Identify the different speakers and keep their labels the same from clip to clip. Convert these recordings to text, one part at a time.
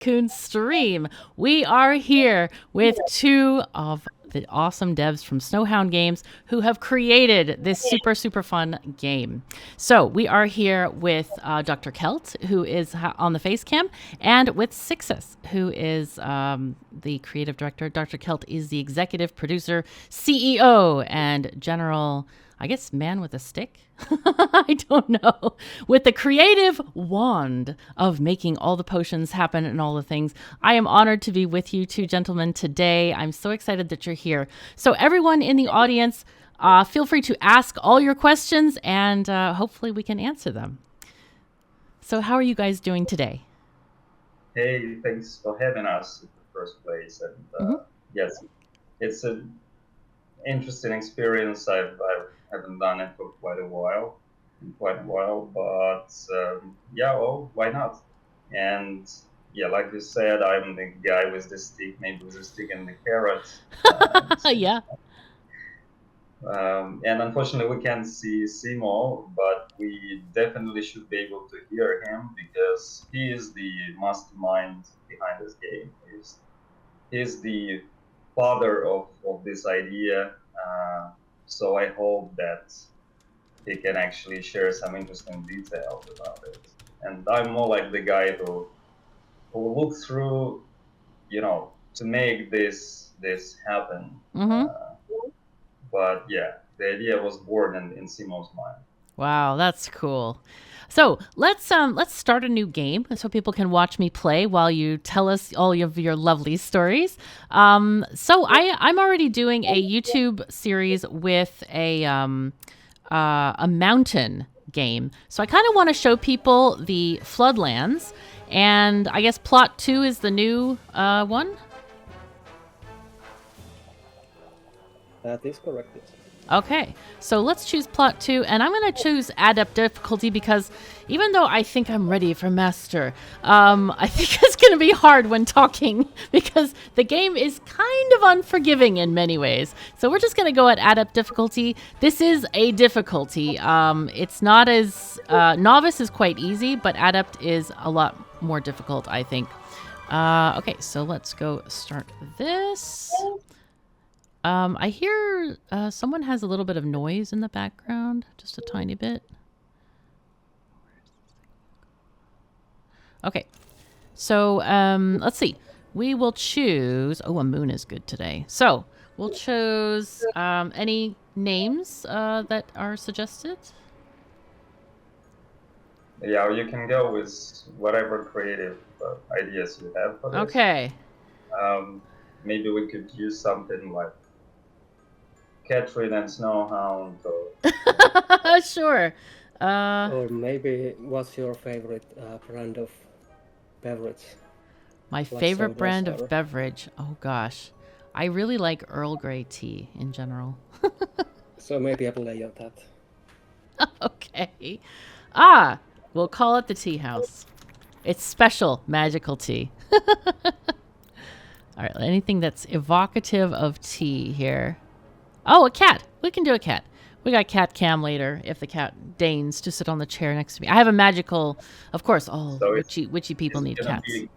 Speaker 1: Tycoon stream. We are here with two of the awesome devs from Snowhound Games who have created this super, super fun game. So we are here with Dr. Kelt, who is on the face cam, and with Sixus, who is the creative director. Dr. Kelt is the executive producer, CEO, and general, I guess, man with a stick? I don't know. With the creative wand of making all the potions happen and all the things. I am honored to be with you two gentlemen today. I'm so excited that you're here. So everyone in the audience, feel free to ask all your questions and hopefully we can answer them. So how are you guys doing today?
Speaker 2: Hey, thanks for having us in the first place. And yes, it's an interesting experience. I haven't done it for quite a while, but yeah, well, why not? And yeah, like you said, I'm the guy with the stick, maybe with the stick and the carrot.
Speaker 1: Yeah.
Speaker 2: And unfortunately, we can't see Simo, but we definitely should be able to hear him because he is the mastermind behind this game. He's the father of this idea. So I hope that he can actually share some interesting details about it. And I'm more like the guy who look through, to make this happen. But yeah, the idea was born in Simo's mind.
Speaker 1: Wow, that's cool. So let's start a new game so people can watch me play while you tell us all of your lovely stories. So I'm already doing a YouTube series with a mountain game. So I kind of want to show people the Floodlands, and I guess plot 2 is the new one.
Speaker 3: That is correct.
Speaker 1: Okay, so let's choose plot 2, and I'm going to choose adept difficulty because even though I think I'm ready for master, I think it's going to be hard when talking because the game is kind of unforgiving in many ways. So we're just going to go at adept difficulty. This is a difficulty. It's not as novice is quite easy, but adept is a lot more difficult, I think. Okay, so let's go start this. I hear someone has a little bit of noise in the background, just a tiny bit. Okay, so let's see. We will choose. Oh, a moon is good today. So we'll choose any names that are suggested.
Speaker 2: Yeah, you can go with whatever creative ideas you have for this.
Speaker 1: Okay.
Speaker 2: Maybe we could use something like Catherine and Snowhound.
Speaker 1: Sure.
Speaker 3: Or maybe what's your favorite brand of beverage?
Speaker 1: My favorite brand of beverage? Oh, gosh. I really like Earl Grey tea in general.
Speaker 3: So maybe a play of that.
Speaker 1: Okay. We'll call it the tea house. It's special magical tea. All right, anything that's evocative of tea here. Oh, a cat. We can do a cat. We got cat cam later if the cat deigns to sit on the chair next to me. I have a magical, of course, so witchy people need cats.
Speaker 2: Be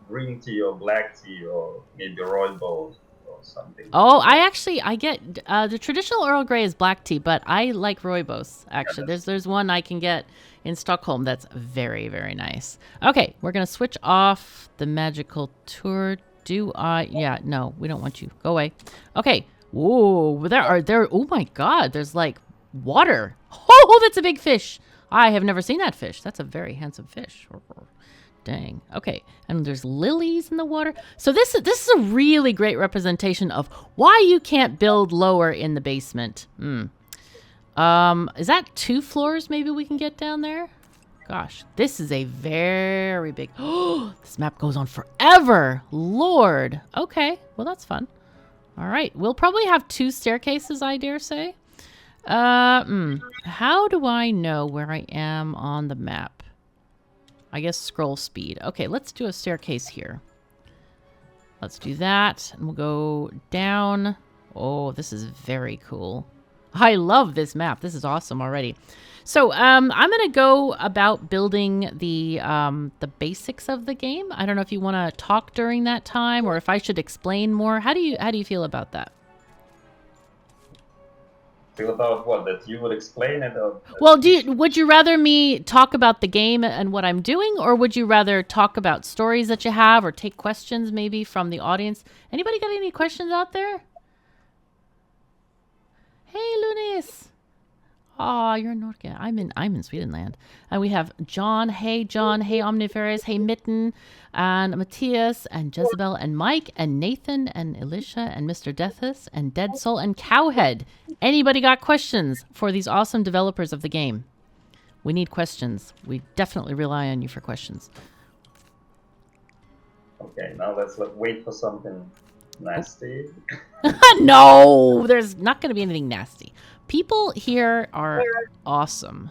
Speaker 2: green tea or black tea or maybe rooibos or something.
Speaker 1: Oh, I get the traditional Earl Grey is black tea, but I like rooibos actually. Yeah, there's one I can get in Stockholm that's very, very nice. Okay, we're going to switch off the magical tour. Yeah, no, we don't want you. Go away. Okay. Whoa, oh my God, there's like water. Oh, that's a big fish. I have never seen that fish. That's a very handsome fish. Dang. Okay, and there's lilies in the water. So this is a really great representation of why you can't build lower in the basement. Is that 2 floors maybe we can get down there? Gosh, this is a very big... Oh, this map goes on forever. Lord. Okay, well, that's fun. All right, we'll probably have 2 staircases, I dare say. How do I know where I am on the map? I guess scroll speed. Okay, let's do a staircase here. Let's do that, and we'll go down. Oh, this is very cool. I love this map. This is awesome already. So I'm gonna go about building the basics of the game. I don't know if you want to talk during that time, or if I should explain more. How do you feel about that?
Speaker 2: Feel about what? That you would explain it? Or
Speaker 1: Well, would you rather me talk about the game and what I'm doing, or would you rather talk about stories that you have, or take questions maybe from the audience? Anybody got any questions out there? Hey, Lunis. Oh, you're in North Carolina. I'm in Swedenland. And we have John. Hey, John. Hey, Omniferous. Hey, Mitten. And Matthias. And Jezebel. And Mike. And Nathan. And Elisha. And Mr. Deathus. And Dead Soul. And Cowhead. Anybody got questions for these awesome developers of the game? We need questions. We definitely rely on you for questions.
Speaker 2: Okay, now let's wait for something nasty.
Speaker 1: No, there's not going to be anything nasty. People here are awesome.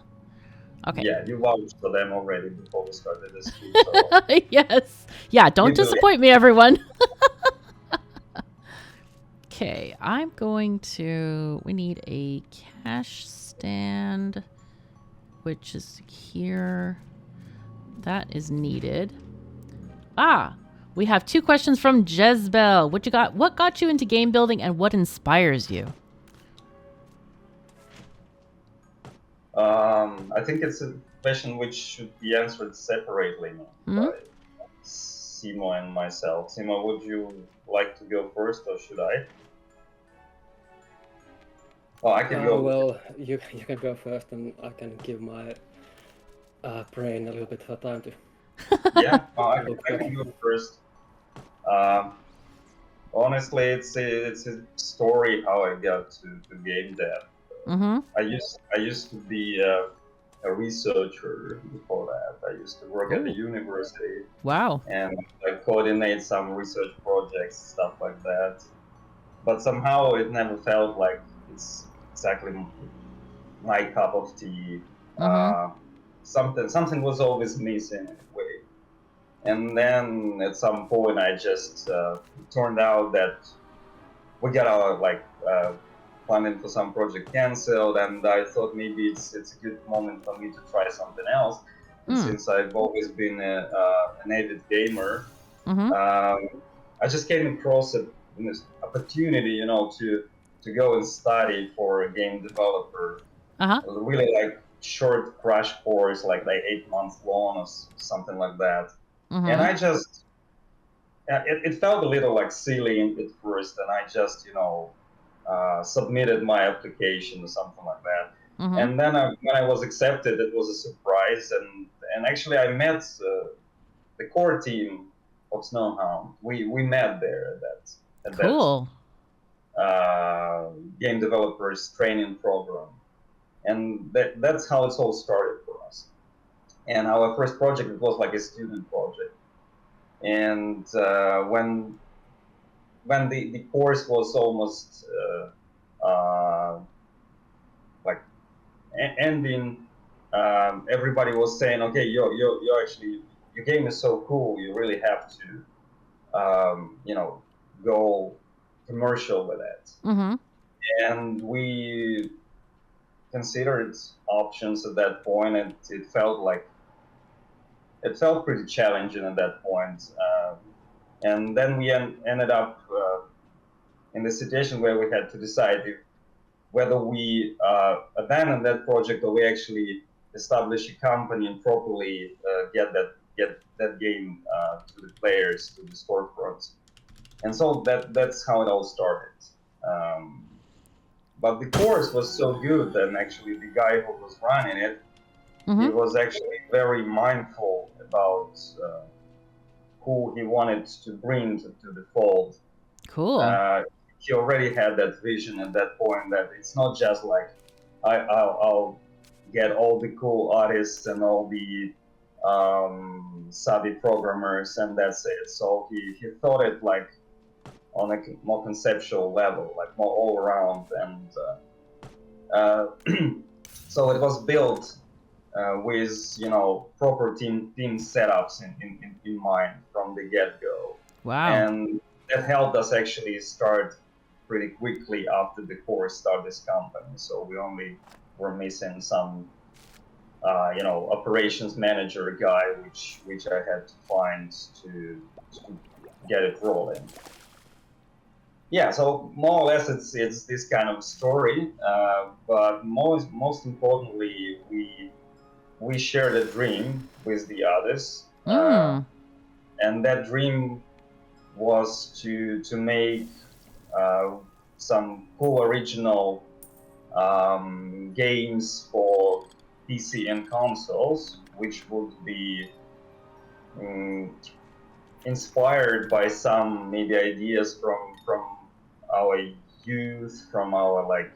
Speaker 1: Okay.
Speaker 2: Yeah, you vouched for them already before we started this stream. So
Speaker 1: Yes. Yeah, don't disappoint me, everyone. Okay, I'm going to... We need a cash stand, which is here. That is needed. We have 2 questions from Jezebel. What got you into game building, and what inspires you?
Speaker 2: I think it's a question which should be answered separately by Simo and myself. Simo, would you like to go first, or should I? Oh, I can go.
Speaker 3: Well, you can go first, and I can give my brain a little bit of time to.
Speaker 2: Yeah, I can go first. Honestly, it's a story how I got to game dev. I used to be a researcher before that. I used to work at the university.
Speaker 1: Wow.
Speaker 2: And I coordinate some research projects, stuff like that. But somehow it never felt like it's exactly my cup of tea. Something was always missing in a way. And then at some point, I just turned out that we got our planning for some project canceled, and I thought maybe it's a good moment for me to try something else. Since I've always been an avid gamer, I just came across this opportunity, to go and study for a game developer. Really like short crash course, like 8 months long or something like that. And I just, it felt a little like silly at first, and I just, submitted my application or something like that. And then when I was accepted, it was a surprise. And actually, I met the core team of Snowhound. We met there at
Speaker 1: Cool.
Speaker 2: that game developers training program. And that's how it's all started for us. And our first project, it was like a student project. And when the course was almost ending, everybody was saying, "Okay, you're actually, your game is so cool. You really have to, go commercial with it." And we considered options at that point, and it felt pretty challenging at that point. And then we ended up in the situation where we had to decide whether we abandon that project or we actually establish a company and properly get that game to the players, to the storefronts. And so that's how it all started. But the course was so good, and actually the guy who was running it, he was actually very mindful about who he wanted to bring to the fold.
Speaker 1: Cool.
Speaker 2: He already had that vision at that point that it's not just like I'll get all the cool artists and all the savvy programmers and that's it. So he thought it like on a more conceptual level, like more all around, and so it was built with proper team setups in mind from the get-go.
Speaker 1: Wow.
Speaker 2: And that helped us actually start pretty quickly after the course start this company. So we only were missing some operations manager guy, which I had to find to get it rolling. Yeah, so more or less it's this kind of story, but most importantly, we shared a dream with the others, and that dream was to make some cool original games for PC and consoles, which would be inspired by some maybe ideas from our youth, from our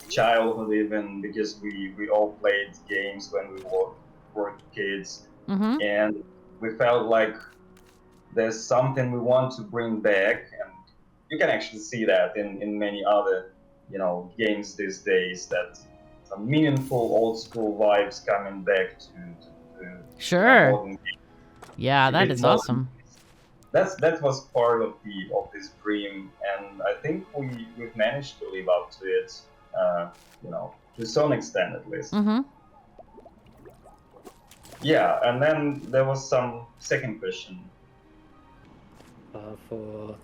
Speaker 2: childhood even, because we all played games when we were kids, and we felt like there's something we want to bring back, and you can actually see that in many other games these days, that some meaningful old school vibes coming back to
Speaker 1: sure
Speaker 2: modern games.
Speaker 1: Yeah, that is awesome.
Speaker 2: That was part of this dream, and I think we've managed to live up to it, to some extent at least. Yeah, and then there was some second question.
Speaker 3: For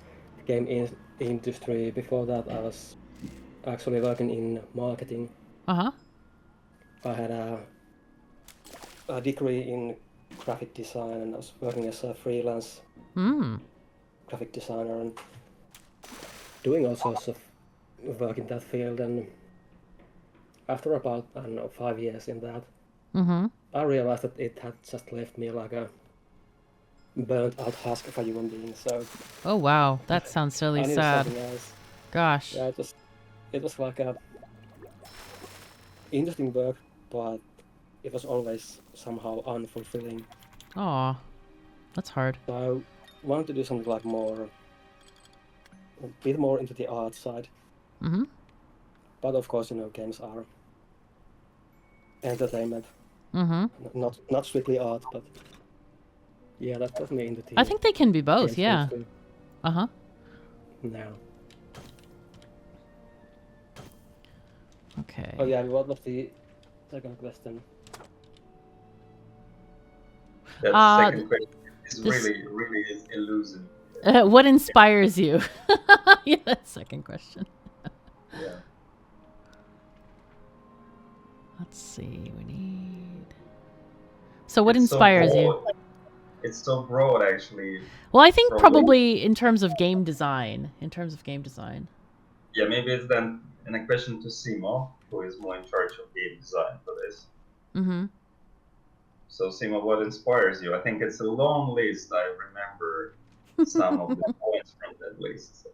Speaker 3: game industry, before that I was actually working in marketing. I had a degree in graphic design, and I was working as a freelance graphic designer and doing all sorts of work in that field. And after about 5 years in that, I realized that it had just left me like a burnt out husk of a human being. So
Speaker 1: oh wow, that sounds really sad.
Speaker 3: Else.
Speaker 1: Gosh.
Speaker 3: Yeah, it was like a interesting work, but it was always somehow unfulfilling.
Speaker 1: Oh, that's hard.
Speaker 3: So I wanted to do something like a bit more into the art side. But of course, games are entertainment. Not strictly art, but yeah, that got me into the...
Speaker 1: I think they can be both, yeah.
Speaker 3: No.
Speaker 1: Okay.
Speaker 3: Oh yeah, what was the second question?
Speaker 2: That second question is really elusive.
Speaker 1: What inspires you? Yeah, that second question.
Speaker 2: Yeah.
Speaker 1: Let's see, we need... So what inspires you?
Speaker 2: It's so broad, actually.
Speaker 1: Well, I think probably in terms of game design.
Speaker 2: Yeah, maybe it's then a question to Simo, who is more in charge of game design for this. So Simo, what inspires you? I think it's a long list. I remember some of the points from that list. So.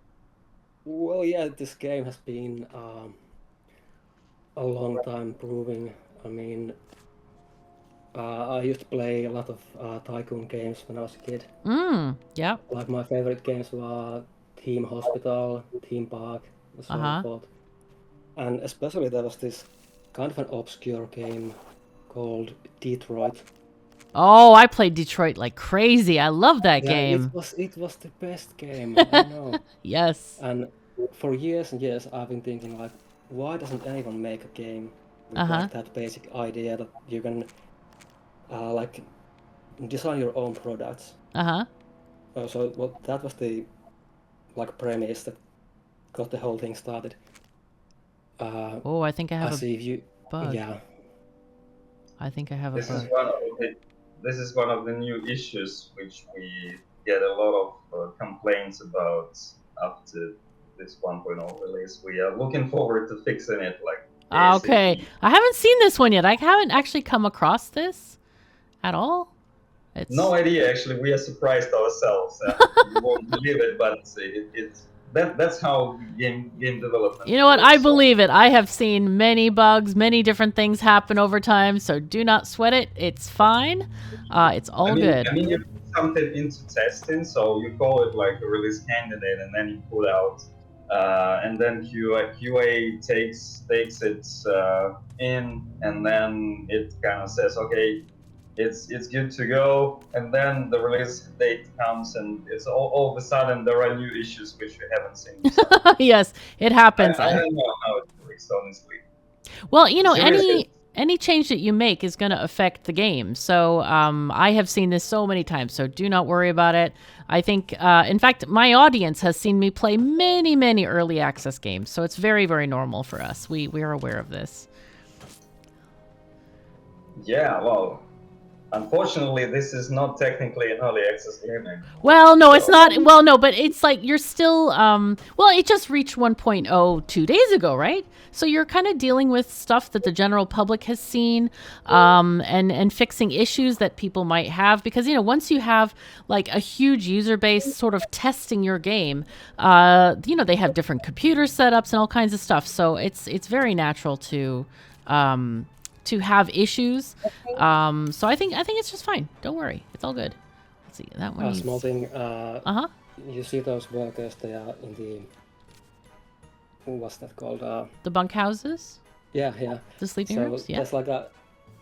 Speaker 3: Well, yeah, this game has been a long time proving. I mean, I used to play a lot of Tycoon games when I was a kid.
Speaker 1: Yeah.
Speaker 3: Like my favorite games were Team Hospital, Team Park, and so forth. And especially there was this kind of an obscure game called Detroit.
Speaker 1: Oh, I played Detroit like crazy. I love that game.
Speaker 3: It was the best game, I know.
Speaker 1: Yes.
Speaker 3: And for years and years I've been thinking, like, why doesn't anyone make a game with like that basic idea that you can like design your own products. So that was the premise that got the whole thing started.
Speaker 1: I think I have a bug.
Speaker 3: Yeah.
Speaker 1: I think I have a bug.
Speaker 2: This is one of the new issues which we get a lot of complaints about after this 1.0 release. We are looking forward to fixing it.
Speaker 1: Okay, I haven't seen this one yet. I haven't actually come across this at all.
Speaker 2: No idea, actually. We are surprised ourselves. You won't believe it, but that's how game development.
Speaker 1: You know what? I believe it. I have seen many bugs, many different things happen over time, so do not sweat it. It's fine. It's all good.
Speaker 2: I mean, you put something into testing, so you call it like a release candidate, and then you put out, and then QA takes it in, and then it kind of says, okay, it's good to go, and then the release date comes, and it's all of a sudden there are new issues which we haven't seen before.
Speaker 1: Yes, it happens.
Speaker 2: I don't know how it works, honestly.
Speaker 1: Well, any change that you make is going to affect the game. So I have seen this so many times, so do not worry about it. I think, in fact, my audience has seen me play many, many early access games, so it's very, very normal for us. We are aware of this.
Speaker 2: Yeah, well, unfortunately, this is not technically an early access game.
Speaker 1: Well, no, it's not. Well, no, but it's like you're still. Well, it just reached 1.0 2 days ago, right? So you're kind of dealing with stuff that the general public has seen, and fixing issues that people might have, because once you have like a huge user base sort of testing your game, they have different computer setups and all kinds of stuff. So it's very natural to have issues. So I think it's just fine. Don't worry, it's all good. Let's see, that one.
Speaker 3: Small thing. You see those workers? They are in the. What's that called?
Speaker 1: The bunkhouses.
Speaker 3: Yeah.
Speaker 1: The sleeping rooms. Yeah.
Speaker 3: There's like a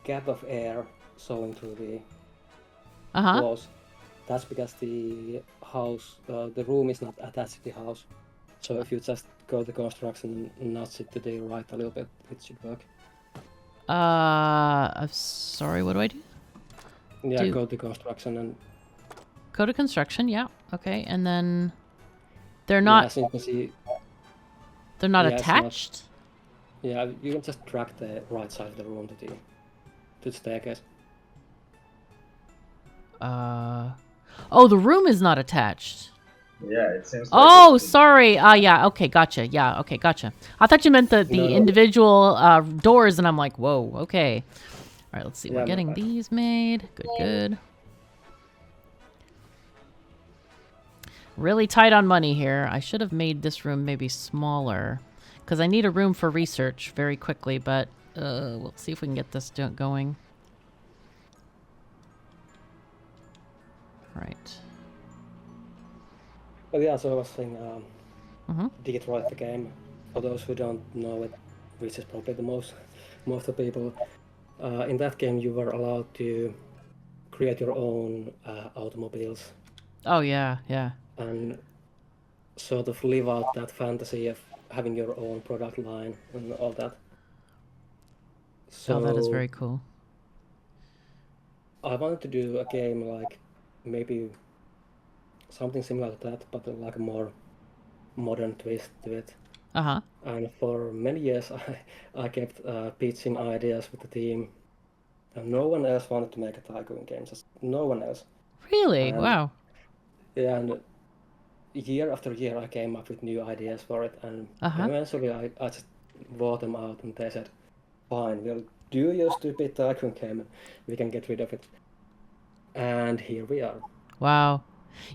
Speaker 3: gap of air showing through the walls. That's because the house, the room is not attached to the house. So if you just go to construction and nudge it to the right a little bit, it should work.
Speaker 1: I'm sorry, what do I do?
Speaker 3: Yeah, go to construction and...
Speaker 1: Go to construction, yeah. Okay, and then... They're not...
Speaker 3: Yeah, so you can see...
Speaker 1: They're not attached?
Speaker 3: Yeah, you can just drag the right side of the room to the staircase.
Speaker 1: Oh, the room is not attached.
Speaker 2: Yeah, it seems like...
Speaker 1: Oh, sorry. Yeah, okay, gotcha. Yeah, okay, gotcha. I thought you meant the individual doors, and I'm like, whoa, okay. All right, let's see. We're getting these made. Good. Really tight on money here. I should have made this room maybe smaller, because I need a room for research very quickly, but we'll see if we can get this going. Right.
Speaker 3: But yeah, so I was saying, Detroit the game, for those who don't know it, which is probably the most of the people, in that game you were allowed to create your own automobiles.
Speaker 1: Oh yeah.
Speaker 3: And sort of live out that fantasy of having your own product line and all that. So
Speaker 1: that is very cool.
Speaker 3: I wanted to do a game like maybe something similar to that, but like a more modern twist to it. And for many years, I kept pitching ideas with the team, and no one else wanted to make a Tycoon game. Just no one else.
Speaker 1: Really? Wow.
Speaker 3: Yeah, and year after year, I came up with new ideas for it, and eventually I just bought them out, and they said, "Fine, we'll do your stupid Tycoon game, and we can get rid of it." And here we are.
Speaker 1: Wow.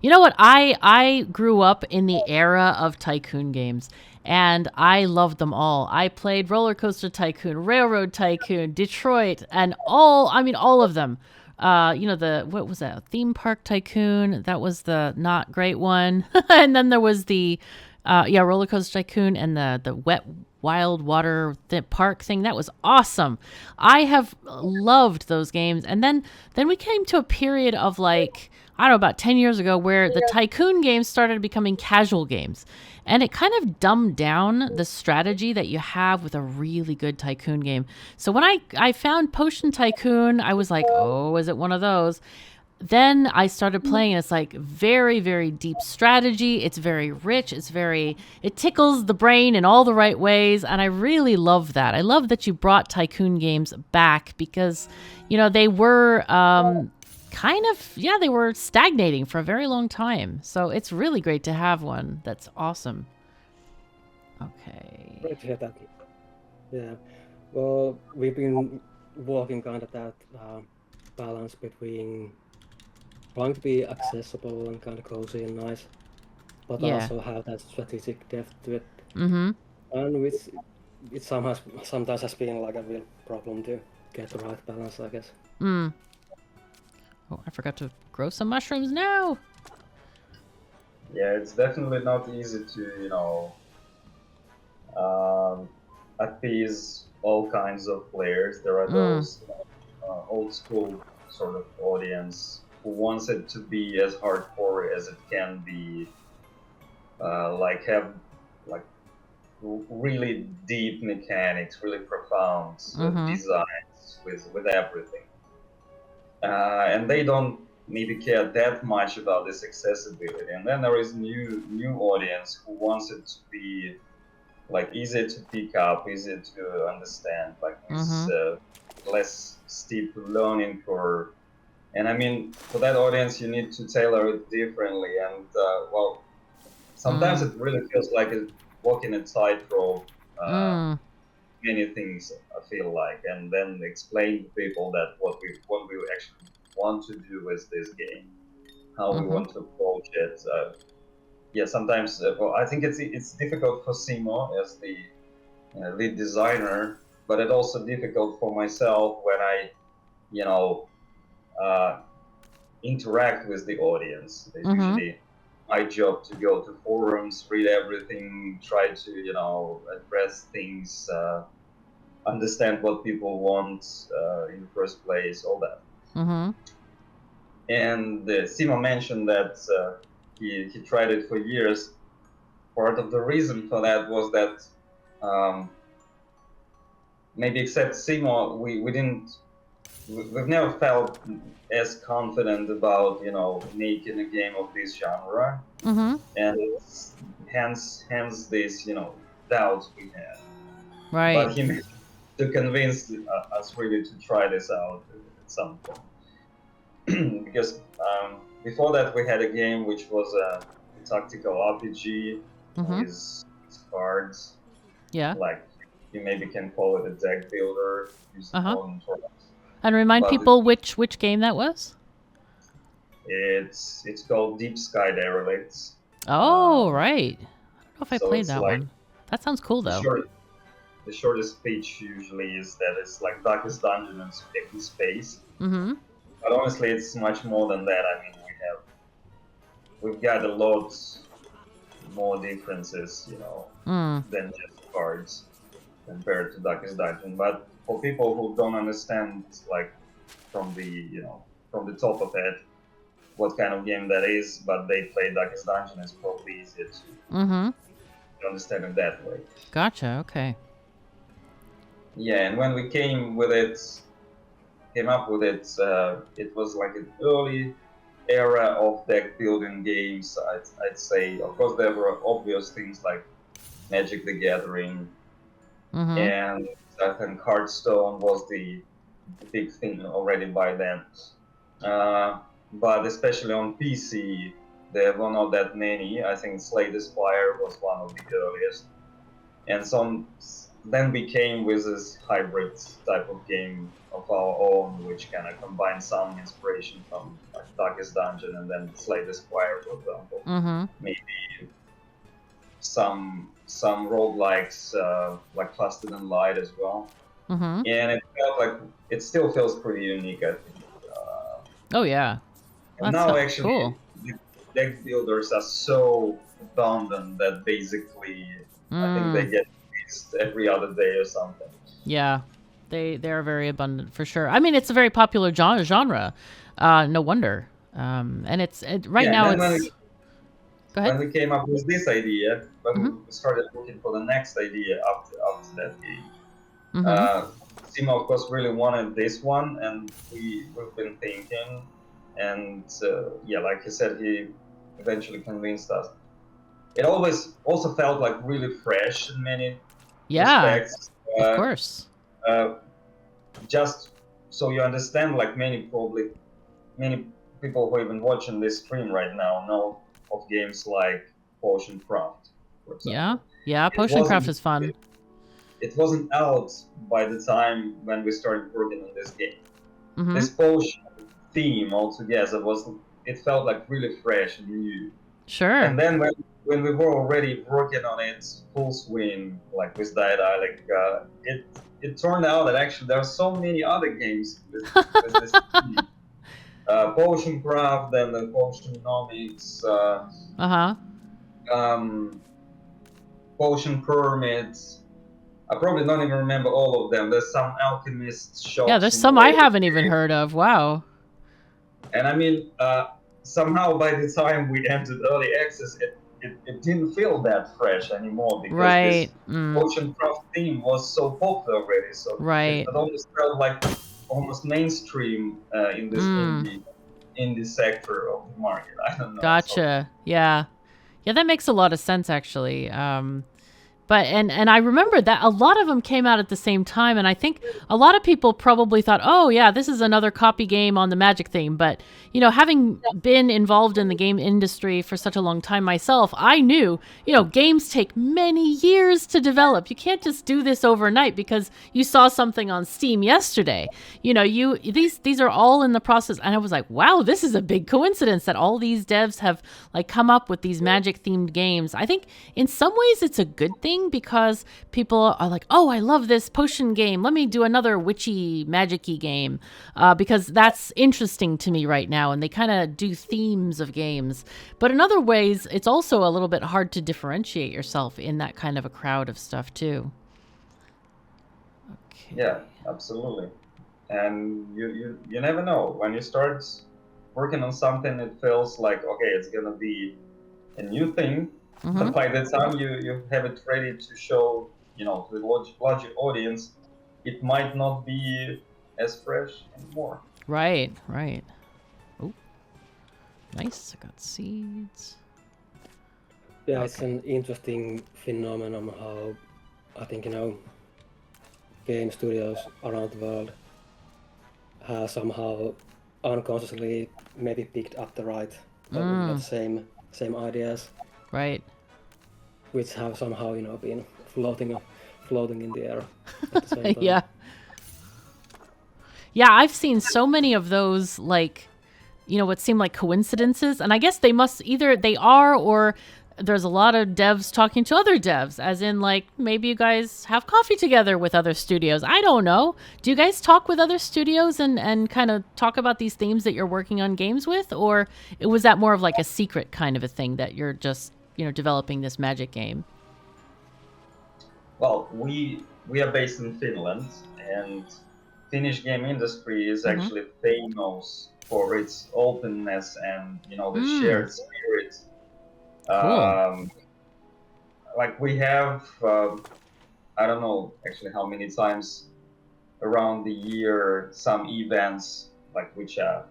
Speaker 1: You know what? I grew up in the era of Tycoon games, and I loved them all. I played Roller Coaster Tycoon, Railroad Tycoon, Detroit, and all of them. What was that? Theme Park Tycoon. That was the not great one. And then there was the, Roller Coaster Tycoon and the wet wild water park thing. That was awesome. I have loved those games. And then we came to a period of like, I don't know, about 10 years ago where the Tycoon games started becoming casual games. And it kind of dumbed down the strategy that you have with a really good Tycoon game. So when I found Potion Tycoon, I was like, oh, is it one of those? Then I started playing, and it's like very, very deep strategy. It's very rich. It tickles the brain in all the right ways. And I really love that. I love that you brought Tycoon games back because, they were... they were stagnating for a very long time. So it's really great to have one. That's awesome. Okay.
Speaker 3: Great to hear that. Yeah. Well, we've been walking kind of that balance between trying to be accessible and kind of cozy and nice, but also have that strategic depth to it.
Speaker 1: Mm-hmm.
Speaker 3: And which it sometimes has been like a real problem to get the right balance, I guess.
Speaker 1: Oh, I forgot to grow some mushrooms now.
Speaker 2: Yeah, it's definitely not easy to, appease all kinds of players. There are those old school sort of audience who wants it to be as hardcore as it can be, have really deep mechanics, really profound designs with everything. And they don't maybe care that much about this accessibility. And then there is new audience who wants it to be like easy to pick up, easy to understand, like with less steep learning curve. And I mean, for that audience, you need to tailor it differently. And well, sometimes it really feels like walking a tightrope. Many things I feel like, and then explain to people that what we actually want to do with this game, how we want to approach it. Yeah, sometimes well, I think it's difficult for Simo as the lead designer, but it's also difficult for myself when I, you know, interact with the audience. It's usually my job to go to forums, read everything, try to, you know, address things, understand what people want in the first place, all that. And Simo mentioned that he tried it for years. Part of the reason for that was that maybe except Simo, we've never felt as confident about, you know, making a game of this genre, and hence this, you know, doubts we had.
Speaker 1: Right.
Speaker 2: But he managed to convince us really to try this out at some point. Because before that we had a game which was a tactical RPG with cards.
Speaker 1: Yeah.
Speaker 2: Like you maybe can call it a deck builder.
Speaker 1: And remind people which game that was?
Speaker 2: It's called Deep Sky Derelicts.
Speaker 1: Oh, right. I don't know if I played that one. That sounds cool though.
Speaker 2: The shortest speech usually is that it's like Darkest Dungeon in space. But honestly, it's much more than that. I mean, we've got a lot more differences, you know, than just cards compared to Darkest Dungeon. But for people who don't understand, like from the top of it, what kind of game that is, but they play Darkest Dungeon, it's probably easier to understand it that way.
Speaker 1: Gotcha. Okay.
Speaker 2: Yeah, and when we came up with it, it was like an early era of deck building games. I'd say, of course, there were obvious things like Magic the Gathering, and I think Hearthstone was the big thing already by then. But especially on PC, there were not that many. I think Slay the Spire was one of the earliest, and some then became with this hybrid type of game of our own, which kind of combines some inspiration from like Darkest Dungeon and then Slay the Spire, for example. Maybe some roguelikes like Faster Than Light as well. And it felt like it still feels pretty unique, I think.
Speaker 1: Oh yeah.
Speaker 2: And now actually, cool. Deck builders are so abundant that basically I think they get released every other day or something.
Speaker 1: Yeah, they are very abundant for sure. I mean, it's a very popular genre. No wonder. And it's right now. It's. Go ahead.
Speaker 2: When we came up with this idea, when we started looking for the next idea after that game, Simo of course really wanted this one, and we've been thinking. And yeah, like he said, he eventually convinced us. It always also felt like really fresh in many respects.
Speaker 1: Of course.
Speaker 2: Just so you understand, like many people who are even watching this stream right now know of games like Potion Craft, for example.
Speaker 1: Yeah, Potion Craft is fun.
Speaker 2: It wasn't out by the time when we started working on this game. This potion theme altogether it felt like really fresh and new.
Speaker 1: Sure.
Speaker 2: And then when we were already working on it full swing, like with Dialectic, it turned out that actually there are so many other games with this theme. Potion Craft and the Potionomics, Potion Pyramids. I probably don't even remember all of them. There's some alchemist shops.
Speaker 1: Yeah, there's some I haven't even heard of. Wow.
Speaker 2: And I mean, somehow by the time we entered early access, it didn't feel that fresh anymore because
Speaker 1: Right.
Speaker 2: this ocean craft theme was so popular already. So
Speaker 1: Right.
Speaker 2: it almost felt like almost mainstream in this indie sector of the market. I don't know.
Speaker 1: Gotcha. Yeah. Yeah, that makes a lot of sense actually. But and I remember that a lot of them came out at the same time, and I think a lot of people probably thought, oh yeah, this is another copy game on the Magic theme. But you know, having been involved in the game industry for such a long time myself, I knew, you know, games take many years to develop. You can't just do this overnight because you saw something on Steam yesterday. You know, these are all in the process, and I was like, wow, this is a big coincidence that all these devs have like come up with these Magic themed games. I think in some ways it's a good thing because people are like, oh, I love this potion game. Let me do another witchy, magic-y game because that's interesting to me right now. And they kind of do themes of games. But in other ways, it's also a little bit hard to differentiate yourself in that kind of a crowd of stuff too.
Speaker 2: Okay. Yeah, absolutely. And you never know. When you start working on something, it feels like, okay, it's going to be a new thing. But by the time you have it ready to show, you know, to the larger audience, it might not be as fresh anymore.
Speaker 1: Right, right. Oh, nice. I got seeds.
Speaker 3: Yeah, it's an interesting phenomenon how I think, you know, game studios around the world have somehow unconsciously maybe picked up the right, the same ideas.
Speaker 1: Right.
Speaker 3: Which have somehow, you know, been floating in the air at the same time.
Speaker 1: Yeah. Yeah, I've seen so many of those, like, you know, what seem like coincidences. And I guess they must either they are or there's a lot of devs talking to other devs, as in, like, maybe you guys have coffee together with other studios. I don't know. Do you guys talk with other studios and kind of talk about these themes that you're working on games with? Or was that more of like a secret kind of a thing that you're just, you know, developing this Magic game?
Speaker 2: Well, we are based in Finland, and Finnish game industry is actually famous for its openness and, you know, the shared spirit.
Speaker 1: Cool.
Speaker 2: Like we have, I don't know actually how many times around the year, some events like which are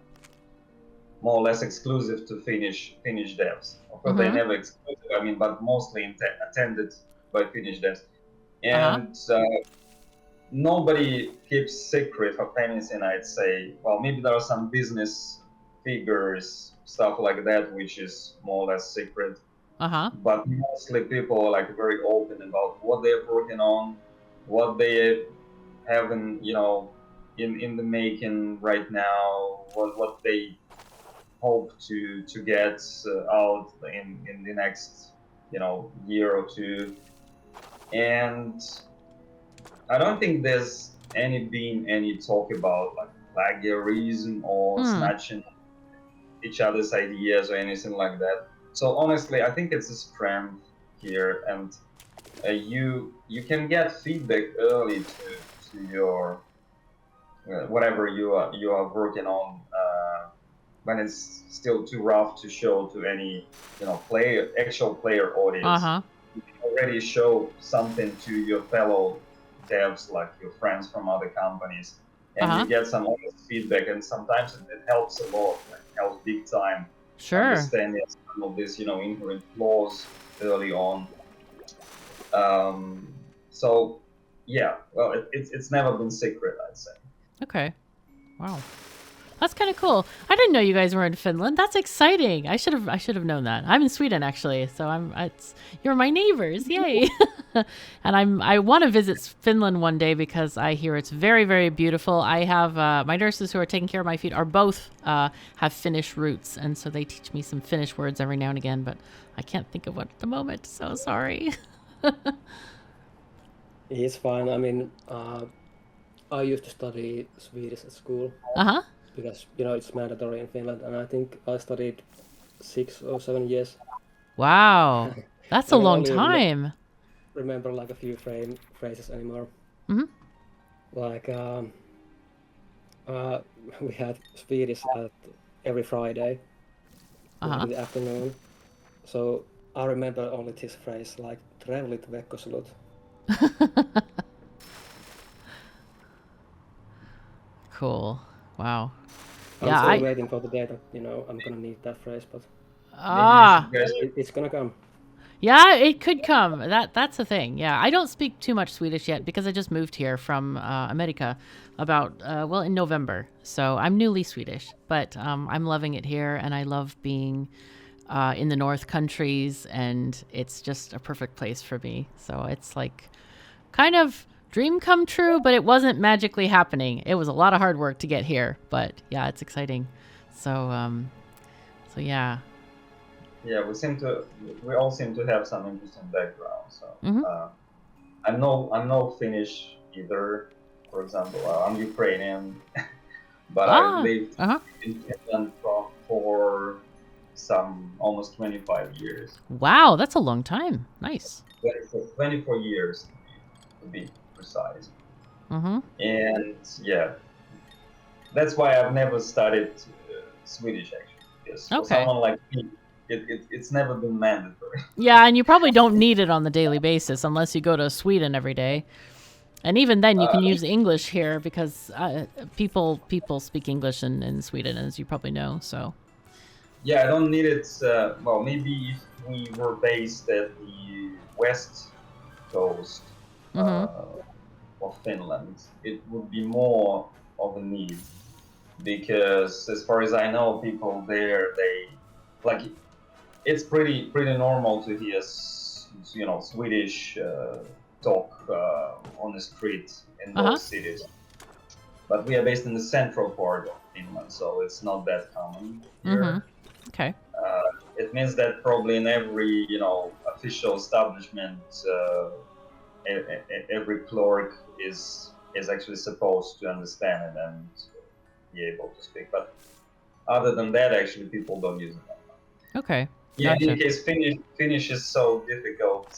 Speaker 2: more or less exclusive to Finnish devs. Of course, they're never exclusive. I mean, but mostly attended by Finnish devs, and nobody keeps secret of anything. I'd say, well, maybe there are some business figures, stuff like that, which is more or less secret. But mostly people are like very open about what they're working on, what they have in, you know, in the making right now, what they hope to get out in the next, you know, year or two. And I don't think there's been any talk about like plagiarism or snatching each other's ideas or anything like that. So honestly, I think it's a strength here, and you can get feedback early to your whatever you are working on when it's still too rough to show to any, you know, actual player audience. You can already show something to your fellow devs, like your friends from other companies, and you get some honest feedback, and sometimes it helps a lot, like helps big time. Understanding some of these, you know, inherent flaws early on. So yeah, well, it's never been secret, I'd say.
Speaker 1: Okay. Wow. That's kind of cool. I didn't know you guys were in Finland. That's exciting. I should have known that. I'm in Sweden actually, so you're my neighbors. Yay. And I want to visit Finland one day because I hear it's very, very beautiful. I have my nurses who are taking care of my feet are both have Finnish roots, and so they teach me some Finnish words every now and again, but I can't think of one at the moment. So sorry.
Speaker 3: It's fine. I mean, I used to study Swedish at school. Because, you know, it's mandatory in Finland, and I think I studied 6 or 7 years.
Speaker 1: Wow, that's a long time.
Speaker 3: Remember like a few phrases anymore. Like we had Swedish at every Friday in the afternoon. So I remember only this phrase, like trevligt vekkoslut.
Speaker 1: Cool. Wow.
Speaker 3: I'm
Speaker 1: Yeah,
Speaker 3: still waiting for the day that, I'm gonna need that phrase, but
Speaker 1: Ah.
Speaker 3: it's gonna come.
Speaker 1: Yeah, it could come. That's the thing. Yeah, I don't speak too much Swedish yet because I just moved here from America about in November. So I'm newly Swedish, but I'm loving it here, and I love being in the North countries, and it's just a perfect place for me. So it's like kind of dream come true, but it wasn't magically happening. It was a lot of hard work to get here, but yeah, it's exciting. So yeah.
Speaker 2: Yeah, we all seem to have some interesting background. So I'm no Finnish either. For example, I'm Ukrainian, but I've lived in Finland for some almost 25 years.
Speaker 1: Wow, that's a long time. Nice.
Speaker 2: 24 years to be precise. And yeah, that's why I've never studied Swedish actually. Because for someone like me, it's never been mandatory.
Speaker 1: Yeah, and you probably don't need it on the daily basis unless you go to Sweden every day. And even then, you can use English here because people speak English in Sweden, as you probably know. So.
Speaker 2: Yeah, I don't need it. Well, maybe if we were based at the west coast of Finland, it would be more of a need. Because as far as I know, people there, it's pretty normal to hear, Swedish talk on the street in those cities. But we are based in the central part of Finland, so it's not that common here.
Speaker 1: Okay.
Speaker 2: It means that probably in every, official establishment, every clerk is actually supposed to understand it and be able to speak. But other than that, actually, people don't use it.
Speaker 1: Okay.
Speaker 2: Yeah,
Speaker 1: gotcha.
Speaker 2: in case Finnish is so difficult,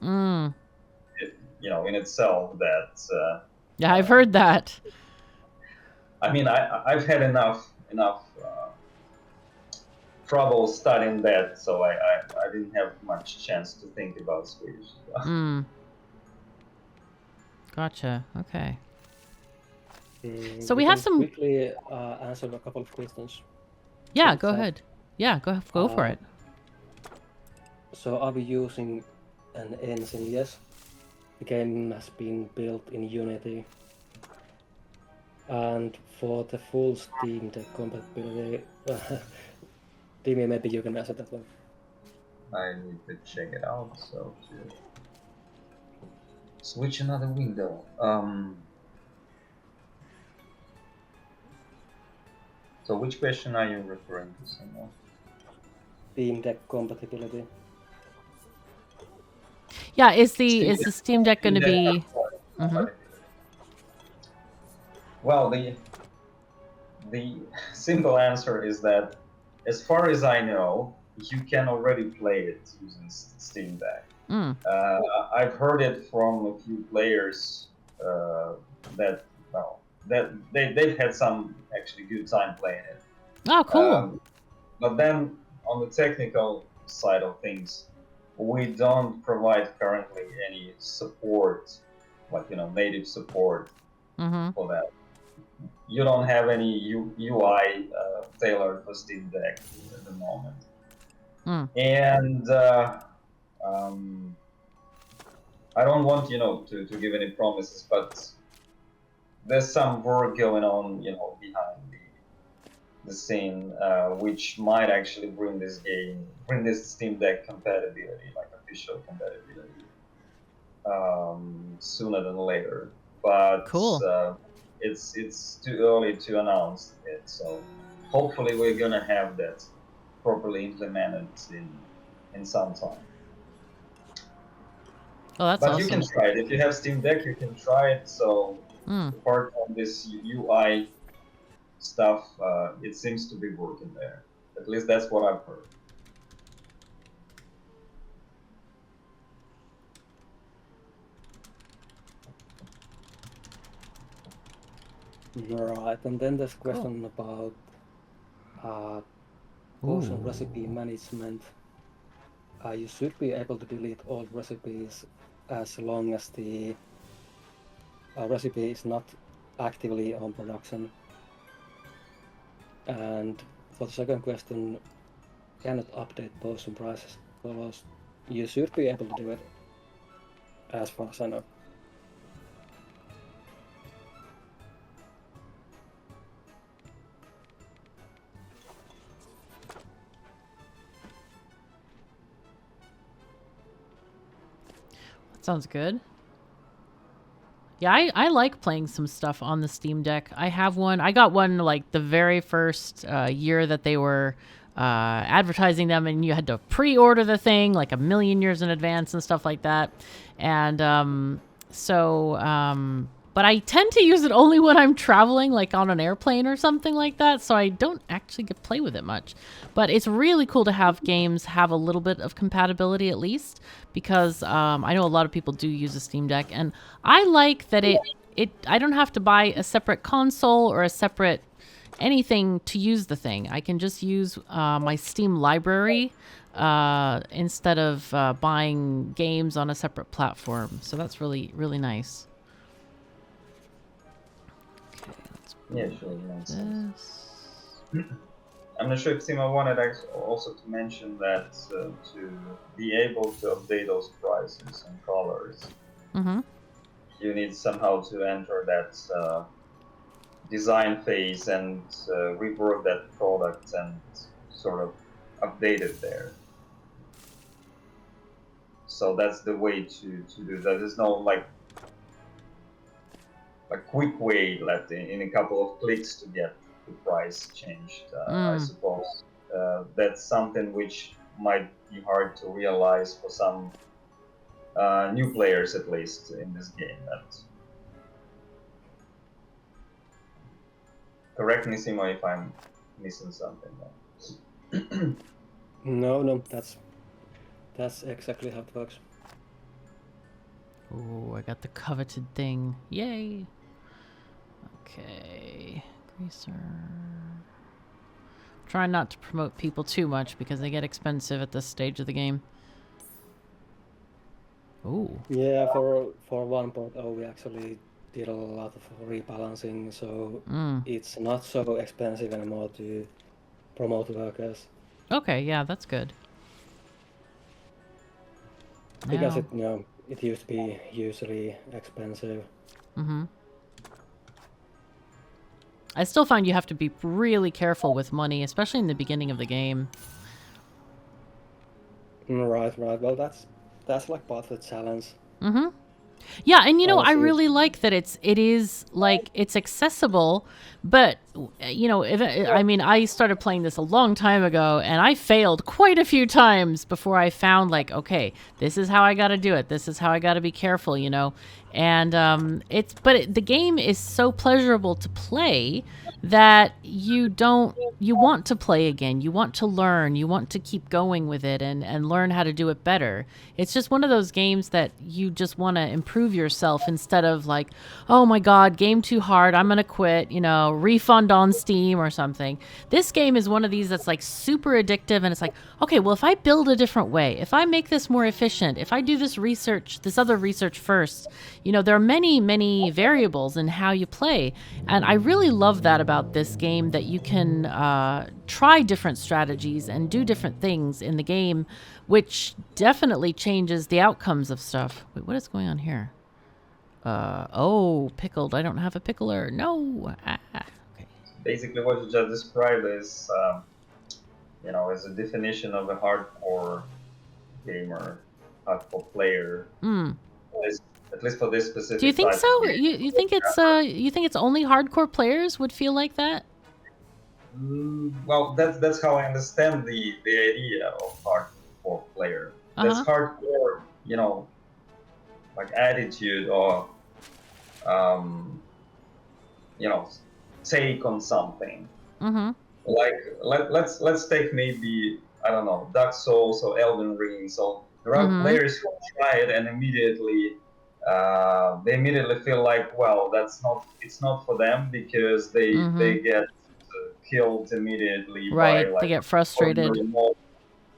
Speaker 2: in itself that.
Speaker 1: Yeah, I've heard that.
Speaker 2: I mean, I've had enough trouble studying that, so I didn't have much chance to think about Swedish.
Speaker 1: Gotcha. Okay.
Speaker 3: So
Speaker 1: we have some.
Speaker 3: Quickly answer a couple of questions.
Speaker 1: Yeah, go ahead. Yeah, go for it.
Speaker 3: So are we using an engine? Yes. The game has been built in Unity. And for the full Steam Deck compatibility, Timmy, maybe you can answer that one.
Speaker 2: I need to check it out. So to switch another window. So which question are you referring to, Simon?
Speaker 3: Steam Deck compatibility.
Speaker 1: Yeah, is the Steam Deck going to be?
Speaker 2: Well, the simple answer is that, as far as I know, you can already play it using Steam Deck. I've heard it from a few players that they've had some actually good time playing it.
Speaker 1: Oh, cool.
Speaker 2: But then on the technical side of things, we don't provide currently any support, native support for that. You don't have any UI tailored for Steam Deck at the moment. And I don't want to give any promises, but there's some work going on behind the scene, which might actually bring this Steam Deck compatibility, like official compatibility, sooner than later. But
Speaker 1: cool.
Speaker 2: It's too early to announce it, so hopefully we're gonna have that properly implemented in some time.
Speaker 1: Oh, that's
Speaker 2: but
Speaker 1: awesome.
Speaker 2: You can try it. If you have Steam Deck, you can try it. So apart from this UI stuff, it seems to be working there. At least that's what I've heard.
Speaker 3: Right, and then there's a question about potion recipe management. you should be able to delete all recipes as long as the recipe is not actively on production. And for the second question, cannot update potion prices. So you should be able to do it, as far as I know.
Speaker 1: Sounds good. Yeah, I like playing some stuff on the Steam Deck. I have one. I got one like the very first year that they were advertising them, and you had to pre-order the thing like a million years in advance and stuff like that. And but I tend to use it only when I'm traveling, like on an airplane or something like that, so I don't actually get to play with it much. But it's really cool to have games have a little bit of compatibility at least, because I know a lot of people do use a Steam Deck, and I like that I don't have to buy a separate console or a separate anything to use the thing. I can just use my Steam library instead of buying games on a separate platform. So that's really, really nice.
Speaker 2: Yeah, sure. I'm not sure if Simo wanted also to mention that to be able to update those prices and colors, you need somehow to enter that design phase and rework that product and sort of update it there. So that's the way to do that. There's no like a quick way, in a couple of clicks to get the price changed. I suppose that's something which might be hard to realize for some new players, at least in this game. Correct me, Simo, if I'm missing something.
Speaker 3: No, that's exactly how it works.
Speaker 1: Oh, I got the coveted thing. Yay! Okay, greaser. Try not to promote people too much because they get expensive at this stage of the game. Ooh.
Speaker 3: Yeah, for 1.0 we actually did a lot of rebalancing, so it's not so expensive anymore to promote workers.
Speaker 1: Okay, yeah, that's good.
Speaker 3: Because it used to be usually expensive.
Speaker 1: I still find you have to be really careful with money, especially in the beginning of the game.
Speaker 3: Right. Well, that's like part of the challenge.
Speaker 1: Yeah, and I really like that it is like it's accessible, but I started playing this a long time ago, and I failed quite a few times before I found like, okay, this is how I got to do it. This is how I got to be careful, And the game is so pleasurable to play that you want to play again. You want to learn. You want to keep going with it and learn how to do it better. It's just one of those games that you just want to improve yourself instead of like, oh my God, game too hard, I'm going to quit, refund on Steam or something. This game is one of these that's like super addictive, and it's like, okay, well, if I build a different way, if I make this more efficient, if I do this other research first, there are many, many variables in how you play. And I really love that about this game, that you can try different strategies and do different things in the game, which definitely changes the outcomes of stuff. Wait, what is going on here? Pickled. I don't have a pickler. No. Okay.
Speaker 2: Basically, what you just described is, is a definition of a hardcore gamer, hardcore player. At least for this specific.
Speaker 1: Do you think so? You think it's only hardcore players would feel like that?
Speaker 2: Well, that's how I understand the idea of hardcore player. That's hardcore, like attitude or take on something. Like let's take maybe, I don't know, Dark Souls or Elden Ring. So there are players who try it and immediately they immediately feel like, well, it's not for them, because they get killed immediately.
Speaker 1: Right,
Speaker 2: by, like,
Speaker 1: they get frustrated.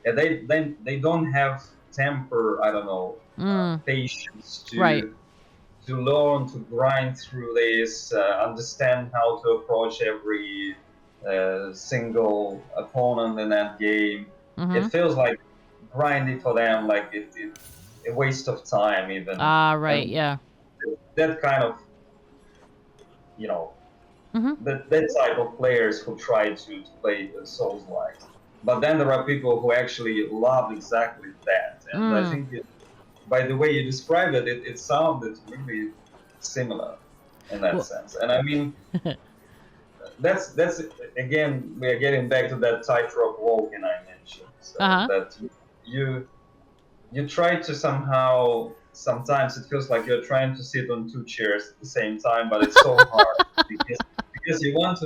Speaker 2: they don't have temper. I don't know, patience to learn to grind through this, understand how to approach every single opponent in that game. It feels like grinding for them, like it a waste of time even.
Speaker 1: Right, yeah.
Speaker 2: That kind of, you know, that type of players who try to play Souls-like. But then there are people who actually love exactly that. And I think by the way you described it, it sounded really similar in that sense. And I mean, that's again, we are getting back to that tightrope walking I mentioned. So that you try to somehow, sometimes it feels like you're trying to sit on two chairs at the same time, but it's so hard because you want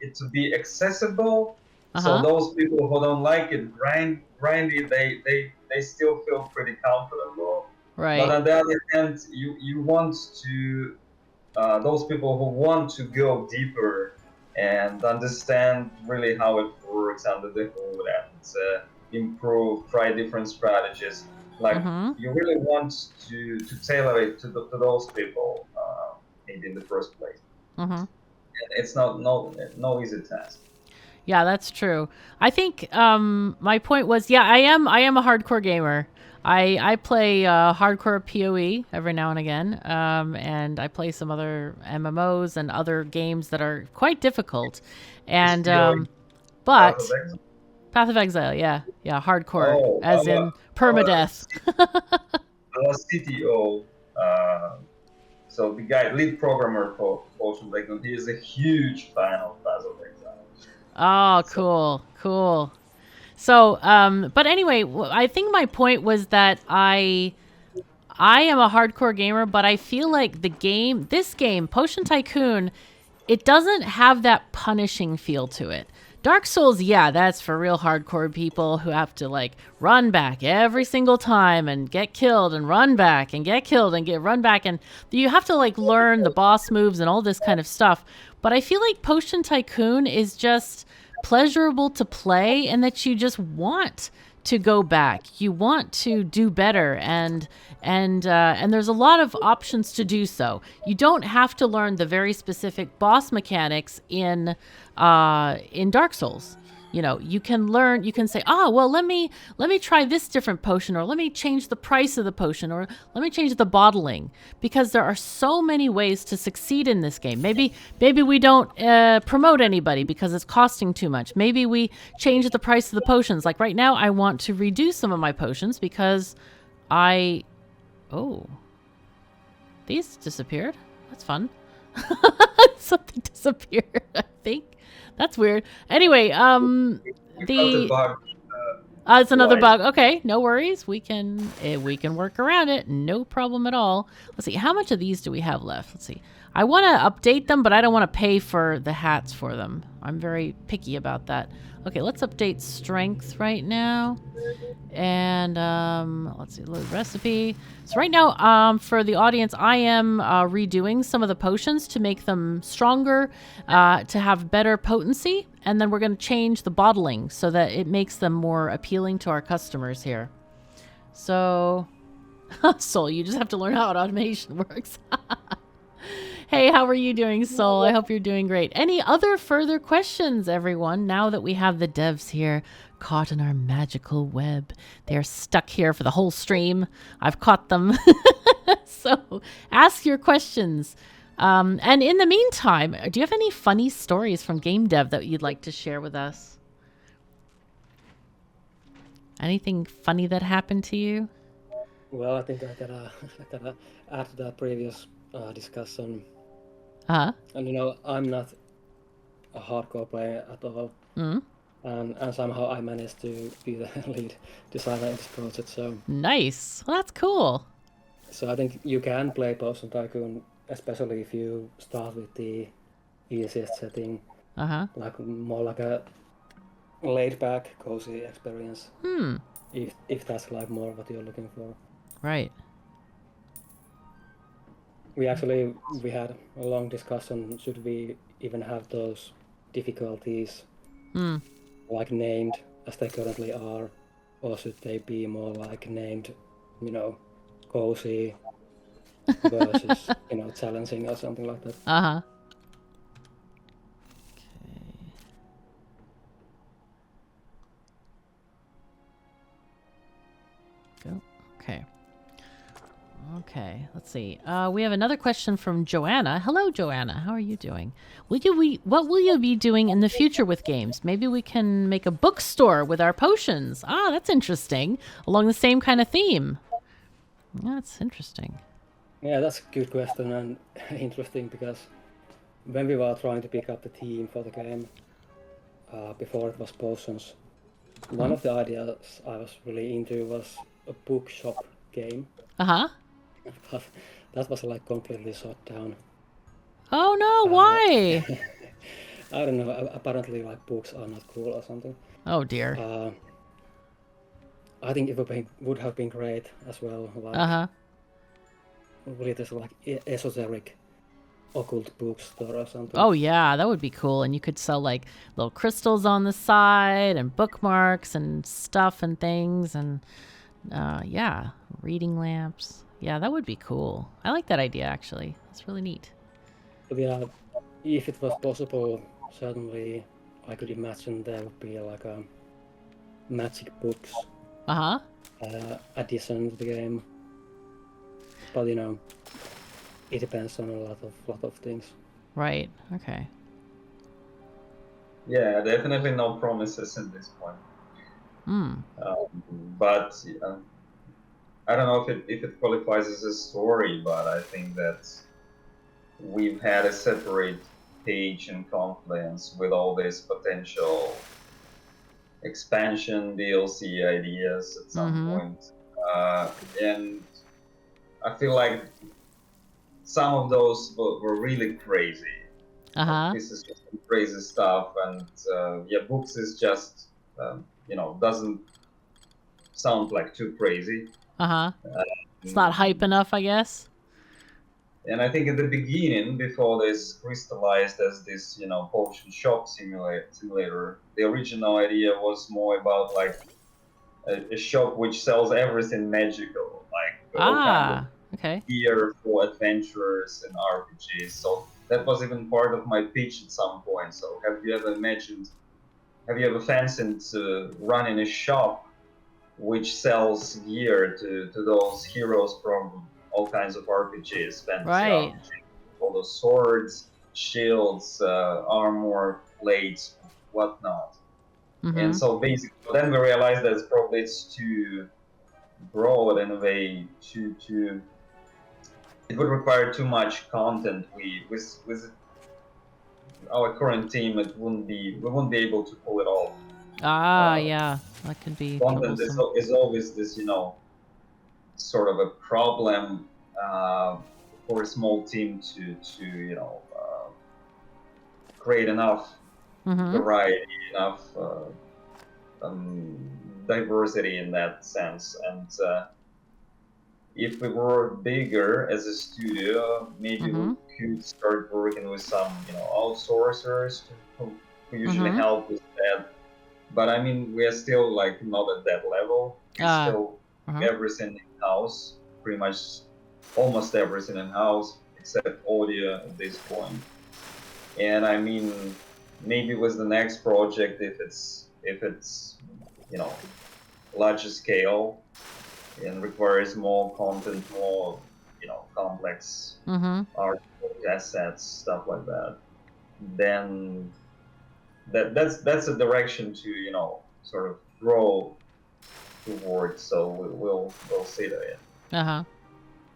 Speaker 2: it to be accessible. So those people who don't like it grindy, they still feel pretty comfortable.
Speaker 1: Right.
Speaker 2: But on the other hand, you want to those people who want to go deeper and understand really how it works under the hood and improve, try different strategies. Like you really want to tailor it to those people maybe in the first place. It's not no easy task.
Speaker 1: Yeah, that's true. I think my point was, yeah, I am a hardcore gamer. I play hardcore PoE every now and again, and I play some other MMOs and other games that are quite difficult. And but Path of Exile, yeah, hardcore, as in permadeath.
Speaker 2: Our CTO, so the guy, lead programmer for Ocean Tycoon, he is a huge fan of Path of Exile.
Speaker 1: Oh, cool. So, but anyway, I think my point was that I am a hardcore gamer, but I feel like this game, Potion Tycoon, it doesn't have that punishing feel to it. Dark Souls, yeah, that's for real hardcore people who have to like run back every single time and get killed and run back and get killed and get run back, and you have to like learn the boss moves and all this kind of stuff. But I feel like Potion Tycoon is just pleasurable to play, and that you just want to go back. You want to do better, and there's a lot of options to do so. You don't have to learn the very specific boss mechanics in Dark Souls. You know, you can learn, you can say, well, let me try this different potion, or let me change the price of the potion, or let me change the bottling, because there are so many ways to succeed in this game. Maybe we don't promote anybody because it's costing too much. Maybe we change the price of the potions. Like right now, I want to reduce some of my potions because these disappeared. That's fun. Something disappeared, I think. That's weird. Anyway, it's another bug. Okay, no worries. We can work around it. No problem at all. Let's see. How much of these do we have left? Let's see. I want to update them, but I don't want to pay for the hats for them. I'm very picky about that. Okay, let's update strength right now. And let's see, load recipe. So right now, for the audience, I am redoing some of the potions to make them stronger, to have better potency. And then we're going to change the bottling so that it makes them more appealing to our customers here. So, Soul, you just have to learn how automation works. Hey, how are you doing, Soul? I hope you're doing great. Any other further questions, everyone? Now that we have the devs here caught in our magical web. They're stuck here for the whole stream. I've caught them. So ask your questions. And in the meantime, do you have any funny stories from game dev that you'd like to share with us? Anything funny that happened to you?
Speaker 3: Well, I think I gotta add to that previous discussion.
Speaker 1: Uh-huh.
Speaker 3: And you know, I'm not a hardcore player at all. And somehow I managed to be the lead designer in this project. So
Speaker 1: nice. Well, that's cool.
Speaker 3: So I think you can play Potion Tycoon, especially if you start with the easiest setting. Like more like a laid-back, cozy experience. If that's like more what you're looking for.
Speaker 1: Right.
Speaker 3: We had a long discussion. Should we even have those difficulties like named as they currently are, or should they be more like named, cozy versus, challenging or something like that?
Speaker 1: Uh-huh. Okay. Okay, let's see. We have another question from Joanna. Hello, Joanna. How are you doing? What will you be doing in the future with games? Maybe we can make a bookstore with our potions. Ah, that's interesting. Along the same kind of theme. That's interesting.
Speaker 3: Yeah, that's a good question and interesting because when we were trying to pick up the theme for the game, before it was potions, one of the ideas I was really into was a bookshop game.
Speaker 1: Uh-huh.
Speaker 3: But that was like completely shut down.
Speaker 1: Oh no, why?
Speaker 3: I don't know, apparently like books are not cool or something.
Speaker 1: Oh dear.
Speaker 3: I think it would have been great as well, like really this like esoteric occult bookstore or something.
Speaker 1: Oh yeah, that would be cool. And you could sell like little crystals on the side and bookmarks and stuff and things and yeah, reading lamps. Yeah, that would be cool. I like that idea actually. It's really neat.
Speaker 3: But yeah, if it was possible, certainly I could imagine there would be like a magic books addition to the game. But it depends on a lot of things.
Speaker 1: Right. Okay.
Speaker 2: Yeah, definitely no promises at this point. But I don't know if it qualifies as a story, but I think that we've had a separate page in Confluence with all these potential expansion DLC ideas at some point. And I feel like some of those were really crazy. This is just crazy stuff, and books is just doesn't sound like too crazy.
Speaker 1: It's not hype enough, I guess.
Speaker 2: And I think at the beginning, before this crystallized as this potion shop simulator, the original idea was more about like a shop which sells everything magical, like all kinds of gear for adventurers and RPGs. So that was even part of my pitch at some point. So have you ever fancied running a shop which sells gear to those heroes from all kinds of RPGs, fantasy RPGs, all those swords, shields, armor, plates, whatnot. And so basically, then we realized that it's too broad in a way. It would require too much content. With our current team, we wouldn't be able to pull it off.
Speaker 1: Yeah, that could be.
Speaker 2: Content is always this, sort of a problem for a small team to create enough variety, enough diversity in that sense. And if we were bigger as a studio, maybe we could start working with some outsourcers who usually help with that. But I mean, we are still like not at that level. We still everything in-house, pretty much almost everything in-house except audio at this point. And I mean, maybe with the next project, if it's larger scale and requires more content, more complex art assets, stuff like that, then that's a direction to sort of grow towards. So we'll see that.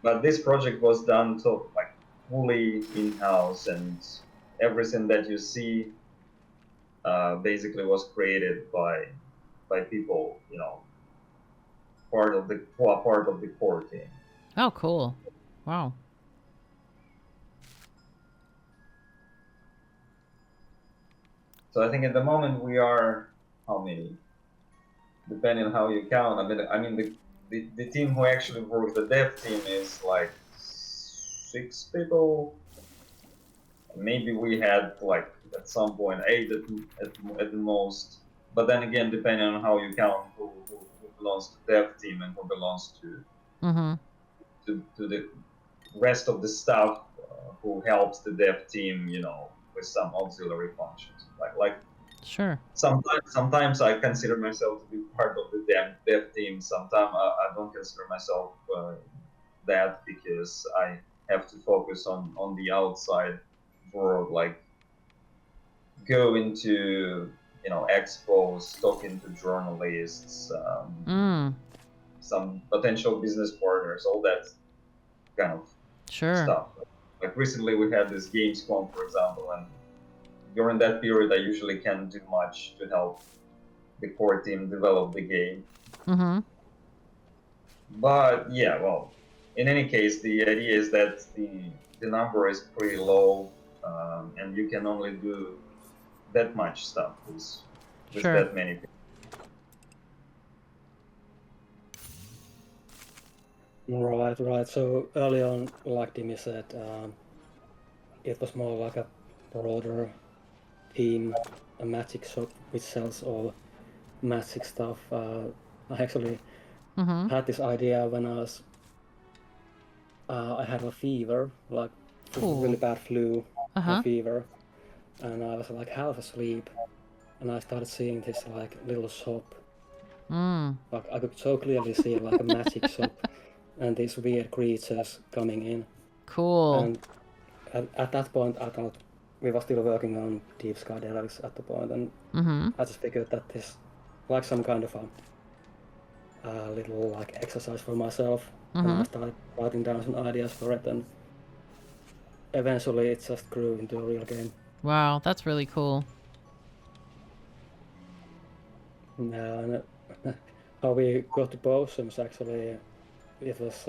Speaker 2: But this project was done like fully in-house, and everything that you see basically was created by people part of the core team.
Speaker 1: Oh, cool! Wow.
Speaker 2: So I think at the moment we are how many? Depending on how you count. I mean the team who actually works, the dev team, is like 6 people. Maybe we had like at some point 8 at the most. But then again, depending on how you count who belongs to dev team and who belongs to the rest of the staff who helps the dev team, with some auxiliary functions. Like
Speaker 1: Sure.
Speaker 2: Sometimes I consider myself to be part of the dev team. Sometimes I don't consider myself that, because I have to focus on the outside world, like go into expos, talking to journalists, some potential business partners, all that kind of stuff. Like recently we had this Gamescom, for example, and during that period I usually can't do much to help the core team develop the game. But yeah, well, in any case, the idea is that the number is pretty low, and you can only do that much stuff with that many people.
Speaker 3: Right. So early on, like Dimi said, it was more like a broader team, a magic shop which sells all magic stuff. I actually had this idea when I had a fever, like really bad flu, a fever, and I was like half asleep, and I started seeing this like little shop. Like I could so clearly see like a magic shop, and these weird creatures coming in.
Speaker 1: Cool.
Speaker 3: And at that point, I thought we were still working on Deep Sky Deluxe at the point, and I just figured that this like some kind of a little like exercise for myself, and I started writing down some ideas for it, and eventually it just grew into a real game.
Speaker 1: Wow, that's really cool.
Speaker 3: And how we got to potions, actually, it was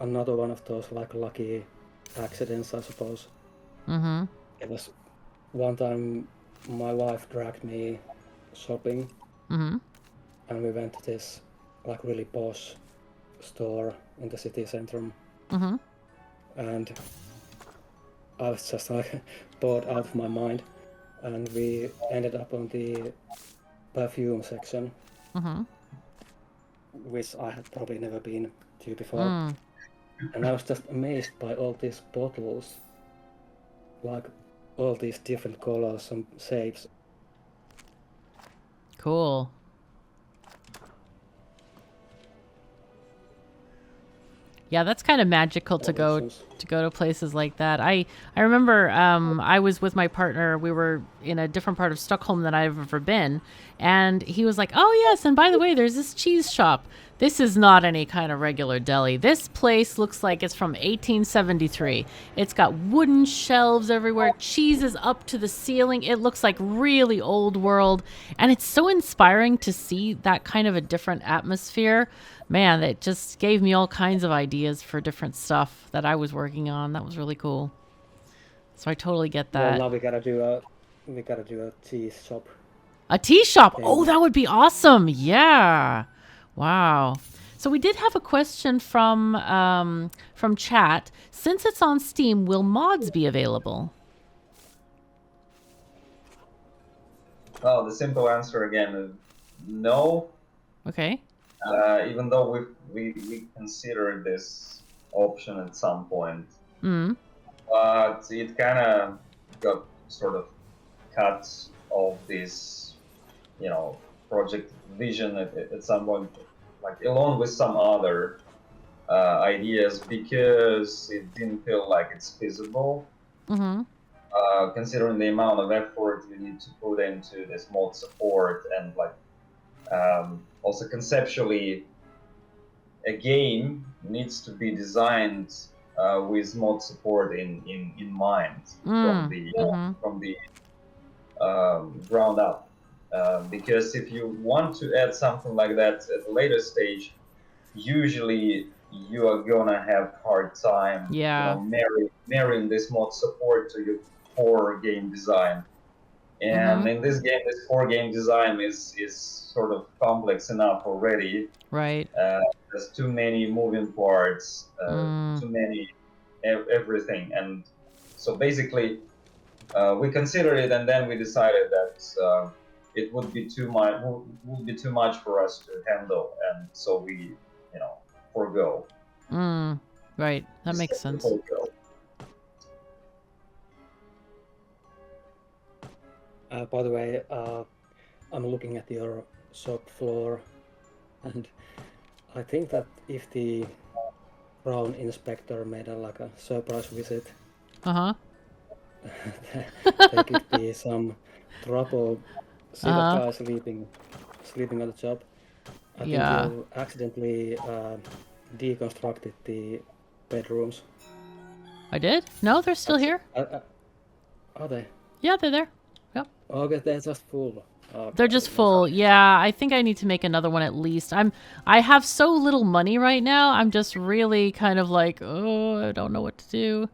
Speaker 3: another one of those like lucky accidents, I suppose. It was one time my wife dragged me shopping, and we went to this like really posh store in the city center, and I was just like bored out of my mind, and we ended up on the perfume section, which I had probably never been to before, and I was just amazed by all these bottles, like all these different colors and shapes.
Speaker 1: Cool. Yeah, that's kind of magical to go to places like that. I remember I was with my partner. We were in a different part of Stockholm than I've ever been, and he was like, "Oh yes, and by the way, there's this cheese shop. This is not any kind of regular deli. This place looks like it's from 1873. It's got wooden shelves everywhere. Cheese is up to the ceiling. It looks like really old world, and it's so inspiring to see that kind of a different atmosphere." Man, it just gave me all kinds of ideas for different stuff that I was working on. That was really cool. So I totally get that.
Speaker 3: Well, now we gotta do a tea shop.
Speaker 1: A tea shop? Oh, that would be awesome. Yeah. Wow. So we did have a question from chat. Since it's on Steam, will mods be available?
Speaker 2: Well, the simple answer again is no.
Speaker 1: Okay.
Speaker 2: Even though we considered this option at some point, but it kind of got sort of cut off this, project vision at some point, like along with some other ideas, because it didn't feel like it's feasible. Considering the amount of effort you need to put into this mod support, and also conceptually, a game needs to be designed with mod support in mind from the ground up. Because if you want to add something like that at a later stage, usually you are gonna have hard time marrying this mod support to your core game design. And in this game, this core game design is sort of complex enough already.
Speaker 1: Right.
Speaker 2: There's too many moving parts, too many everything, and so basically we considered it, and then we decided that it would be too much. Would be too much for us to handle, and so we, forego.
Speaker 1: Right. That makes sense.
Speaker 2: Forego.
Speaker 3: By the way, I'm looking at your shop floor, and I think that if the Crown Inspector made a surprise visit, there could be some trouble. See that guy sleeping on the job. I think you accidentally deconstructed the bedrooms.
Speaker 1: I did? No, they're still here.
Speaker 3: Are they?
Speaker 1: Yeah, they're there. Yep.
Speaker 3: Okay, they're just full.
Speaker 1: They're just full. Yeah, I think I need to make another one at least. I have so little money right now. I'm just really kind of like, I don't know what to do.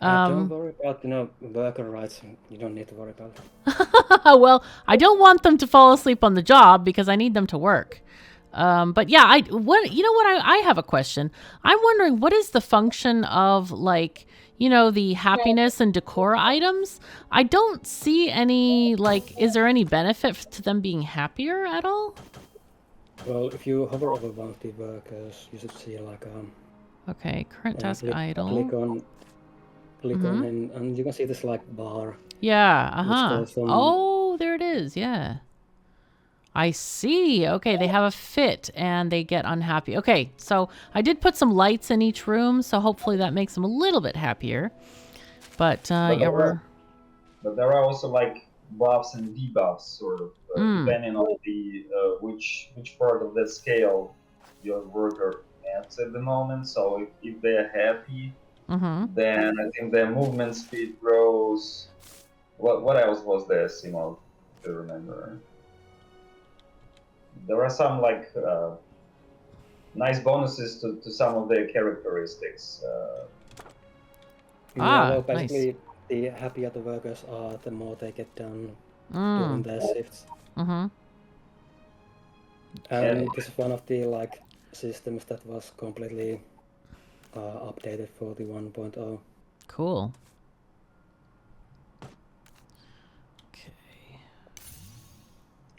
Speaker 3: Don't worry about worker rights. You don't need to worry about
Speaker 1: it. Well, I don't want them to fall asleep on the job because I need them to work. But yeah, I have a question. I'm wondering, what is the function of the happiness and decor items? I don't see any, is there any benefit to them being happier at all?
Speaker 3: Well, if you hover over one of the workers, you should see
Speaker 1: okay, current task idle.
Speaker 3: Click on and you can see this bar.
Speaker 1: Yeah, Oh, there it is, yeah. I see. Okay, they have a fit and they get unhappy. Okay, so I did put some lights in each room, so hopefully that makes them a little bit happier. But there
Speaker 2: are also buffs and debuffs, sort of, depending on the which part of the scale your worker is at the moment. So if they're happy, then I think their movement speed grows. What else was there, Simo, to remember? There are some nice bonuses to some of their characteristics.
Speaker 3: Basically,
Speaker 1: nice.
Speaker 3: The happier the workers are, the more they get done during their shifts. And this is one of the systems that was completely updated for the 1.0.
Speaker 1: Cool.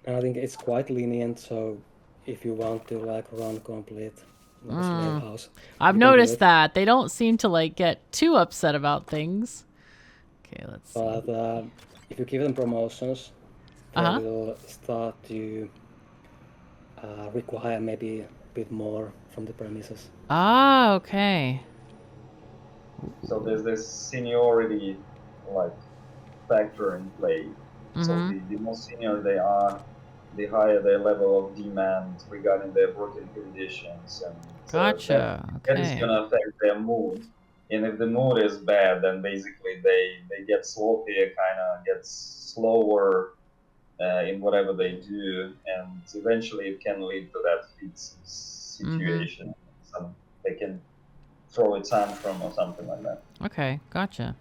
Speaker 3: And I think it's quite lenient, so if you want to run complete slave house,
Speaker 1: I've noticed that they don't seem to get too upset about things. Okay, let's see.
Speaker 3: But if you give them promotions, they will start to require maybe a bit more from the premises.
Speaker 1: Okay.
Speaker 2: So there's this seniority factor in play. So the more senior they are, the higher their level of demand regarding their working conditions, and
Speaker 1: gotcha.
Speaker 2: that is going to affect their mood. And if the mood is bad, then basically they get sloppier, kind of get slower in whatever they do, and eventually it can lead to that fit situation. They can throw a tantrum or something like that.
Speaker 1: Okay, gotcha.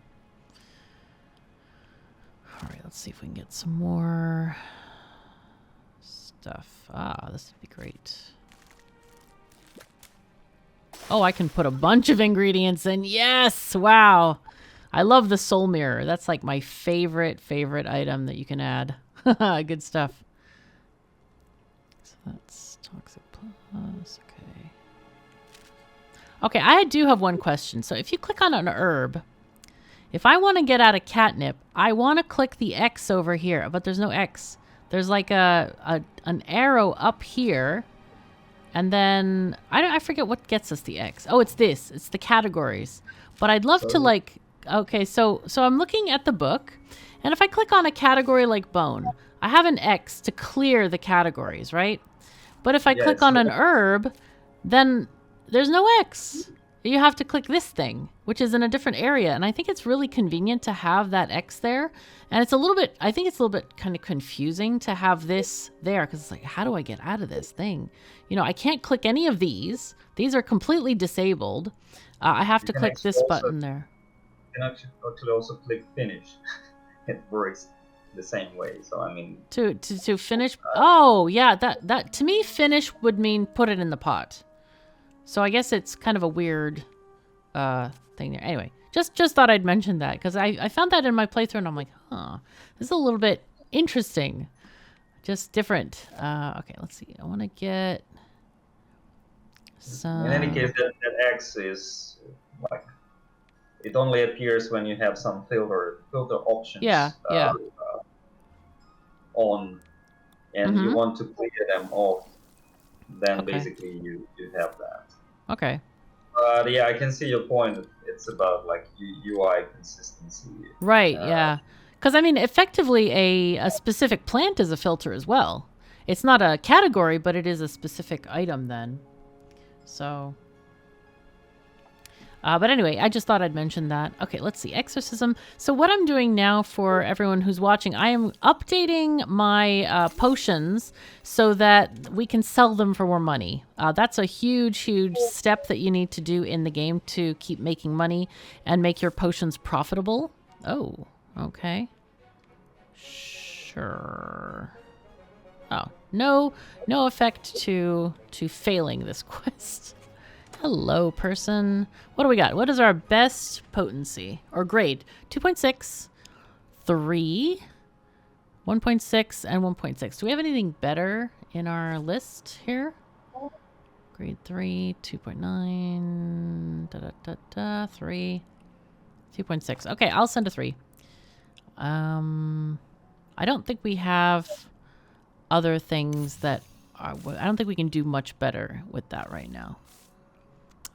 Speaker 1: All right, let's see if we can get some more stuff. This would be great. Oh, I can put a bunch of ingredients in. Yes! Wow. I love the soul mirror. That's my favorite item that you can add. Good stuff. So that's toxic plus. Okay. Okay, I do have one question. So if you click on an herb, if I want to get out of catnip, I want to click the X over here, but there's no X. There's an arrow up here, and then I forget what gets us the X. Oh, it's this. It's the categories. But I'd love to okay, so I'm looking at the book, and if I click on a category like bone, I have an X to clear the categories, right? But if I click on an herb, then there's no X. You have to click this thing, which is in a different area. And I think it's really convenient to have that X there. And it's I think it's a little bit kind of confusing to have this there, because it's how do I get out of this thing? I can't click any of these. These are completely disabled. I have to click this button there.
Speaker 2: You can actually also click finish. It works the same way. So I mean,
Speaker 1: to finish. Oh yeah, that to me, finish would mean put it in the pot. So I guess it's kind of a weird thing there. Anyway, just thought I'd mention that, because I found that in my playthrough, and I'm like, this is a little bit interesting. just different. Okay, let's see. I want to get some.
Speaker 2: In any case, that X is like it only appears when you have some filter options.
Speaker 1: Yeah.
Speaker 2: On, and you want to clear them off. Then basically you have that.
Speaker 1: Okay.
Speaker 2: But yeah, I can see your point. It's about like UI consistency.
Speaker 1: Right. Yeah. Because I mean, effectively, a specific plant is a filter as well. It's not a category, but it is a specific item then. So. But anyway, I just thought I'd mention that. Okay, let's see. Exorcism. So what I'm doing now for everyone who's watching, I am updating my potions so that we can sell them for more money. That's a huge, huge step that you need to do in the game to keep making money and make your potions profitable. Oh, okay. Sure. Oh, no effect to failing this quest. Hello, person. What do we got? What is our best potency or grade? 2.6, 3, 1.6, and 1.6. Do we have anything better in our list here? Grade 3, 2.9, 3, 2.6. Okay, I'll send a 3. I don't think we have other things that are... I don't think we can do much better with that right now.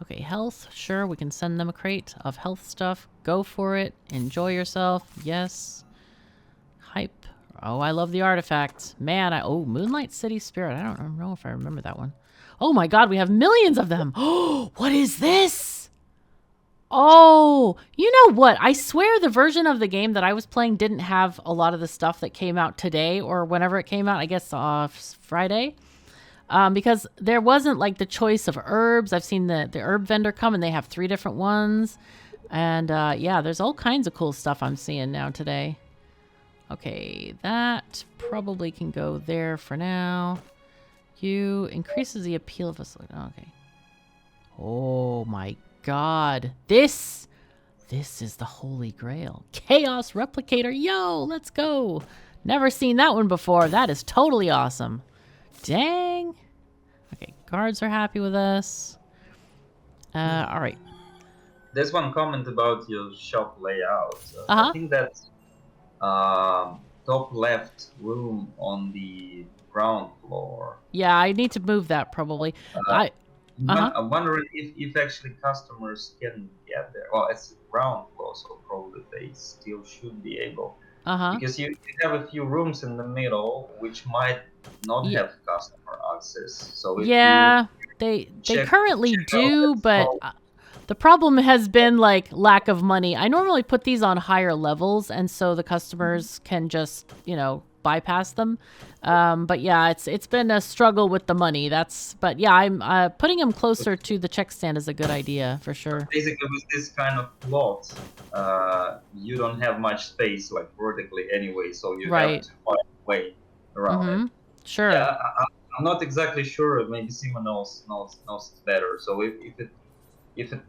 Speaker 1: Okay, health. Sure, we can send them a crate of health stuff. Go for it. Enjoy yourself. Yes. Hype. Oh, I love the artifacts. Man, oh, Moonlight City Spirit. I don't know if I remember that one. Oh my god, we have millions of them. Oh, what is this? Oh, you know what? I swear the version of the game that I was playing didn't have a lot of the stuff that came out today or whenever it came out. I guess Friday. Because there wasn't like the choice of herbs. I've seen the herb vendor come and they have 3 different ones. And yeah, there's all kinds of cool stuff I'm seeing now today. Okay, that probably can go there for now. You increases the appeal of us. Okay. Oh my god. This is the Holy Grail. Chaos Replicator. Yo, let's go. Never seen that one before. That is totally awesome. Dang. Okay, guards are happy with us. All right.
Speaker 2: There's one comment about your shop layout. I think that top left room on the ground floor.
Speaker 1: Yeah, I need to move that probably.
Speaker 2: I'm wondering if actually customers can get there. Well, it's ground floor, so probably they still should be able. Because you have a few rooms in the middle which might not have customer access. So if
Speaker 1: they currently do, but the problem has been like lack of money. I normally put these on higher levels, and so the customers can just bypass them. But yeah, it's been a struggle with the money. But yeah, I'm putting them closer to the check stand is a good idea for sure.
Speaker 2: Basically, with this kind of plot, you don't have much space like vertically anyway, so you have to find a way around it.
Speaker 1: Sure.
Speaker 2: Yeah, I'm not exactly sure. Maybe Sima knows it better. So if it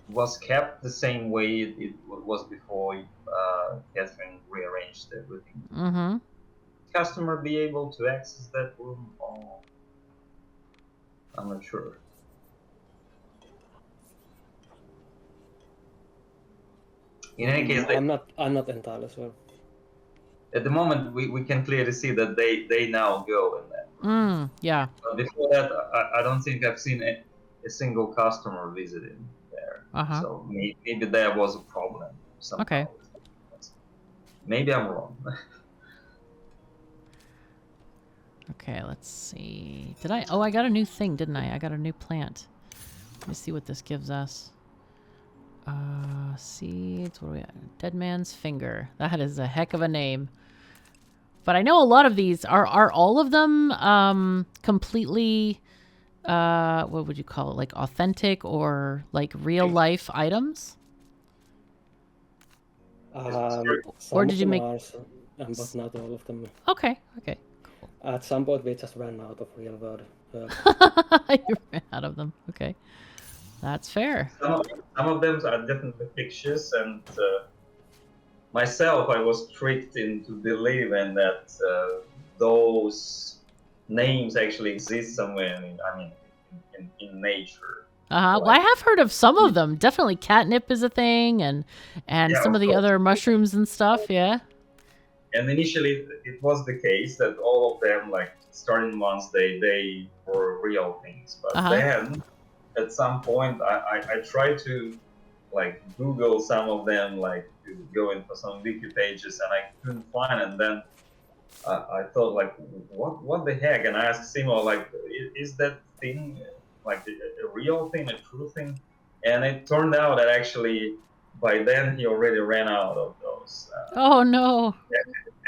Speaker 2: was kept the same way it was before Catherine rearranged everything, customer be able to access that room? Or I'm not sure. In any case,
Speaker 3: I'm not entirely sure.
Speaker 2: At the moment, we can clearly see that they now go in there.
Speaker 1: Yeah.
Speaker 2: But before that, I don't think I've seen a single customer visiting there. So maybe there was a problem somehow.
Speaker 1: Okay.
Speaker 2: Maybe I'm wrong.
Speaker 1: Okay, let's see. Did I? Oh, I got a new thing, didn't I? I got a new plant. Let me see what this gives us. Seeds. What do we got? Dead Man's Finger. That is a heck of a name. But I know a lot of these are all of them completely what would you call it? Like authentic or like real life items?
Speaker 3: Or did you make but not all of them.
Speaker 1: Okay. Cool.
Speaker 3: At some point we just ran out of real world.
Speaker 1: You ran out of them. Okay. That's fair.
Speaker 2: Some of them are definitely fictitious, and myself, I was tricked into believing that those names actually exist somewhere. In nature.
Speaker 1: Well, I have heard of some of them. Definitely catnip is a thing, and some of the other mushrooms and stuff. Yeah.
Speaker 2: And initially, it was the case that all of them, like starting months, they were real things. But then, at some point, I tried to like Google some of them, like to go into some wiki pages, and I couldn't find it. And then I thought, like, what the heck? And I asked Simo, like, is that thing like a real thing, a true thing? And it turned out that actually by then he already ran out of those.
Speaker 1: Oh no!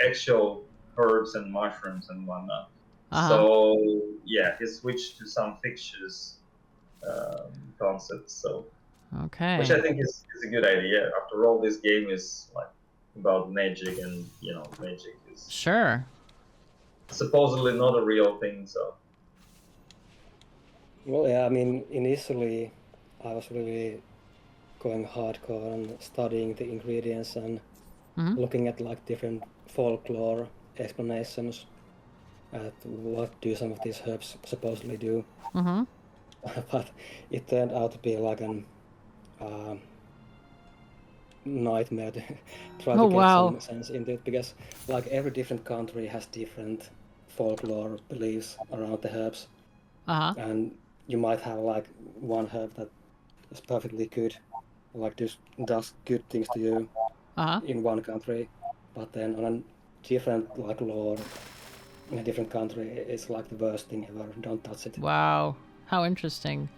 Speaker 2: Actual herbs and mushrooms and whatnot. So yeah, he switched to some fictitious concepts. So which I think is a good idea. After all, this game is like about magic, and magic is supposedly not a real thing. So
Speaker 3: well, yeah, I mean, initially I was really going hardcore and studying the ingredients and looking at like different folklore explanations at what do some of these herbs supposedly do. But it turned out to be like an nightmare to try to get some sense into it, because like every different country has different folklore beliefs around the herbs. And you might have like one herb that is perfectly good, like does good things to you in one country, but then on a different like lore in a different country, it's like the worst thing ever. Don't touch it.
Speaker 1: Wow, how interesting.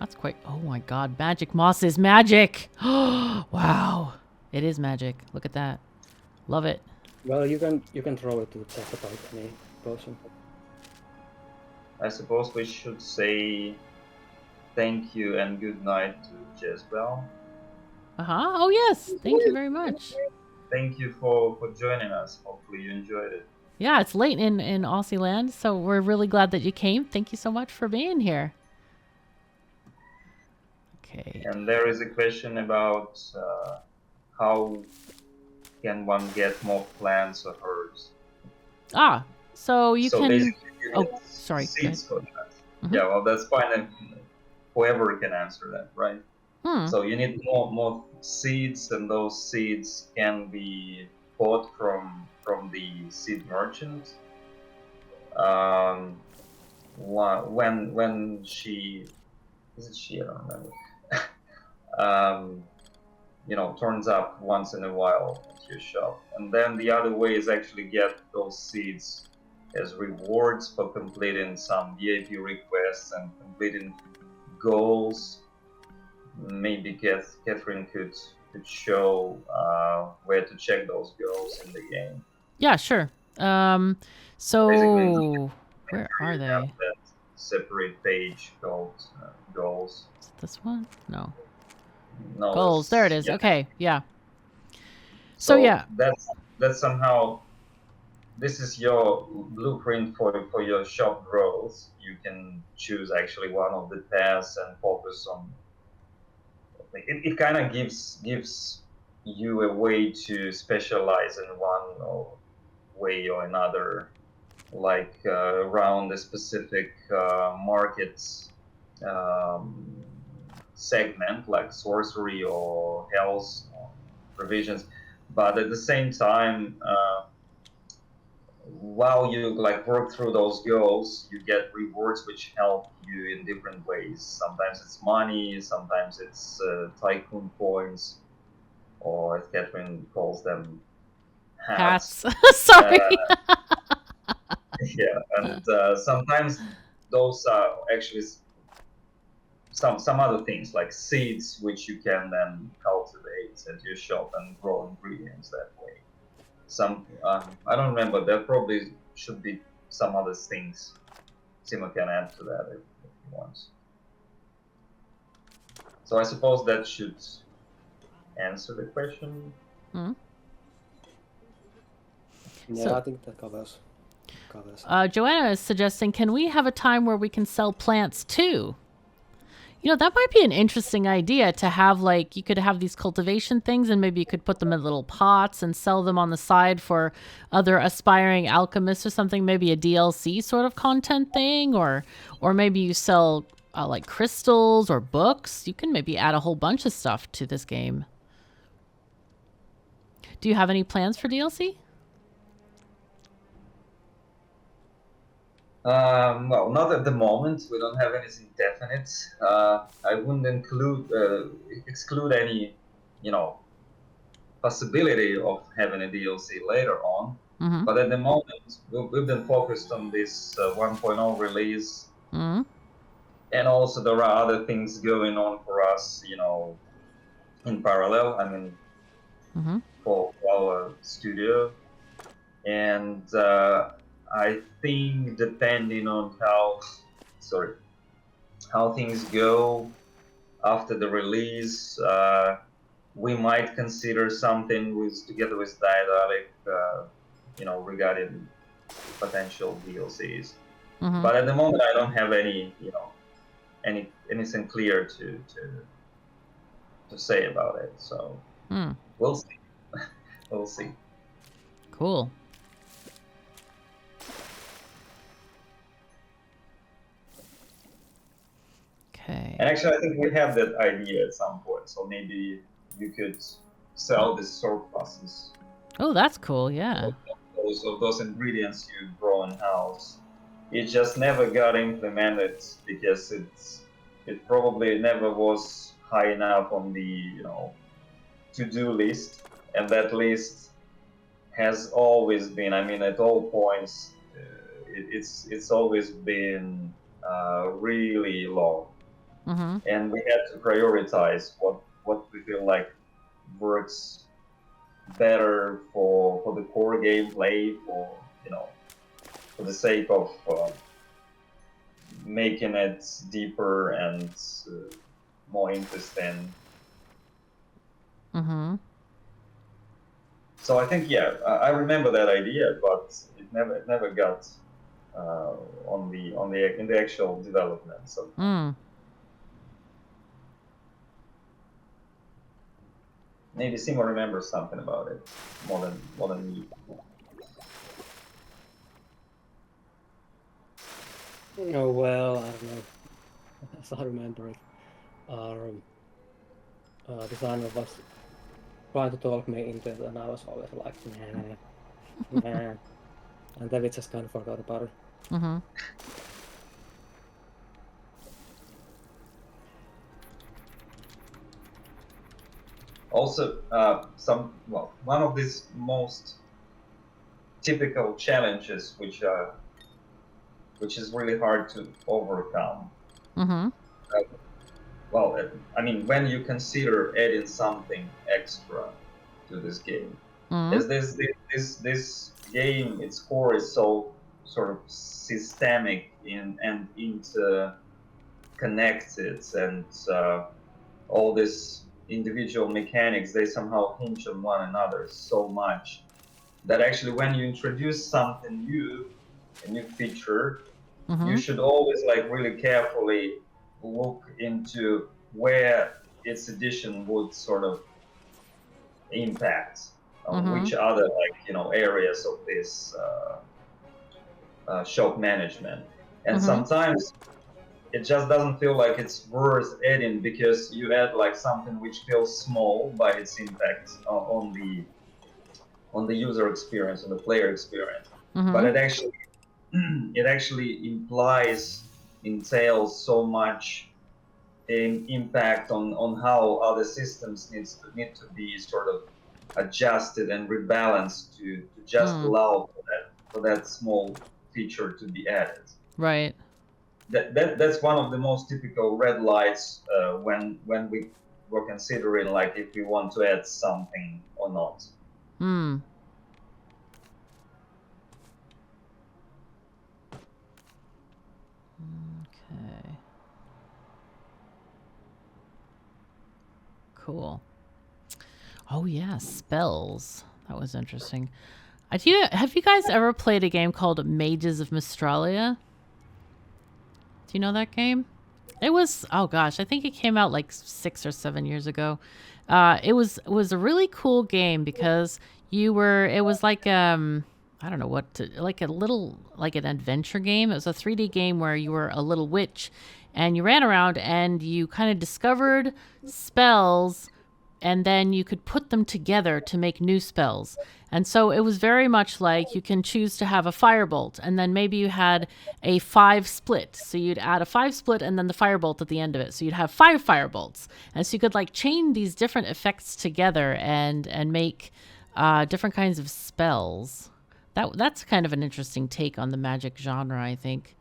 Speaker 1: That's quite... Oh my god, magic moss is magic! Wow, it is magic. Look at that. Love it.
Speaker 3: Well, you can throw it to just about any person.
Speaker 2: I suppose we should say thank you and good night to Jezebel.
Speaker 1: Oh yes, thank you very much.
Speaker 2: Thank you for joining us. Hopefully you enjoyed it.
Speaker 1: Yeah, it's late in Aussie land, so we're really glad that you came. Thank you so much for being here. Okay.
Speaker 2: And there is a question about how can one get more plants or herbs?
Speaker 1: So you can...
Speaker 2: Basically,
Speaker 1: oh, sorry.
Speaker 2: Seeds for that. Yeah, well, that's fine. And whoever can answer that, right? So you need more seeds, and those seeds can be bought from the seed merchant. When she... Is it she? I don't remember. Turns up once in a while at your shop. And then the other way is actually get those seeds as rewards for completing some VIP requests and completing goals. Maybe Catherine could show where to check those goals in the game.
Speaker 1: Yeah, sure. So where are they?
Speaker 2: Have that separate page called goals.
Speaker 1: Is it this one? No.
Speaker 2: Goals.
Speaker 1: There it is.
Speaker 2: Yeah.
Speaker 1: Okay, yeah. So yeah.
Speaker 2: That's somehow... This is your blueprint for your shop growth. You can choose actually one of the paths and focus on... It kind of gives you a way to specialize in one way or another, like around a specific market segment, like sorcery or health or provisions. But at the same time, while you like work through those goals, you get rewards which help you in different ways. Sometimes it's money, sometimes it's Tycoon points, or as Catherine calls them, hats.
Speaker 1: Sorry.
Speaker 2: Yeah, and sometimes those are actually some other things like seeds, which you can then cultivate at your shop and grow ingredients that way. Some I don't remember. There probably should be some other things. Simo can add to that if he wants. So I suppose that should answer the question.
Speaker 3: Yeah, I think that covers.
Speaker 1: Joanna is suggesting, can we have a time where we can sell plants too? That might be an interesting idea to have, like, you could have these cultivation things and maybe you could put them in little pots and sell them on the side for other aspiring alchemists or something, maybe a DLC sort of content thing, or maybe you sell like crystals or books. You can maybe add a whole bunch of stuff to this game. Do you have any plans for DLC?
Speaker 2: Well, not at the moment. We don't have anything definite. I wouldn't exclude any, possibility of having a DLC later on.
Speaker 1: Mm-hmm.
Speaker 2: But at the moment, we've been focused on this 1.0 release.
Speaker 1: Mm-hmm.
Speaker 2: And also there are other things going on for us, in parallel. I mean,
Speaker 1: Mm-hmm.
Speaker 2: for our studio. And I think depending on how things go after the release, we might consider something together with Daedalic, regarding potential DLCs.
Speaker 1: Mm-hmm.
Speaker 2: But at the moment, I don't have any, anything clear to say about it. So we'll see. We'll see.
Speaker 1: Cool. Okay.
Speaker 2: And actually, I think we have that idea at some point. So maybe you could sell the surpluses.
Speaker 1: Oh, that's cool. Yeah.
Speaker 2: Of those ingredients you grow in house. It just never got implemented because it probably never was high enough on the to-do list, and that list has always been. I mean, at all points, it's always been really low.
Speaker 1: Mm-hmm.
Speaker 2: And we had to prioritize what we feel like works better for the core gameplay, for the sake of making it deeper and more interesting.
Speaker 1: Mm-hmm.
Speaker 2: So I think I remember that idea, but it never got in the actual development. So. Maybe Simo remembers something about it more than me.
Speaker 3: Oh well, I don't know. As I remember it, our designer was trying to talk me into it, and I was always like, nah, and then we just kind of forgot about it.
Speaker 1: Mm-hmm.
Speaker 2: Also, one of these most typical challenges, which is really hard to overcome.
Speaker 1: Mm-hmm.
Speaker 2: I mean, when you consider adding something extra to this game, as this game, its core is so sort of systemic and interconnected, and all this individual mechanics, they somehow hinge on one another so much that actually when you introduce something new, a new feature, you should always really carefully look into where its addition would sort of impact which other areas of this shop management. And sometimes it just doesn't feel like it's worth adding because you add something which feels small by its impact on the user experience, on the player experience. But it actually entails so much impact on how other systems need to be sort of adjusted and rebalanced to just allow for that small feature to be added.
Speaker 1: Right.
Speaker 2: That's one of the most typical red lights when we were considering if we want to add something or not.
Speaker 1: Okay. Cool. Oh yeah, spells. That was interesting. Have you guys ever played a game called Mages of Mystralia? Do you know that game? It was, oh gosh, I think it came out like 6 or 7 years ago. It was a really cool game because it was like, I don't know like like an adventure game. It was a 3D game where you were a little witch and you ran around and you kind of discovered spells and then you could put them together to make new spells. And so it was very much like you can choose to have a firebolt, and then maybe you had a 5 split. So you'd add a 5 split and then the firebolt at the end of it. So you'd have 5 firebolts. And so you could like chain these different effects together and make different kinds of spells. That's kind of an interesting take on the magic genre, I think.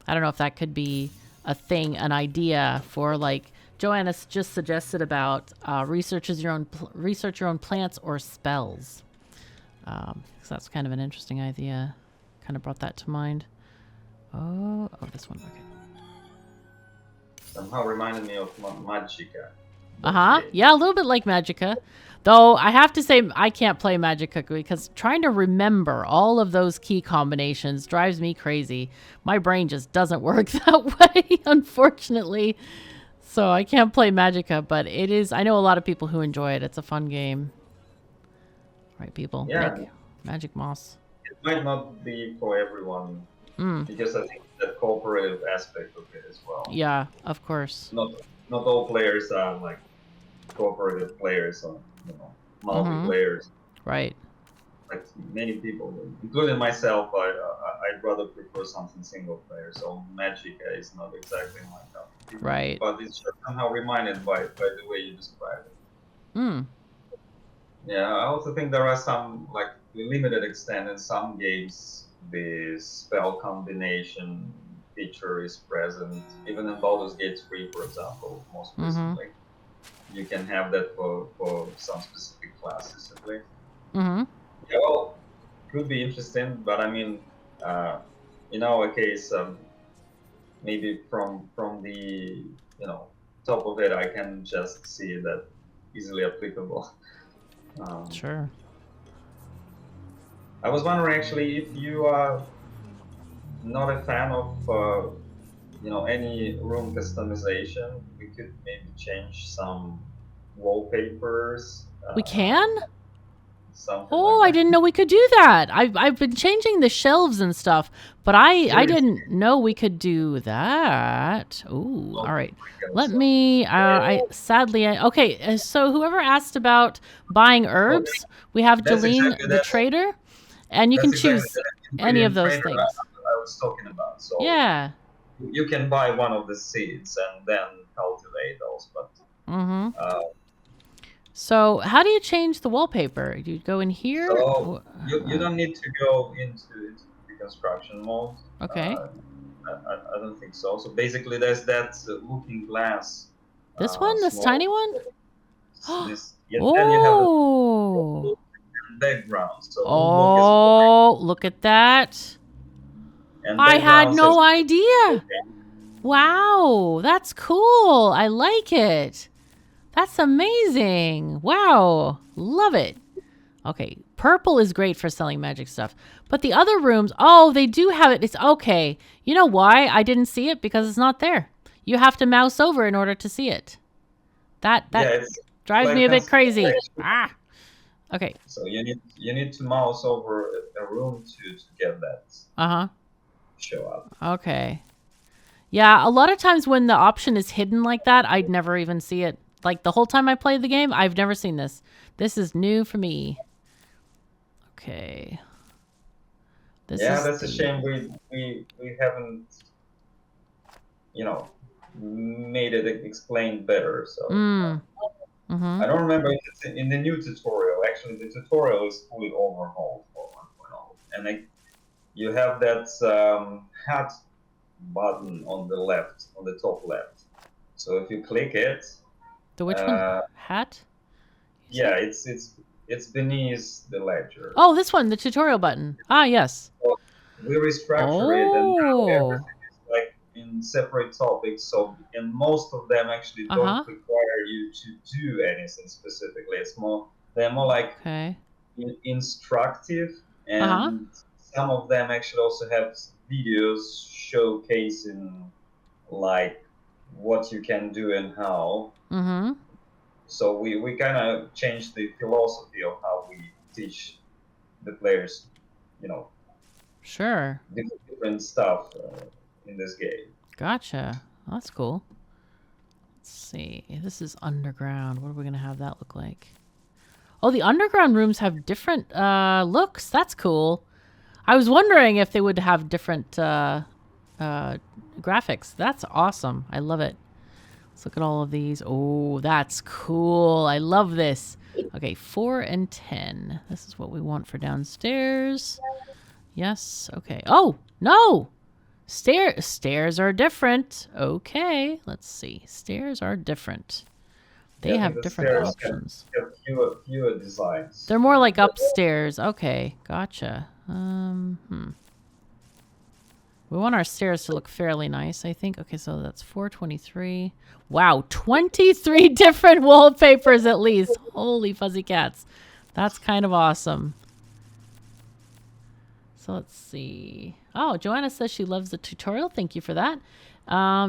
Speaker 1: I don't know if that could be a thing, an idea for like Joanna just suggested about research your own plants or spells. So that's kind of an interesting idea. Kind of brought that to mind. Oh, this one. Okay.
Speaker 2: Somehow reminded me of Magicka.
Speaker 1: Yeah, a little bit like Magicka. Though I have to say I can't play Magicka because trying to remember all of those key combinations drives me crazy. My brain just doesn't work that way, unfortunately. So I can't play Magicka, but I know a lot of people who enjoy it. It's a fun game. Right, people?
Speaker 2: Yeah.
Speaker 1: Like Magic Moss.
Speaker 2: It might not be for everyone because I think that cooperative aspect of it as well.
Speaker 1: Yeah, of course.
Speaker 2: Not all players are like cooperative players or multiplayers.
Speaker 1: Right.
Speaker 2: Like many people, including myself, I'd rather prefer something single player. So Magicka is not exactly my cup.
Speaker 1: Right.
Speaker 2: But it's somehow reminded by the way you describe it. Yeah, I also think there are some, like, limited extent in some games, the spell combination feature is present. Even in Baldur's Gate 3, for example, most recently. You can have that for some specific classes, at least. Yeah, well, could be interesting, but I mean, in our case, maybe from the top of it, I can just see that easily applicable.
Speaker 1: Sure.
Speaker 2: I was wondering actually if you are not a fan of any room customization. We could maybe change some wallpapers.
Speaker 1: We can?
Speaker 2: Oh,
Speaker 1: I didn't know we could do that. I've been changing the shelves and stuff, but I didn't know we could do that. Ooh, all right. Let me. Okay. So whoever asked about buying herbs, we have Jolene, the trader, and you can choose any of those things.
Speaker 2: I was talking about. So
Speaker 1: yeah.
Speaker 2: You can buy one of the seeds and then cultivate those, but.
Speaker 1: So how do you change the wallpaper? Do you go in here?
Speaker 2: So you don't need to go into the construction mode.
Speaker 1: Okay.
Speaker 2: I don't think so. So basically, there's that looking glass.
Speaker 1: This one, this tiny one.
Speaker 2: Then you have the background. So
Speaker 1: look at that! I had no idea. Wow, that's cool. I like it. That's amazing. Wow. Love it. Okay. Purple is great for selling magic stuff. But the other rooms, they do have it. It's okay. You know why I didn't see it? Because it's not there. You have to mouse over in order to see it. That drives me a bit crazy. Okay.
Speaker 2: So you need to mouse over a room to get that show up.
Speaker 1: Okay. Yeah, a lot of times when the option is hidden like that, I'd never even see it. Like the whole time I played the game, I've never seen this. This is new for me. Okay.
Speaker 2: That's a shame we haven't made it explained better. So I don't remember if it's in the new tutorial. Actually, the tutorial is fully overhauled for 1.0, and you have that hat button on the top left. So if you click it.
Speaker 1: The which one? Hat?
Speaker 2: Yeah, it's beneath the ledger.
Speaker 1: Oh, this one, the tutorial button. Yes.
Speaker 2: So we restructure it, and now everything is like in separate topics. And most of them actually don't require you to do anything specifically. They're more like instructive, and some of them actually also have videos showcasing like what you can do and how.
Speaker 1: Mm-hmm.
Speaker 2: So we kind of changed the philosophy of how we teach the players, you know,
Speaker 1: Sure.
Speaker 2: different stuff in this game.
Speaker 1: Gotcha. That's cool. Let's see. This is underground. What are we going to have that look like? Oh, the underground rooms have different looks. That's cool. I was wondering if they would have different graphics. That's awesome. I love it. Let's look at all of these. Oh, that's cool. I love this. Okay, 4 and 10. This is what we want for downstairs. Yes. Okay. Oh, no. Stairs are different. Okay. Let's see. Stairs are different. They have different options.
Speaker 2: Have fewer designs.
Speaker 1: They're more like upstairs. Okay. Gotcha. We want our stairs to look fairly nice, I think. Okay, so that's 423. Wow, 23 different wallpapers at least. Holy fuzzy cats. That's kind of awesome. So let's see. Oh, Joanna says she loves the tutorial. Thank you for that.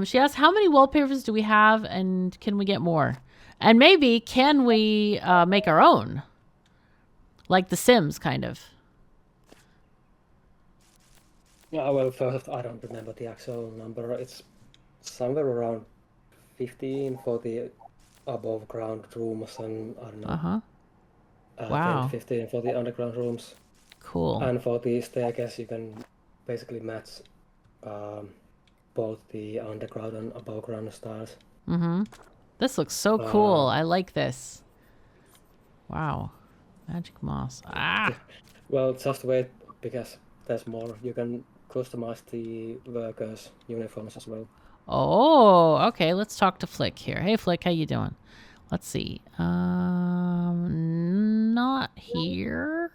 Speaker 1: She asked, how many wallpapers do we have and can we get more? And maybe, can we make our own? Like The Sims, kind of.
Speaker 3: Yeah, well, first, I don't remember the actual number. It's somewhere around 15 for the above ground rooms and, I don't know.
Speaker 1: Wow.
Speaker 3: 10, 15 for the underground rooms.
Speaker 1: Cool.
Speaker 3: And for the staircase, you can basically match both the underground and above ground styles.
Speaker 1: This looks so cool. I like this. Wow. Magic moss. Ah!
Speaker 3: Well, just wait, because there's more. You can customize the workers' uniforms as well.
Speaker 1: Oh, okay. Let's talk to Flick here. Hey, Flick, how you doing? Let's see. Not here.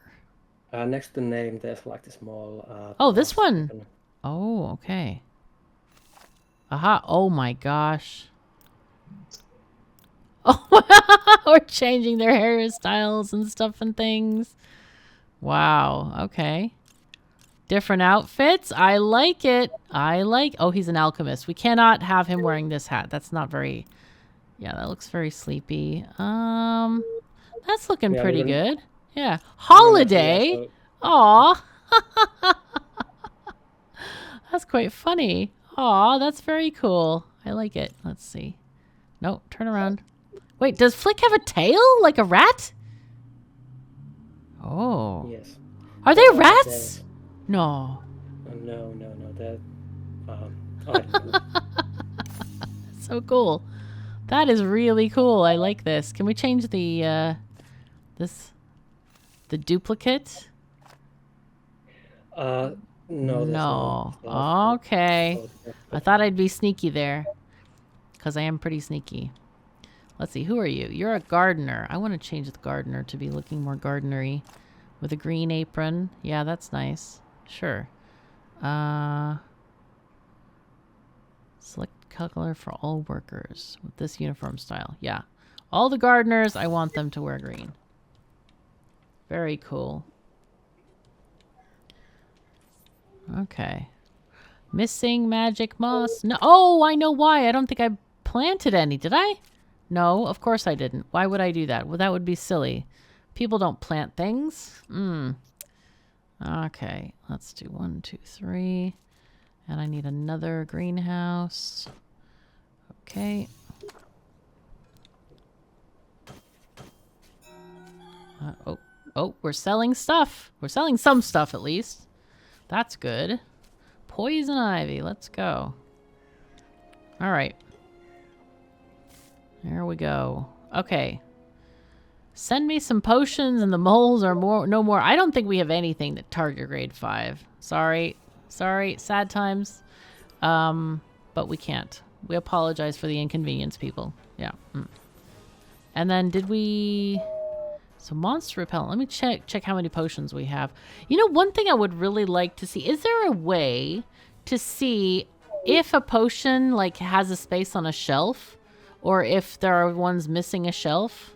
Speaker 3: Next to name, there's like the small...
Speaker 1: oh, this one. Oh, okay. Aha. Oh, my gosh. Oh, we're changing their hairstyles and stuff and things. Wow. Okay. Different outfits. I like it. Oh, he's an alchemist. We cannot have him wearing this hat. That's not very... Yeah, that looks very sleepy. That's looking pretty good. Yeah. Holiday. Aw. That's quite funny. Aw, that's very cool. I like it. Let's see. Nope, turn around. Wait, does Flick have a tail? Like a rat? Oh.
Speaker 3: Yes.
Speaker 1: Are they rats? No.
Speaker 3: No. They're...
Speaker 1: So cool. That is really cool. I like this. Can we change the the duplicate?
Speaker 3: No.
Speaker 1: No. Okay. I thought I'd be sneaky there, because I am pretty sneaky. Let's see. Who are you? You're a gardener. I want to change the gardener to be looking more gardenery, with a green apron. Yeah, that's nice. Sure. Select color for all workers with this uniform style. Yeah. All the gardeners, I want them to wear green. Very cool. Okay. Missing magic moss. No. Oh, I know why. I don't think I planted any. Did I? No, of course I didn't. Why would I do that? Well, that would be silly. People don't plant things. Okay. Let's do 1, 2, 3. And I need another greenhouse. Okay. Oh, we're selling stuff. We're selling some stuff at least. That's good. Poison ivy. Let's go. All right. There we go. Okay. Send me some potions and the moles are no more. I don't think we have anything that target grade 5. Sorry. Sad times. But we can't. We apologize for the inconvenience, people. Yeah. And then did we... So monster repellent. Let me check how many potions we have. You know, one thing I would really like to see, is there a way to see if a potion like has a space on a shelf, or if there are ones missing a shelf?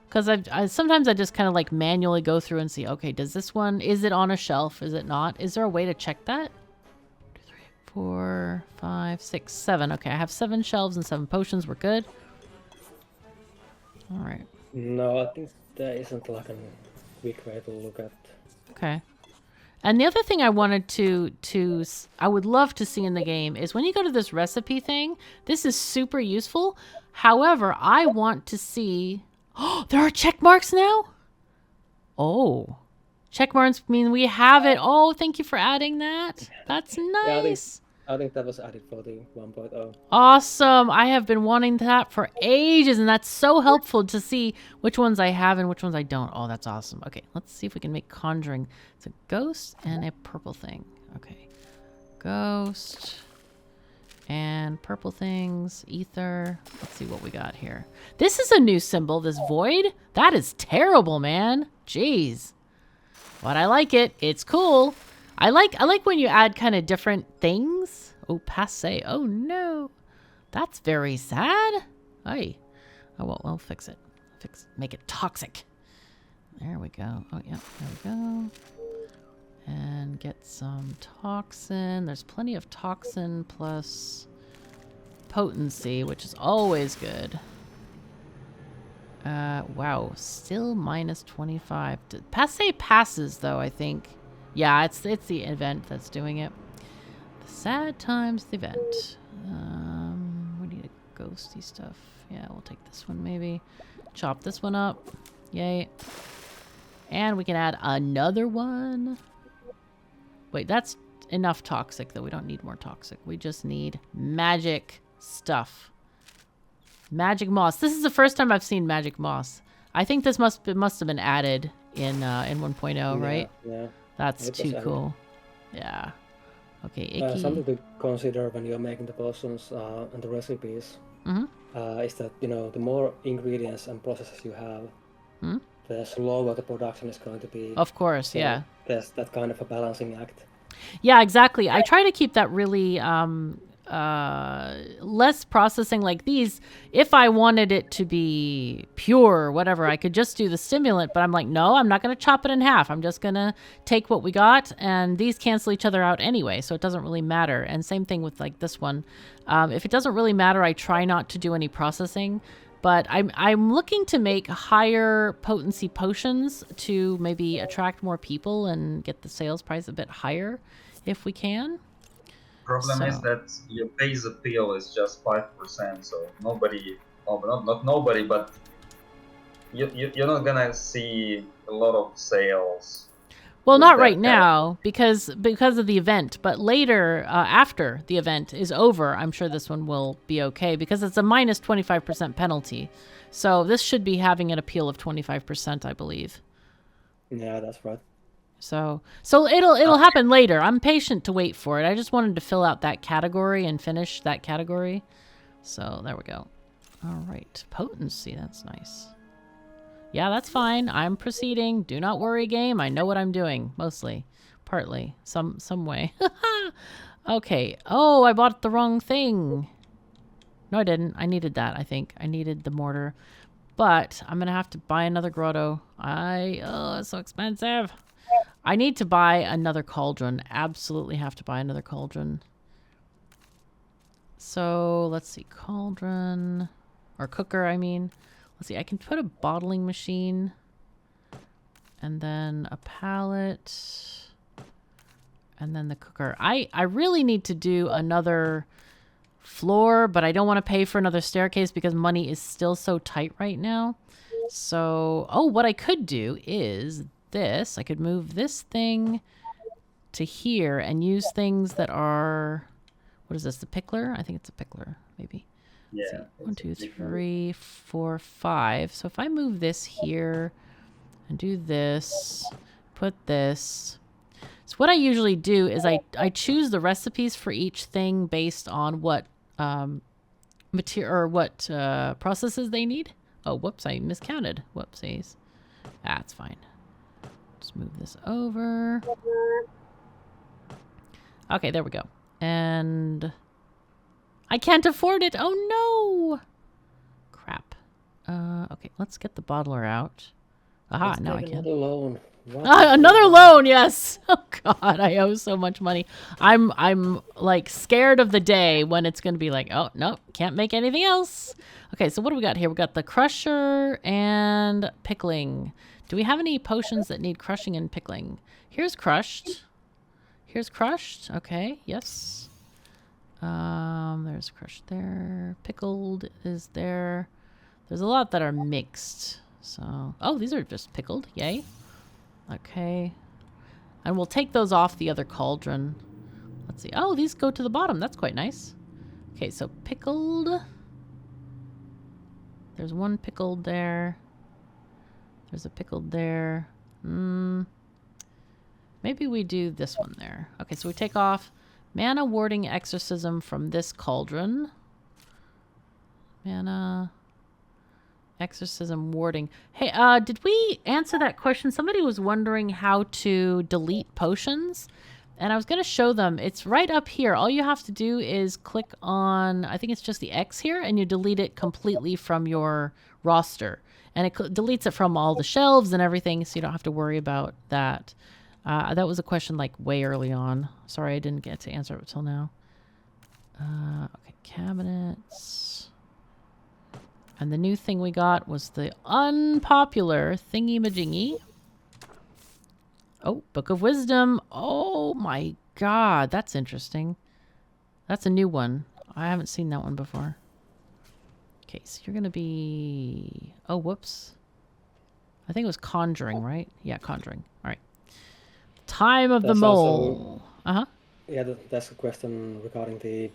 Speaker 1: Because sometimes I just kind of like manually go through and see, okay, does this one, is it on a shelf? Is it not? Is there a way to check that? 2, 3, 4, 5, 6, 7. Okay, I have 7 shelves and 7 potions. We're good. All right.
Speaker 3: No, I think there isn't like a quick way to look at.
Speaker 1: Okay. And the other thing I wanted I would love to see in the game is when you go to this recipe thing, this is super useful. However, I want to see, oh, there are check marks now? Oh, check marks mean we have it. Oh, thank you for adding that. That's nice.
Speaker 3: I think that was added for the 1.0.
Speaker 1: Awesome. I have been wanting that for ages, and that's so helpful to see which ones I have and which ones I don't. Oh, that's awesome. Okay, let's see if we can make conjuring. It's a ghost and a purple thing. Okay. Ghost and purple things, ether. Let's see what we got here. This is a new symbol, this void. That is terrible, man. Jeez. But I like it. It's cool. I like when you add kind of different things. Oh, passe. Oh, no. That's very sad. Hey. Oh, well, we'll fix it. Make it toxic. There we go. Oh, yeah. There we go. And get some toxin. There's plenty of toxin plus potency, which is always good. Wow. Still minus 25. Passe passes, though, I think. Yeah, it's the event that's doing it. The sad times the event. We need a ghosty stuff. Yeah, we'll take this one maybe. Chop this one up. Yay. And we can add another one. Wait, that's enough toxic, though. We don't need more toxic. We just need magic stuff. Magic moss. This is the first time I've seen magic moss. I think this must have been added in 1.0, right?
Speaker 3: Yeah.
Speaker 1: That's too cool. Yeah. Okay, icky.
Speaker 3: Something to consider when you're making the potions and the recipes is that, the more ingredients and processes you have, the slower the production is going to be.
Speaker 1: Of course,
Speaker 3: so
Speaker 1: yeah.
Speaker 3: There's that kind of a balancing act.
Speaker 1: Yeah, exactly. I try to keep that really less processing like these. If I wanted it to be pure or whatever, I could just do the stimulant, but I'm like, no, I'm not going to chop it in half. I'm just going to take what we got, and these cancel each other out anyway, so it doesn't really matter. And same thing with like this one. If it doesn't really matter, I try not to do any processing, but I'm looking to make higher potency potions to maybe attract more people and get the sales price a bit higher if we can.
Speaker 2: Problem is that your base appeal is just 5%, so nobody, not nobody, but you're not gonna see a lot of sales.
Speaker 1: Well, not right now because of the event, but later after the event is over, I'm sure this one will be okay because it's a minus 25% penalty. So this should be having an appeal of 25%, I believe.
Speaker 3: Yeah, that's right.
Speaker 1: So it'll happen later. I'm patient to wait for it. I just wanted to fill out that category and finish that category. So there we go. All right, potency. That's nice. Yeah, that's fine. I'm proceeding. Do not worry, game. I know what I'm doing. Mostly, partly, some way. Okay. Oh, I bought the wrong thing. No, I didn't. I needed that. I think I needed the mortar, but I'm gonna have to buy another grotto. Oh, it's so expensive. I need to buy another cauldron. Absolutely have to buy another cauldron. So let's see, cauldron or cooker, I mean. Let's see, I can put a bottling machine and then a pallet and then the cooker. I really need to do another floor, but I don't want to pay for another staircase because money is still so tight right now. So, what I could do is this. I could move this thing to here and use things that are, what is this, the pickler? I think it's a pickler, maybe.
Speaker 2: Yeah.
Speaker 1: 1, 2, 3, 4, 5. So if I move this here and do this, put this. So what I usually do is I choose the recipes for each thing based on what material or what processes they need. Oh, whoops, I miscounted. Whoopsies. That's fine. Just move this over. Okay, there we go. And I can't afford it. Oh, no. Crap. Okay, let's get the bottler out. Aha, now I can.
Speaker 3: Alone
Speaker 1: Another loan, yes. Oh God, I owe so much money. I'm like scared of the day when it's gonna be like, oh no, can't make anything else. Okay, so what do we got here? We got the crusher and pickling. Do we have any potions that need crushing and pickling? Here's crushed. Here's crushed. Okay, yes. There's crushed there. Pickled is there. There's a lot that are mixed. So, oh, these are just pickled. Yay. Okay. And we'll take those off the other cauldron. Let's see. Oh, these go to the bottom. That's quite nice. Okay, so pickled. There's one pickled there. There's a pickled there. Maybe we do this one there. Okay, so we take off mana warding exorcism from this cauldron. Mana exorcism warding. Hey, did we answer that question? Somebody was wondering how to delete potions. And I was going to show them. It's right up here. All you have to do is click on, I think it's just the X here, and you delete it completely from your roster. And it deletes it from all the shelves and everything, so you don't have to worry about that. That was a question like way early on. Sorry, I didn't get to answer it until now. Okay, cabinets. And the new thing we got was the unpopular thingy-majingy. Oh, Book of Wisdom. Oh my God, that's interesting. That's a new one. I haven't seen that one before. Okay, so you're going to be... Oh, whoops. I think it was Conjuring, right? Yeah, Conjuring. All right. Time of the Mole. Uh-huh.
Speaker 3: Yeah, that's a question regarding the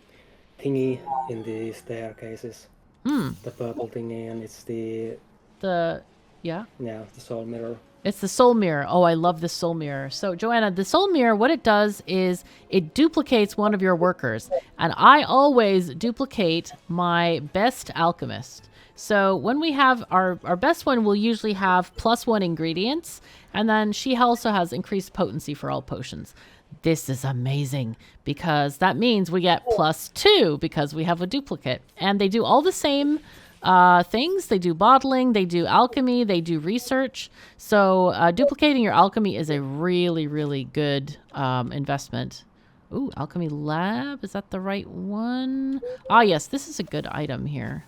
Speaker 3: thingy in the staircases. The purple thingy, and it's the...
Speaker 1: Yeah?
Speaker 3: Yeah, the soul mirror.
Speaker 1: It's the soul mirror. Oh, I love the soul mirror. So, Joanna, the soul mirror, what it does is it duplicates one of your workers. And I always duplicate my best alchemist. So when we have our best one, we'll usually have +1 ingredients. And then she also has increased potency for all potions. This is amazing because that means we get +2 because we have a duplicate. And they do all the same things. They do bottling, they do alchemy, they do research. So duplicating your alchemy is a really, really good investment. Ooh, alchemy lab. Is that the right one? Ah, yes, this is a good item here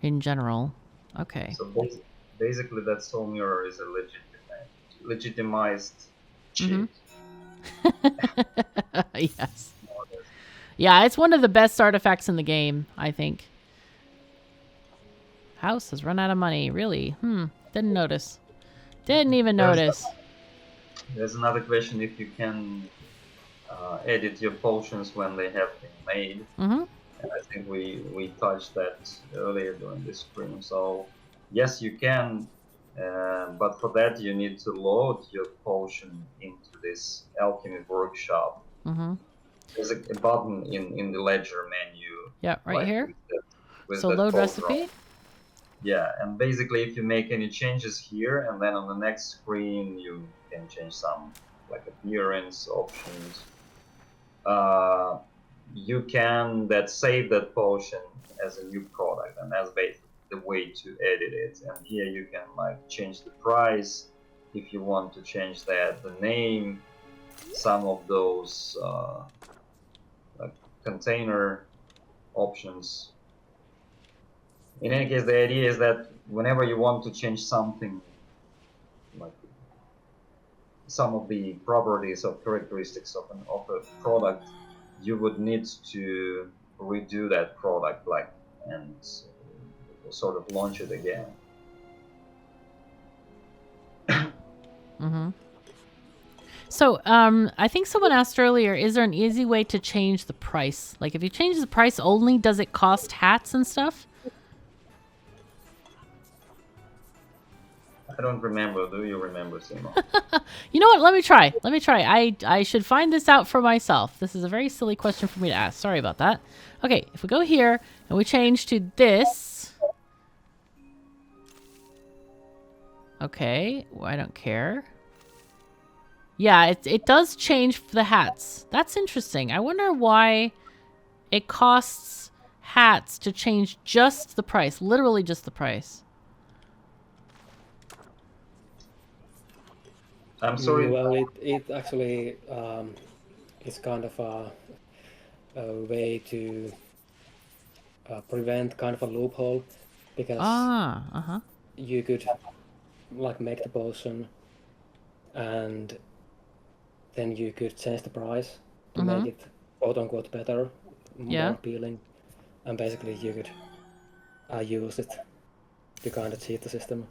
Speaker 1: in general. Okay.
Speaker 2: So basically that soul mirror is a legitimized cheat.
Speaker 1: Yes. Yeah, it's one of the best artifacts in the game, I think. House has run out of money. Really? Didn't notice. Didn't even notice.
Speaker 2: There's another question if you can edit your potions when they have been made. And I think we touched that earlier during this stream. So yes, you can, but for that you need to load your potion into this alchemy workshop. There's a button in the ledger menu.
Speaker 1: Yeah, right
Speaker 2: like
Speaker 1: here.
Speaker 2: With
Speaker 1: so load recipe.
Speaker 2: Yeah, and basically if you make any changes here and then on the next screen you can change some like appearance options. You can save that potion as a new product, and that's basically the way to edit it. And here you can like change the price if you want to change that, the name, some of those like container options. In any case, the idea is that whenever you want to change something, like some of the properties or characteristics of a product, you would need to redo that product, and sort of launch it again.
Speaker 1: So, I think someone asked earlier, is there an easy way to change the price? Like, if you change the price only, does it cost hats and stuff?
Speaker 2: I don't remember. Do you remember, Simo?
Speaker 1: You know what? Let me try. I should find this out for myself. This is a very silly question for me to ask. Sorry about that. Okay, if we go here and we change to this. Okay, well, I don't care. Yeah, it does change the hats. That's interesting. I wonder why it costs hats to change just the price. Literally just the price.
Speaker 2: I'm sorry.
Speaker 3: Well, it actually is kind of a way to prevent kind of a loophole, because you could like make the potion and then you could change the price to make it quote unquote better, more appealing, and basically you could use it to kind of cheat the system.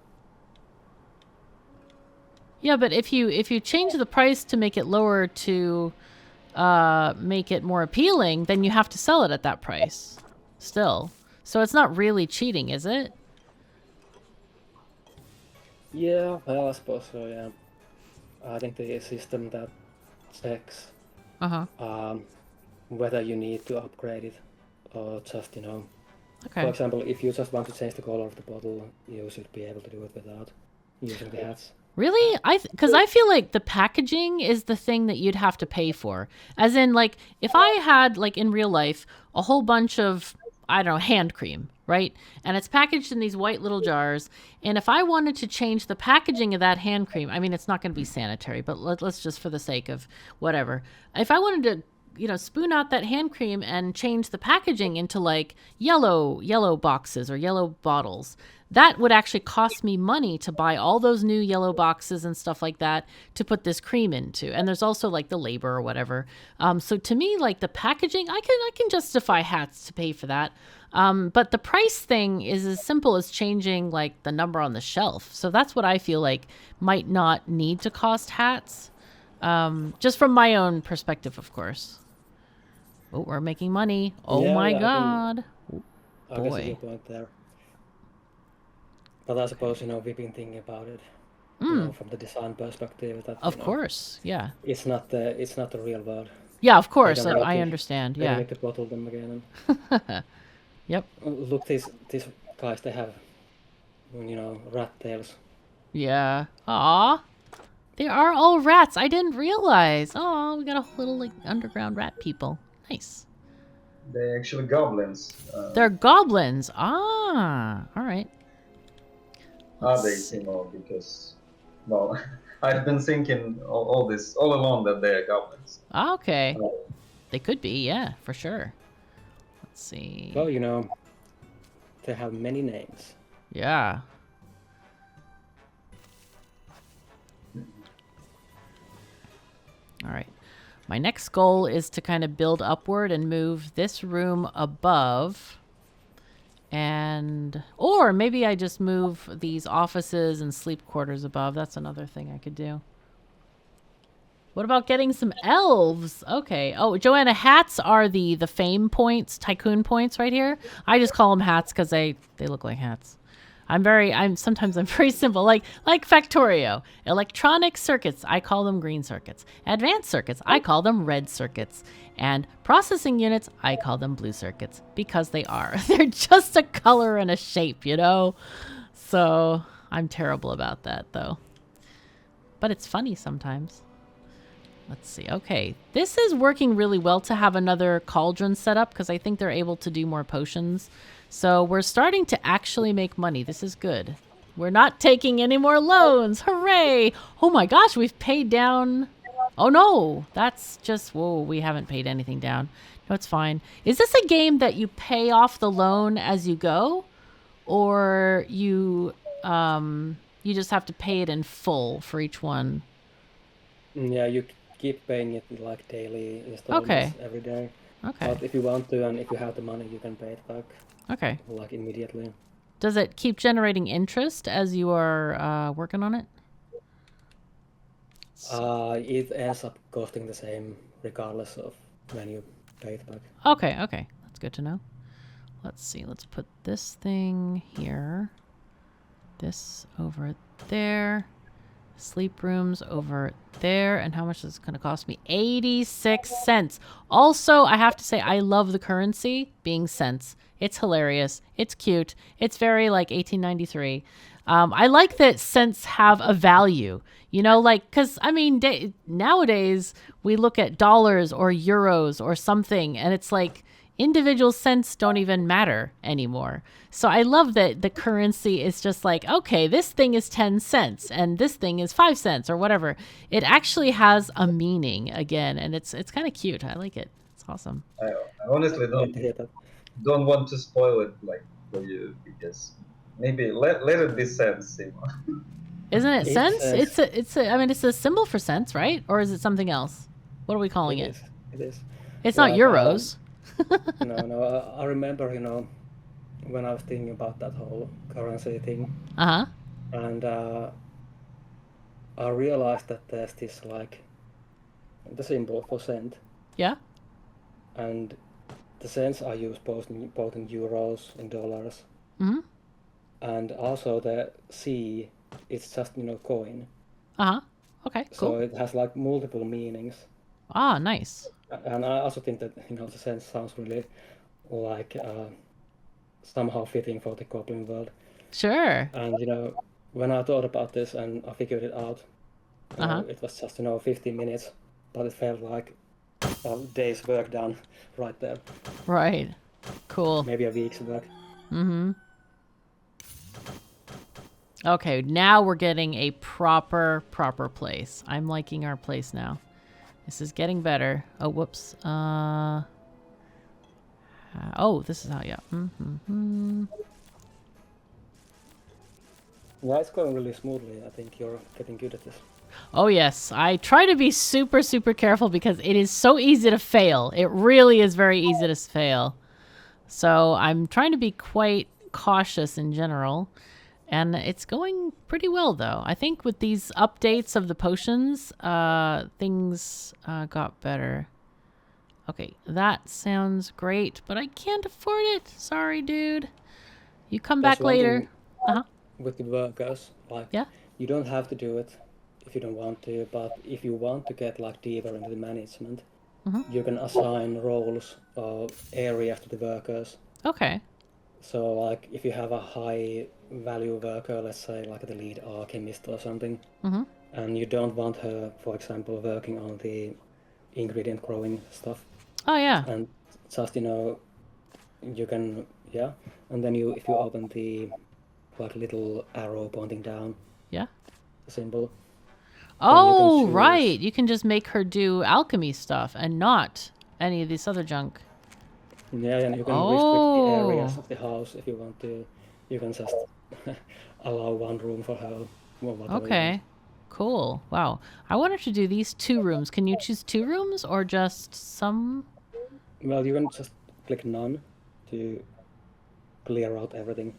Speaker 1: Yeah, but if you change the price to make it lower to make it more appealing, then you have to sell it at that price still. So it's not really cheating, is it?
Speaker 3: Yeah, well, I suppose so, yeah. I think the system that checks whether you need to upgrade it or just,
Speaker 1: Okay.
Speaker 3: For example, if you just want to change the color of the bottle, you should be able to do it without using the hats.
Speaker 1: Really? Because I feel like the packaging is the thing that you'd have to pay for. As in, like, if I had, like, in real life, a whole bunch of, I don't know, hand cream, right? And it's packaged in these white little jars. And if I wanted to change the packaging of that hand cream, I mean, it's not going to be sanitary, but let's just for the sake of whatever. If I wanted to, spoon out that hand cream and change the packaging into like yellow boxes or yellow bottles, that would actually cost me money to buy all those new yellow boxes and stuff like that to put this cream into. And there's also like the labor or whatever. So to me, like the packaging, I can justify hats to pay for that. But the price thing is as simple as changing like the number on the shelf. So that's what I feel like might not need to cost hats. Just from my own perspective, of course. Oh, we're making money. Oh
Speaker 3: yeah,
Speaker 1: my God.
Speaker 3: I can see your point there. But I suppose, we've been thinking about it from the design perspective. That,
Speaker 1: of course, yeah.
Speaker 3: It's not the real world.
Speaker 1: Yeah, of course. I understand. Yeah.
Speaker 3: They need to bottle them again.
Speaker 1: Yep.
Speaker 3: Look, these guys, they have, rat tails.
Speaker 1: Yeah. Aw. They are all rats. I didn't realize. Oh, we got a little like underground rat people. Nice.
Speaker 2: They're actually goblins.
Speaker 1: They're goblins. Ah, all right.
Speaker 2: Are they, because, well, I've been thinking all along that they're goblins.
Speaker 1: Okay. They could be, yeah, for sure. Let's see.
Speaker 3: Well, they have many names.
Speaker 1: Yeah. All right. My next goal is to kind of build upward and move this room above. Or maybe I just move these offices and sleep quarters above. That's another thing I could do. What about getting some elves? Okay. Oh, Joanna, hats are the fame points, Tycoon points right here. I just call them hats because they look like hats. Sometimes I'm very simple, like Factorio. Electronic circuits, I call them green circuits. Advanced circuits, I call them red circuits. And processing units, I call them blue circuits because they are. They're just a color and a shape, So I'm terrible about that though. But it's funny sometimes. Let's see. Okay. This is working really well to have another cauldron set up because I think they're able to do more potions. So we're starting to actually make money. This is good. We're not taking any more loans. Hooray! Oh my gosh, we've paid down. Oh no, that's just, whoa, we haven't paid anything down. No, it's fine. Is this a game that you pay off the loan as you go? Or you just have to pay it in full for each one?
Speaker 3: Yeah, you keep paying it like daily installments every day.
Speaker 1: Okay.
Speaker 3: But if you want to and if you have the money, you can pay it back.
Speaker 1: Okay.
Speaker 3: Like immediately.
Speaker 1: Does it keep generating interest as you are working on it?
Speaker 3: It ends up costing the same regardless of when you pay it back.
Speaker 1: Okay. That's good to know. Let's see. Let's put this thing here. This over there. Sleep rooms over there. And how much is it going to cost me? 86 cents. Also, I have to say, I love the currency being cents. It's hilarious. It's cute. It's very like 1893. I like that cents have a value, because I mean, nowadays we look at dollars or euros or something and it's like, individual cents don't even matter anymore. So I love that the currency is just like, okay, this thing is 10 cents and this thing is 5 cents or whatever. It actually has a meaning again, and it's kind of cute. I like it. It's awesome.
Speaker 2: I honestly don't want to spoil it like for you, because maybe let it be cents.
Speaker 1: Isn't it cents? It's a symbol for cents, right? Or is it something else? What are we calling it?
Speaker 3: It is.
Speaker 1: It's not euros.
Speaker 3: No. I remember, when I was thinking about that whole currency thing. And I realized that there's this like the symbol for cent.
Speaker 1: Yeah.
Speaker 3: And the cents are used both in euros and dollars.
Speaker 1: Mm-hmm.
Speaker 3: And also the C, it's just coin.
Speaker 1: Okay. Cool.
Speaker 3: So it has like multiple meanings.
Speaker 1: Ah, nice.
Speaker 3: And I also think that the cents sounds really like somehow fitting for the Goblin world.
Speaker 1: Sure.
Speaker 3: And when I thought about this and I figured it out, it was just 15 minutes, but it felt like a day's work done right there.
Speaker 1: Right. Cool.
Speaker 3: Maybe a week's work.
Speaker 1: Mm-hmm. Okay, now we're getting a proper place. I'm liking our place now. This is getting better. Oh, whoops. Oh, this is how, yeah. Mm-hmm.
Speaker 3: Yeah, it's going really smoothly. I think you're getting good at this.
Speaker 1: Oh, yes. I try to be super, super careful because it is so easy to fail. It really is very easy to fail. So I'm trying to be quite cautious in general. And it's going pretty well, though. I think with these updates of the potions, things got better. Okay, that sounds great, but I can't afford it. Sorry, dude. You come back later.
Speaker 3: With the workers, you don't have to do it if you don't want to, but if you want to get like deeper into the management, you can assign roles or areas to the workers.
Speaker 1: Okay.
Speaker 3: So like if you have a high value worker, let's say like the lead alchemist or something, and you don't want her, for example, working on the ingredient growing stuff.
Speaker 1: Oh yeah.
Speaker 3: And just you can and then if you open the like little arrow pointing down, the symbol.
Speaker 1: Oh right, you can just make her do alchemy stuff and not any of this other junk.
Speaker 3: Yeah, and you can restrict the areas of the house if you want to. You can just allow one room for her.
Speaker 1: Okay, cool. Wow. I wanted to do these 2 rooms. Can you choose 2 rooms or just some?
Speaker 3: Well, you can just click none to clear out everything.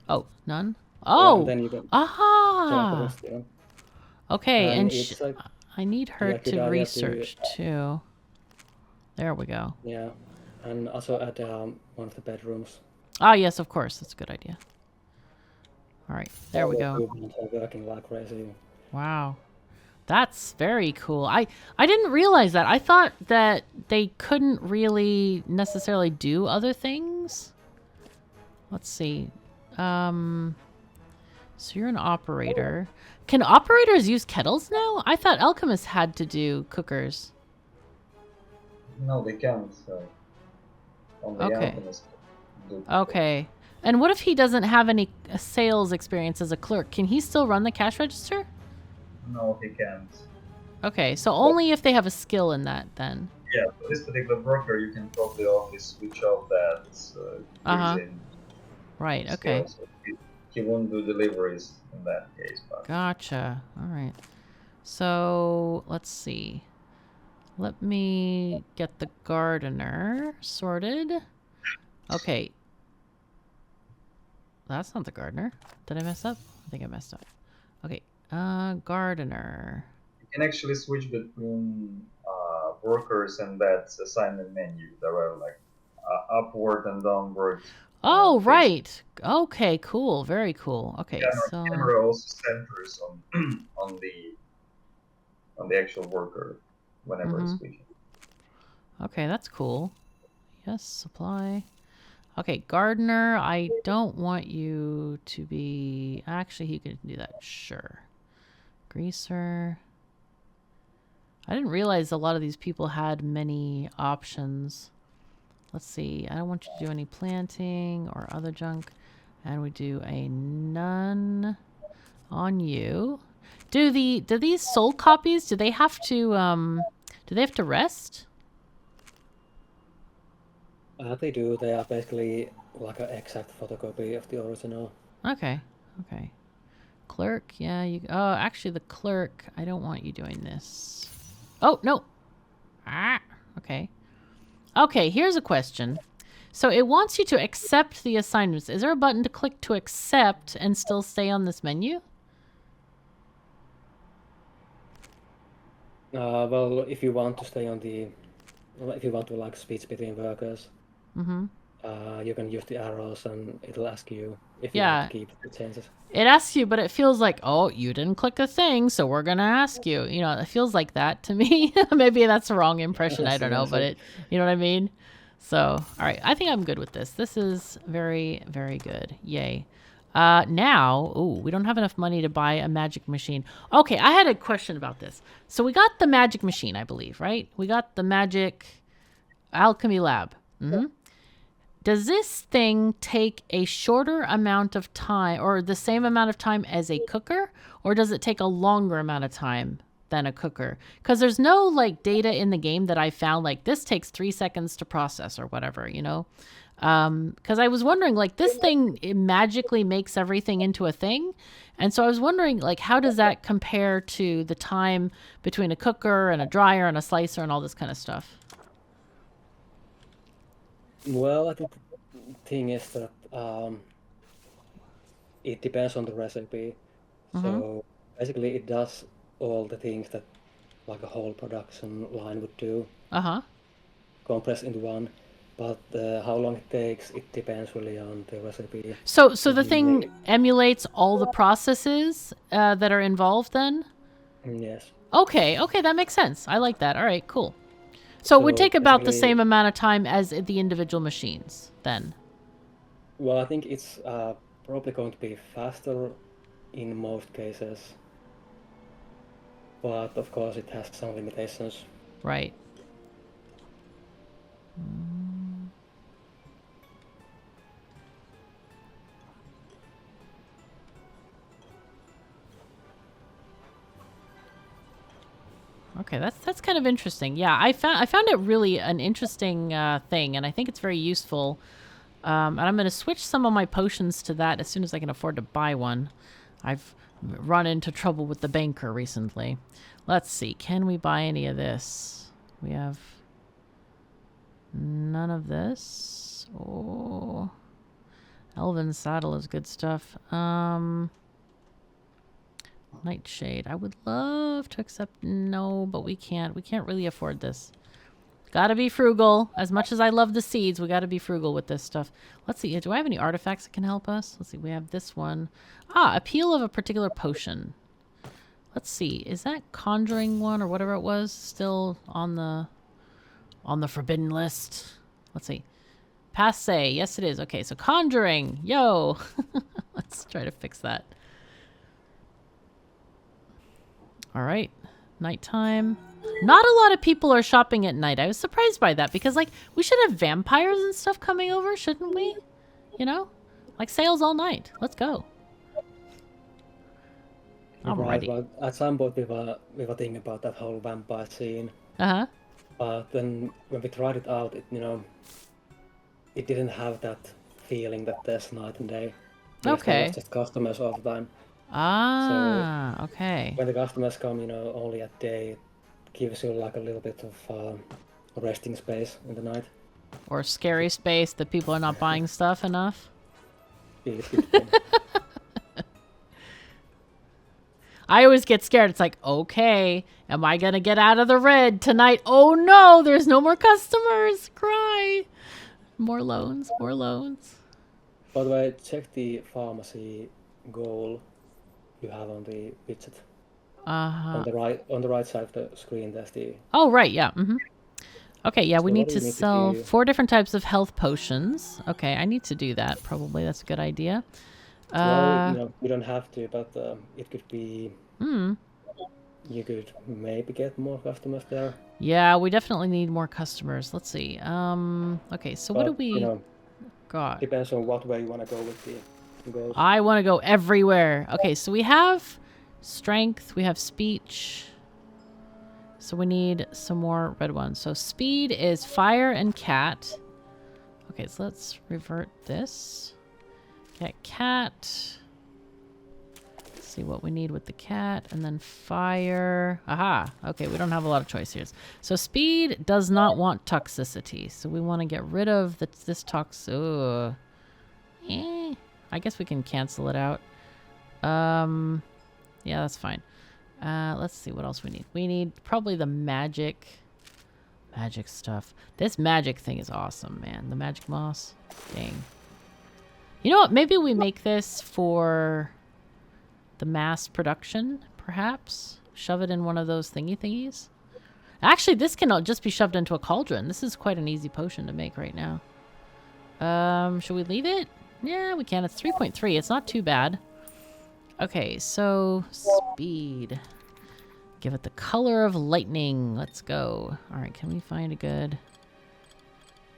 Speaker 1: Oh, none? Oh!
Speaker 3: And then you can
Speaker 1: Okay, and I need her to research too. There we go.
Speaker 3: Yeah, and also add one of the bedrooms.
Speaker 1: Ah, yes, of course. That's a good idea. All right, there we go.
Speaker 3: Working like crazy.
Speaker 1: Wow. That's very cool. I didn't realize that. I thought that they couldn't really necessarily do other things. Let's see. So you're an operator. Can operators use kettles now? I thought alchemists had to do cookers.
Speaker 2: No, they can't. Only alchemists do.
Speaker 1: Okay. And what if he doesn't have any sales experience as a clerk? Can he still run the cash register?
Speaker 2: No, he can't.
Speaker 1: Okay, so only if they have a skill in that then.
Speaker 2: Yeah, for this particular broker, you can probably only switch off that.
Speaker 1: Right, okay.
Speaker 2: So he won't do deliveries in that case. But...
Speaker 1: Gotcha. All right. So, let's see. Let me get the gardener sorted. Okay. That's not the gardener. Did I mess up? I think I messed up. Okay. Gardener.
Speaker 2: You can actually switch between workers and that assignment menu. There are like upward and downward.
Speaker 1: Oh, right. Okay, cool. Very cool. Okay,
Speaker 2: yeah,
Speaker 1: so
Speaker 2: camera also centers on the actual worker whenever it's switching.
Speaker 1: Okay, that's cool. Yes, supply. Okay, gardener, I don't want you to be... Actually, he can do that. Sure. Greaser. I didn't realize a lot of these people had many options. Let's see. I don't want you to do any planting or other junk. And we do a none on you. Do these soul copies, do they have to rest?
Speaker 3: They do. They are basically like an exact photocopy of the original.
Speaker 1: Okay. Okay. Clerk, yeah, you... Oh, actually, the clerk, I don't want you doing this. Oh, no. Ah, okay. Okay, here's a question. So it wants you to accept the assignments. Is there a button to click to accept and still stay on this menu?
Speaker 3: Well, if you want to stay on the... If you want to, like, switch between workers, you can use the arrows and it'll ask you if you want to keep the changes.
Speaker 1: It asks you, but it feels like, oh, you didn't click a thing, so we're going to ask you. You know, it feels like that to me. Maybe that's the wrong impression. I don't know, but you know what I mean? So, all right. I think I'm good with this. This is very, very good. Yay. Now, we don't have enough money to buy a magic machine. Okay, I had a question about this. So we got the magic machine, I believe, right? We got the magic alchemy lab. Mm-hmm. Does this thing take a shorter amount of time or the same amount of time as a cooker? Or does it take a longer amount of time than a cooker? Because there's no like data in the game that I found like this takes 3 seconds to process or whatever, you know? Because I was wondering like this thing, it magically makes everything into a thing. And so I was wondering like how does that compare to the time between a cooker and a dryer and a slicer and all this kind of stuff?
Speaker 3: Well, I think the thing is that it depends on the recipe. So basically it does all the things that like a whole production line would do. Compressed into one. But how long it takes, it depends really on the recipe.
Speaker 1: So the thing emulates all the processes that are involved then?
Speaker 3: Yes.
Speaker 1: Okay, that makes sense. I like that. All right, cool. So it would take about the same amount of time as the individual machines then?
Speaker 3: Well, I think it's probably going to be faster in most cases. But of course it has some limitations.
Speaker 1: Right. Okay, that's kind of interesting. Yeah, I found it really an interesting thing, and I think it's very useful. And I'm going to switch some of my potions to that as soon as I can afford to buy one. I've run into trouble with the banker recently. Let's see, can we buy any of this? We have none of this. Oh, Elven Saddle is good stuff. Nightshade. I would love to accept... No, but we can't. We can't really afford this. Gotta be frugal. As much as I love the seeds, we gotta be frugal with this stuff. Let's see. Do I have any artifacts that can help us? Let's see. We have this one. Appeal of a particular potion. Let's see. Is that conjuring one or whatever it was still on the forbidden list? Let's see. Passe. Yes, it is. Okay, so conjuring. Yo. Let's try to fix that. All right, nighttime. Not a lot of people are shopping at night. I was surprised by that because, like, we should have vampires and stuff coming over, shouldn't we? You know, like sales all night. Let's go.
Speaker 3: Right, well, at some point we were thinking about that whole vampire scene. But then when we tried it out, it didn't have that feeling that there's night and day.
Speaker 1: Okay.
Speaker 3: There's just customers all the time.
Speaker 1: So, okay.
Speaker 3: When the customers come, only at day, it gives you like a little bit of resting space in the night.
Speaker 1: Or scary space that people are not buying stuff enough. I always get scared. It's like, okay, am I going to get out of the red tonight? Oh no, there's no more customers. Cry. More loans, more loans.
Speaker 3: By the way, check the pharmacy goal you have on the widget. On the right side of the screen, there's the...
Speaker 1: Oh, right, yeah. Okay, yeah, so we need to sell 4 different types of health potions. Okay, I need to do that, probably. That's a good idea.
Speaker 3: Well, you don't have to, but it could be you could maybe get more customers there.
Speaker 1: Yeah, we definitely need more customers. Let's see. Okay, so what do we got?
Speaker 3: Depends on what way you want to go with the goals.
Speaker 1: I want to go everywhere. Okay, so we have strength, we have speech. So we need some more red ones. So speed is fire and cat. Okay, so let's revert this. Get cat. Let's see what we need with the cat. And then fire. Aha. Okay, we don't have a lot of choice here. So speed does not want toxicity. So we want to get rid of this tox. Ugh. I guess we can cancel it out. Yeah, that's fine. Let's see what else we need. We need probably the magic stuff. This magic thing is awesome, man. The magic moss. Dang. You know what? Maybe we make this for the mass production, perhaps. Shove it in one of those thingies. Actually, this can just be shoved into a cauldron. This is quite an easy potion to make right now. Should we leave it? Yeah, we can. It's 3.3. It's not too bad. Okay, so speed. Give it the color of lightning. Let's go. All right, can we find a good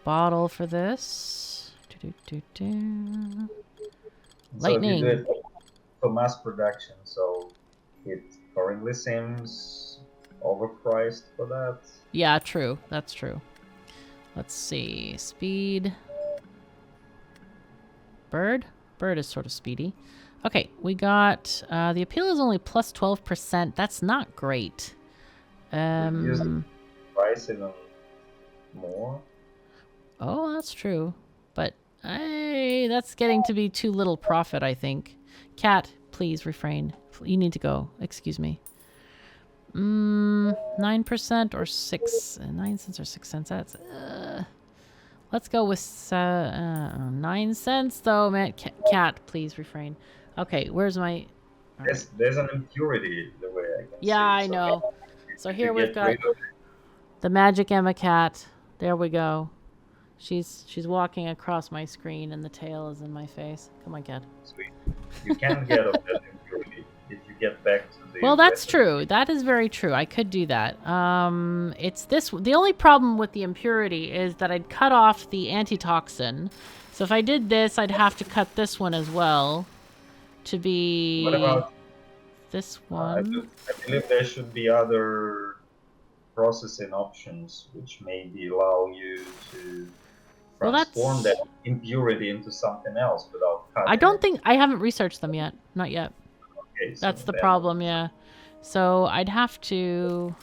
Speaker 1: bottle for this? Lightning.
Speaker 2: So if you do it for mass production, so it currently seems overpriced for that.
Speaker 1: Yeah, true. That's true. Let's see. Speed. Bird? Bird is sort of speedy. Okay, we got, the appeal is only plus 12%. That's not great.
Speaker 2: Use the price even more.
Speaker 1: Oh, that's true. But, that's getting to be too little profit, I think. Cat, please refrain. You need to go. Excuse me. 9% or 6, 9 cents or 6 cents. That's, let's go with 9 cents, though, man. Cat, please refrain. Okay, where's my...
Speaker 2: There's an impurity the way I can see it.
Speaker 1: I know. So here we've got the magic Emma cat. There we go. She's walking across my screen and the tail is in my face. Come on, cat.
Speaker 2: Sweet. You can get of that impurity if you get back to the...
Speaker 1: Well, that's true. That is very true. I could do that. It's this... The only problem with the impurity is that I'd cut off the antitoxin. So if I did this, I'd have to cut this one as well. To be...
Speaker 2: What about
Speaker 1: this one?
Speaker 2: I believe there should be other processing options which maybe allow you to transform that impurity into something else without cutting.
Speaker 1: I don't think... I haven't researched them yet. Not yet.
Speaker 2: Okay, so
Speaker 1: that's the problem, yeah. So I'd have to...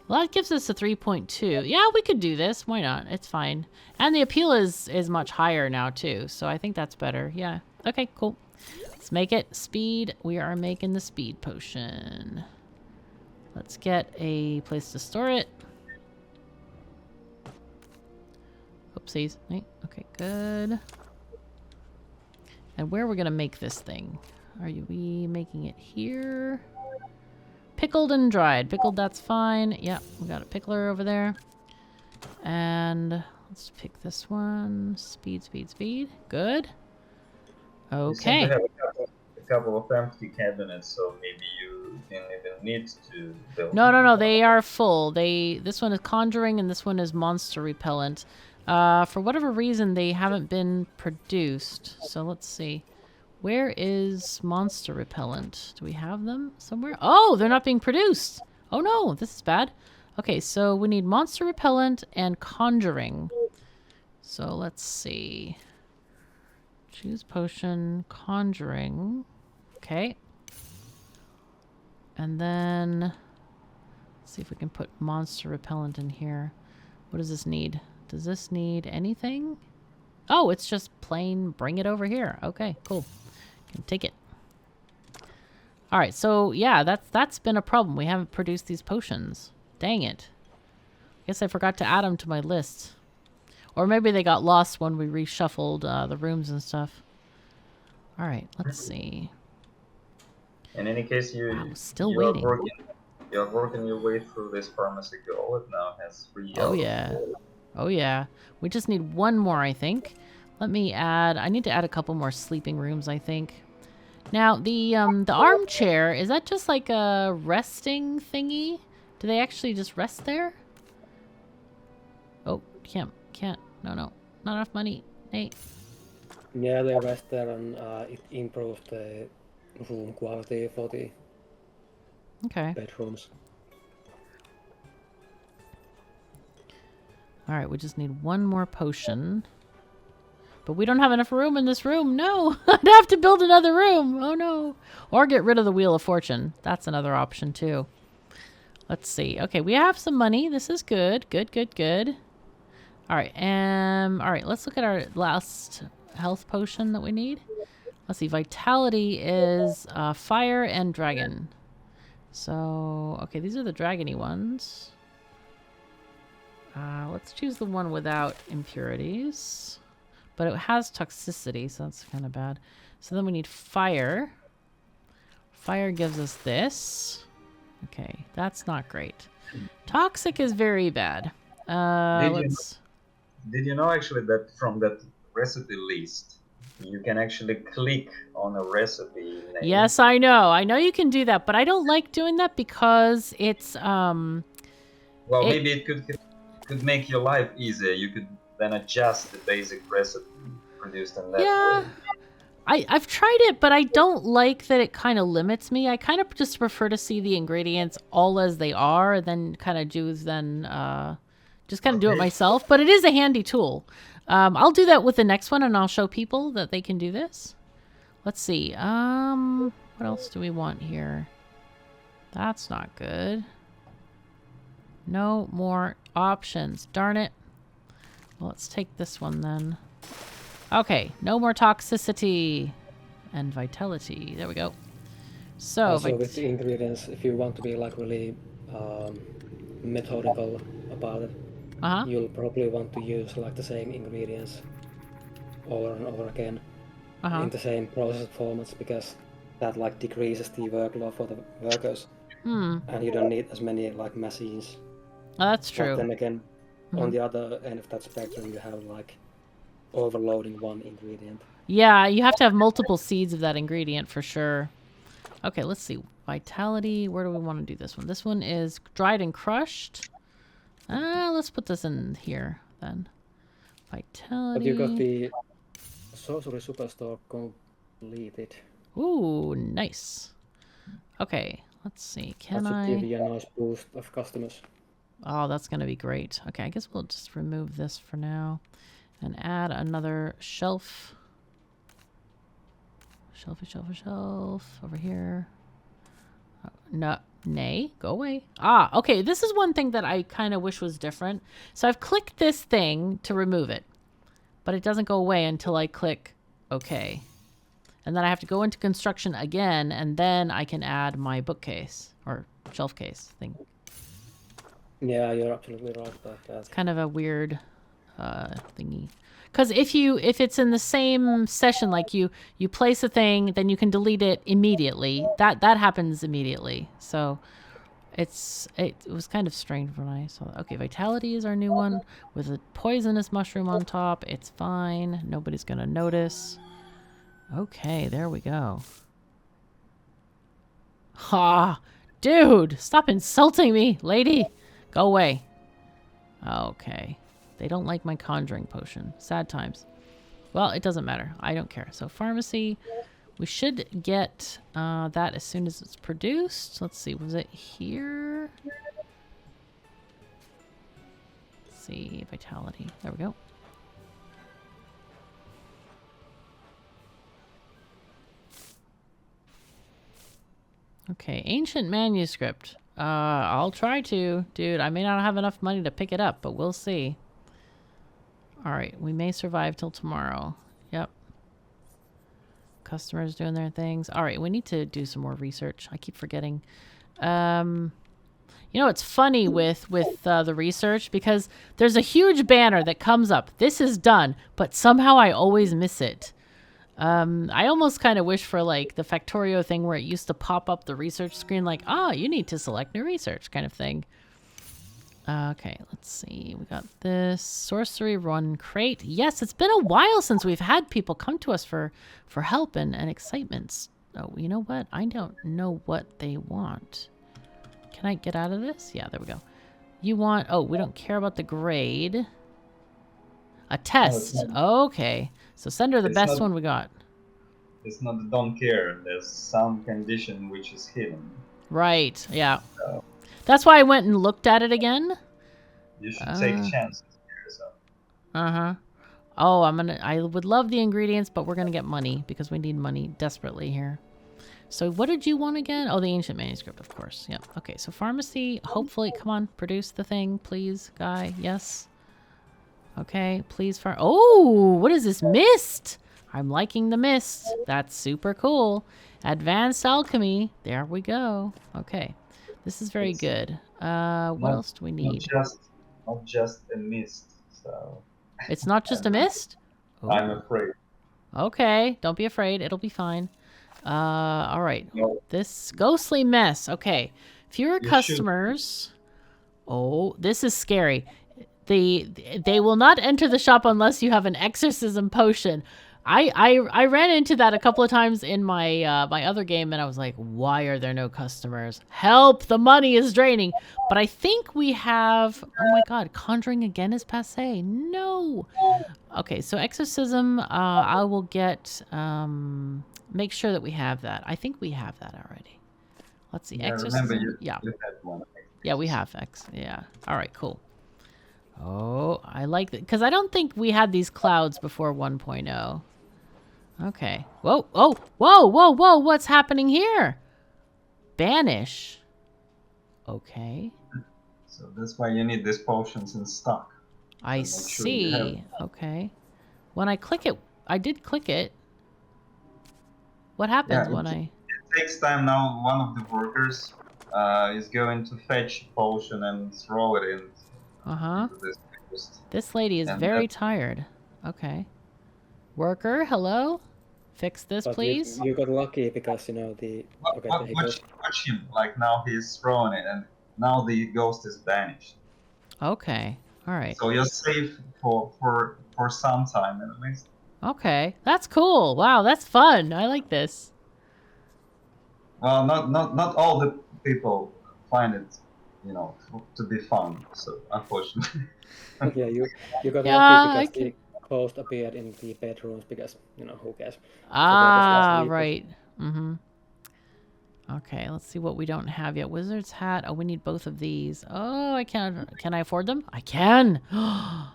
Speaker 1: Well, that gives us a 3.2. Yeah, we could do this. Why not? It's fine. And the appeal is much higher now, too. So I think that's better. Yeah. Okay, cool. Let's make it speed. We are making the speed potion. Let's get a place to store it. Oopsies. Okay, good. And where are we going to make this thing? Are we making it here? Pickled and dried. Pickled, that's fine. Yeah, we got a pickler over there. And let's pick this one. Speed, speed, speed. Good. Okay.
Speaker 2: You have a couple of empty cabinets, so maybe you didn't even need to build.
Speaker 1: No. They are full. This one is conjuring and this one is monster repellent. For whatever reason, they haven't been produced. So let's see. Where is monster repellent? Do we have them somewhere? Oh, they're not being produced. Oh no, this is bad. Okay, so we need monster repellent and conjuring. So let's see. Choose potion, conjuring. Okay. And then let's see if we can put monster repellent in here. What does this need? Does this need anything? Oh, it's just plain bring it over here. Okay, cool. Can take it. All right, so yeah, that's been a problem. We haven't produced these potions. Dang it. Guess I forgot to add them to my list. Or maybe they got lost when we reshuffled the rooms and stuff. All right, let's see.
Speaker 2: In any case, you're waiting. You're working your way through this pharmacy goal. It now has 3
Speaker 1: Oh yeah. Oh yeah. We just need one more, I think. Let me add... I need to add a couple more sleeping rooms, I think. Now, the armchair, is that just like a resting thingy? Do they actually just rest there? Oh, can't. No, not enough money. Hey.
Speaker 3: Yeah, they rest there and it improves the room quality for the bedrooms.
Speaker 1: Alright, we just need one more potion. But we don't have enough room in this room. No! I'd have to build another room. Oh no. Or get rid of the Wheel of Fortune. That's another option too. Let's see. Okay, we have some money. This is good. Good. Alright, alright, let's look at our last health potion that we need. Let's see. Vitality is fire and dragon. So, okay, these are the dragony ones. Let's choose the one without impurities. But it has toxicity, so that's kind of bad. So then we need fire. Fire gives us this. Okay, that's not great. Toxic is very bad.
Speaker 2: Did you know actually that from that recipe list, you can actually click on a recipe name?
Speaker 1: Yes, I know. I know you can do that, but I don't like doing that because it's...
Speaker 2: Well, maybe it could make your life easier. You could then adjust the basic recipe produced in that way.
Speaker 1: I've tried it, but I don't like that it kind of limits me. I kind of just prefer to see the ingredients all as they are, then kind of do it myself. But it is a handy tool. I'll do that with the next one, and I'll show people that they can do this. Let's see. What else do we want here? That's not good. No more options. Darn it. Well, let's take this one then. Okay, no more toxicity and vitality. There we go. So
Speaker 3: with the ingredients, if you want to be like really methodical about it, you'll probably want to use like the same ingredients over and over again in the same process formats, because that like decreases the workload for the workers, and you don't need as many like machines.
Speaker 1: Oh, that's true.
Speaker 3: But then again, on the other end of that spectrum, you have like overloading one ingredient.
Speaker 1: Yeah, you have to have multiple seeds of that ingredient for sure. Okay, let's see. Vitality. Where do we want to do this one? This one is dried and crushed. Let's put this in here then. Vitality.
Speaker 3: But you got the Sorcery Superstore completed.
Speaker 1: Ooh, nice. Okay, let's see.
Speaker 3: That should give you a nice boost of customers.
Speaker 1: Oh, that's going to be great. Okay, I guess we'll just remove this for now and add another shelf. Shelf over here. No, nay, go away. Okay, this is one thing that I kind of wish was different. So I've clicked this thing to remove it, but it doesn't go away until I click OK. And then I have to go into construction again, and then I can add my bookcase or shelf case thing.
Speaker 3: Yeah, you're absolutely right about that.
Speaker 1: It's kind of a weird thingy. Because if it's in the same session, like you place a thing, then you can delete it immediately. That happens immediately. So it was kind of strange when I saw that. Okay, Vitality is our new one with a poisonous mushroom on top. It's fine. Nobody's gonna notice. Okay, there we go. Ha! Dude, stop insulting me, lady. Go away. Okay. They don't like my conjuring potion. Sad times. Well, it doesn't matter. I don't care. So pharmacy, we should get that as soon as it's produced. Let's see. Was it here? Let's see. Vitality. There we go. Okay. Ancient manuscript. I'll try to. Dude, I may not have enough money to pick it up, but we'll see. Alright, we may survive till tomorrow. Yep. Customers doing their things. Alright, we need to do some more research. I keep forgetting. You know, it's funny with the research, because there's a huge banner that comes up. This is done, but somehow I always miss it. I almost kind of wish for like the Factorio thing where it used to pop up the research screen like, you need to select new research kind of thing. Okay, let's see. We got this sorcery run crate. Yes, it's been a while since we've had people come to us for help and excitements. Oh, you know what? I don't know what they want. Can I get out of this? Yeah, there we go. You want... Oh, we don't care about the grade. A test. Okay. So send her the best one we got.
Speaker 2: It's not don't care. There's some condition which is hidden.
Speaker 1: Right. Yeah. That's why I went and looked at it again.
Speaker 2: You should take chances here. So.
Speaker 1: Uh-huh. Oh, I would love the ingredients, but we're gonna get money because we need money desperately here. So what did you want again? Oh, the ancient manuscript, of course. Yep. Okay, so pharmacy, hopefully, come on, produce the thing, please, guy. Yes. Okay, please. Oh, what is this? Mist. I'm liking the mist. That's super cool. Advanced alchemy. There we go. Okay. This is very good. What else do we need?
Speaker 2: Not just a mist. So.
Speaker 1: It's not just a mist?
Speaker 2: Ooh. I'm afraid.
Speaker 1: Okay, don't be afraid. It'll be fine. All right. No. This ghostly mess. Okay. Fewer customers. Oh, this is scary. They will not enter the shop unless you have an exorcism potion. I ran into that a couple of times in my my other game, and I was like, why are there no customers? Help! The money is draining. But I think we have... Oh my god, conjuring again is passé. No! Okay, so exorcism, I will get... make sure that we have that. I think we have that already. Let's see,
Speaker 2: yeah,
Speaker 1: exorcism.
Speaker 2: You
Speaker 1: yeah.
Speaker 2: had one.
Speaker 1: Yeah, we have Yeah. All right, cool. Oh, I like that. Because I don't think we had these clouds before 1.0. Okay. Whoa, oh, whoa, whoa, whoa. What's happening here? Banish. Okay.
Speaker 2: So that's why you need these potions in stock.
Speaker 1: I see. Okay. When I click it, I did click it. What happens when
Speaker 2: It takes time now. One of the workers is going to fetch a potion and throw it in.
Speaker 1: This lady is very tired. Okay. Worker, hello? Fix this, please.
Speaker 3: You got lucky because, you know, the...
Speaker 2: Watch him. Like, now he's throwing it, and now the ghost is banished.
Speaker 1: Okay. All right.
Speaker 2: So you're safe for some time, at least.
Speaker 1: Okay. That's cool. Wow, that's fun. I like this.
Speaker 2: Well, not all the people find it, you know, to be fun. So unfortunately.
Speaker 3: Yeah, you got lucky because the ghost appeared in the bedrooms because, you know, who cares?
Speaker 1: Ah, right. Mm-hmm. Okay, let's see what we don't have yet. Wizard's hat. Oh, we need both of these. Oh, I can't. Can I afford them? I can.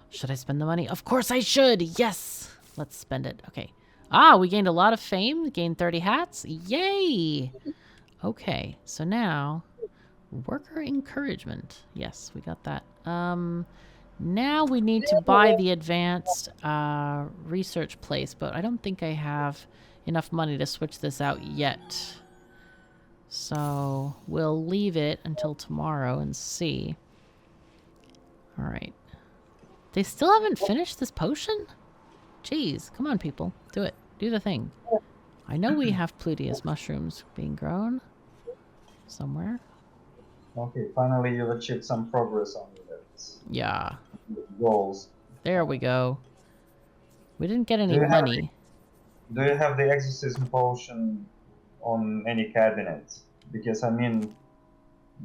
Speaker 1: Should I spend the money? Of course I should. Yes. Let's spend it. Okay. Ah, we gained a lot of fame. Gained 30 hats. Yay. Okay, so now worker encouragement. Yes, we got that. Now we need to buy the advanced research place, but I don't think I have enough money to switch this out yet. So we'll leave it until tomorrow and see. All right. They still haven't finished this potion? Jeez, come on, people. Do it. Do the thing. I know we have Pluteus mushrooms being grown somewhere.
Speaker 2: Okay, finally you've achieved some progress on this.
Speaker 1: Yeah.
Speaker 2: Goals.
Speaker 1: There we go. We didn't get any money.
Speaker 2: Do you have the exorcism potion on any cabinet? Because I mean,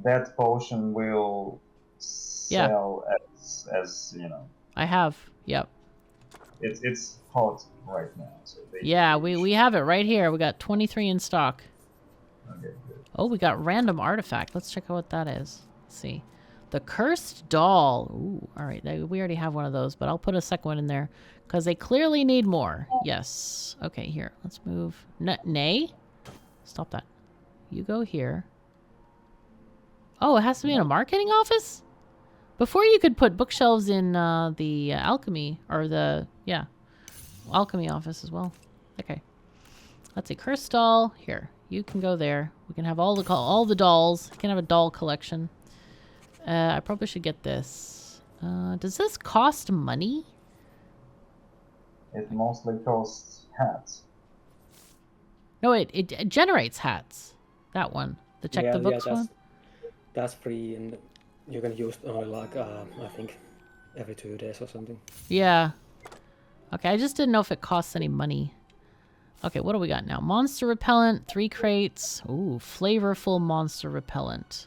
Speaker 2: that potion will sell as you know.
Speaker 1: I have. Yep.
Speaker 2: It's hot right now. So
Speaker 1: yeah, we have it right here. We got 23 in stock.
Speaker 2: Okay, good.
Speaker 1: Oh, we got random artifact. Let's check out what that is. Let's see. The cursed doll. Ooh, all right. We already have one of those, but I'll put a second one in there because they clearly need more. Yes. Okay, here. Let's move. Nay? Stop that. You go here. Oh, it has to be in a marketing office? Before you could put bookshelves in the alchemy or the, alchemy office as well. Okay. Let's see. Cursed doll. Here. You can go there. We can have all the dolls. You can have a doll collection. I probably should get this. Does this cost money?
Speaker 2: It mostly costs hats.
Speaker 1: No, it generates hats. That one. The check the books one?
Speaker 3: That's free and you can use like, I think, every 2 days or something.
Speaker 1: Yeah. Okay, I just didn't know if it costs any money. Okay, what do we got now? Monster repellent, 3 crates. Ooh, flavorful monster repellent.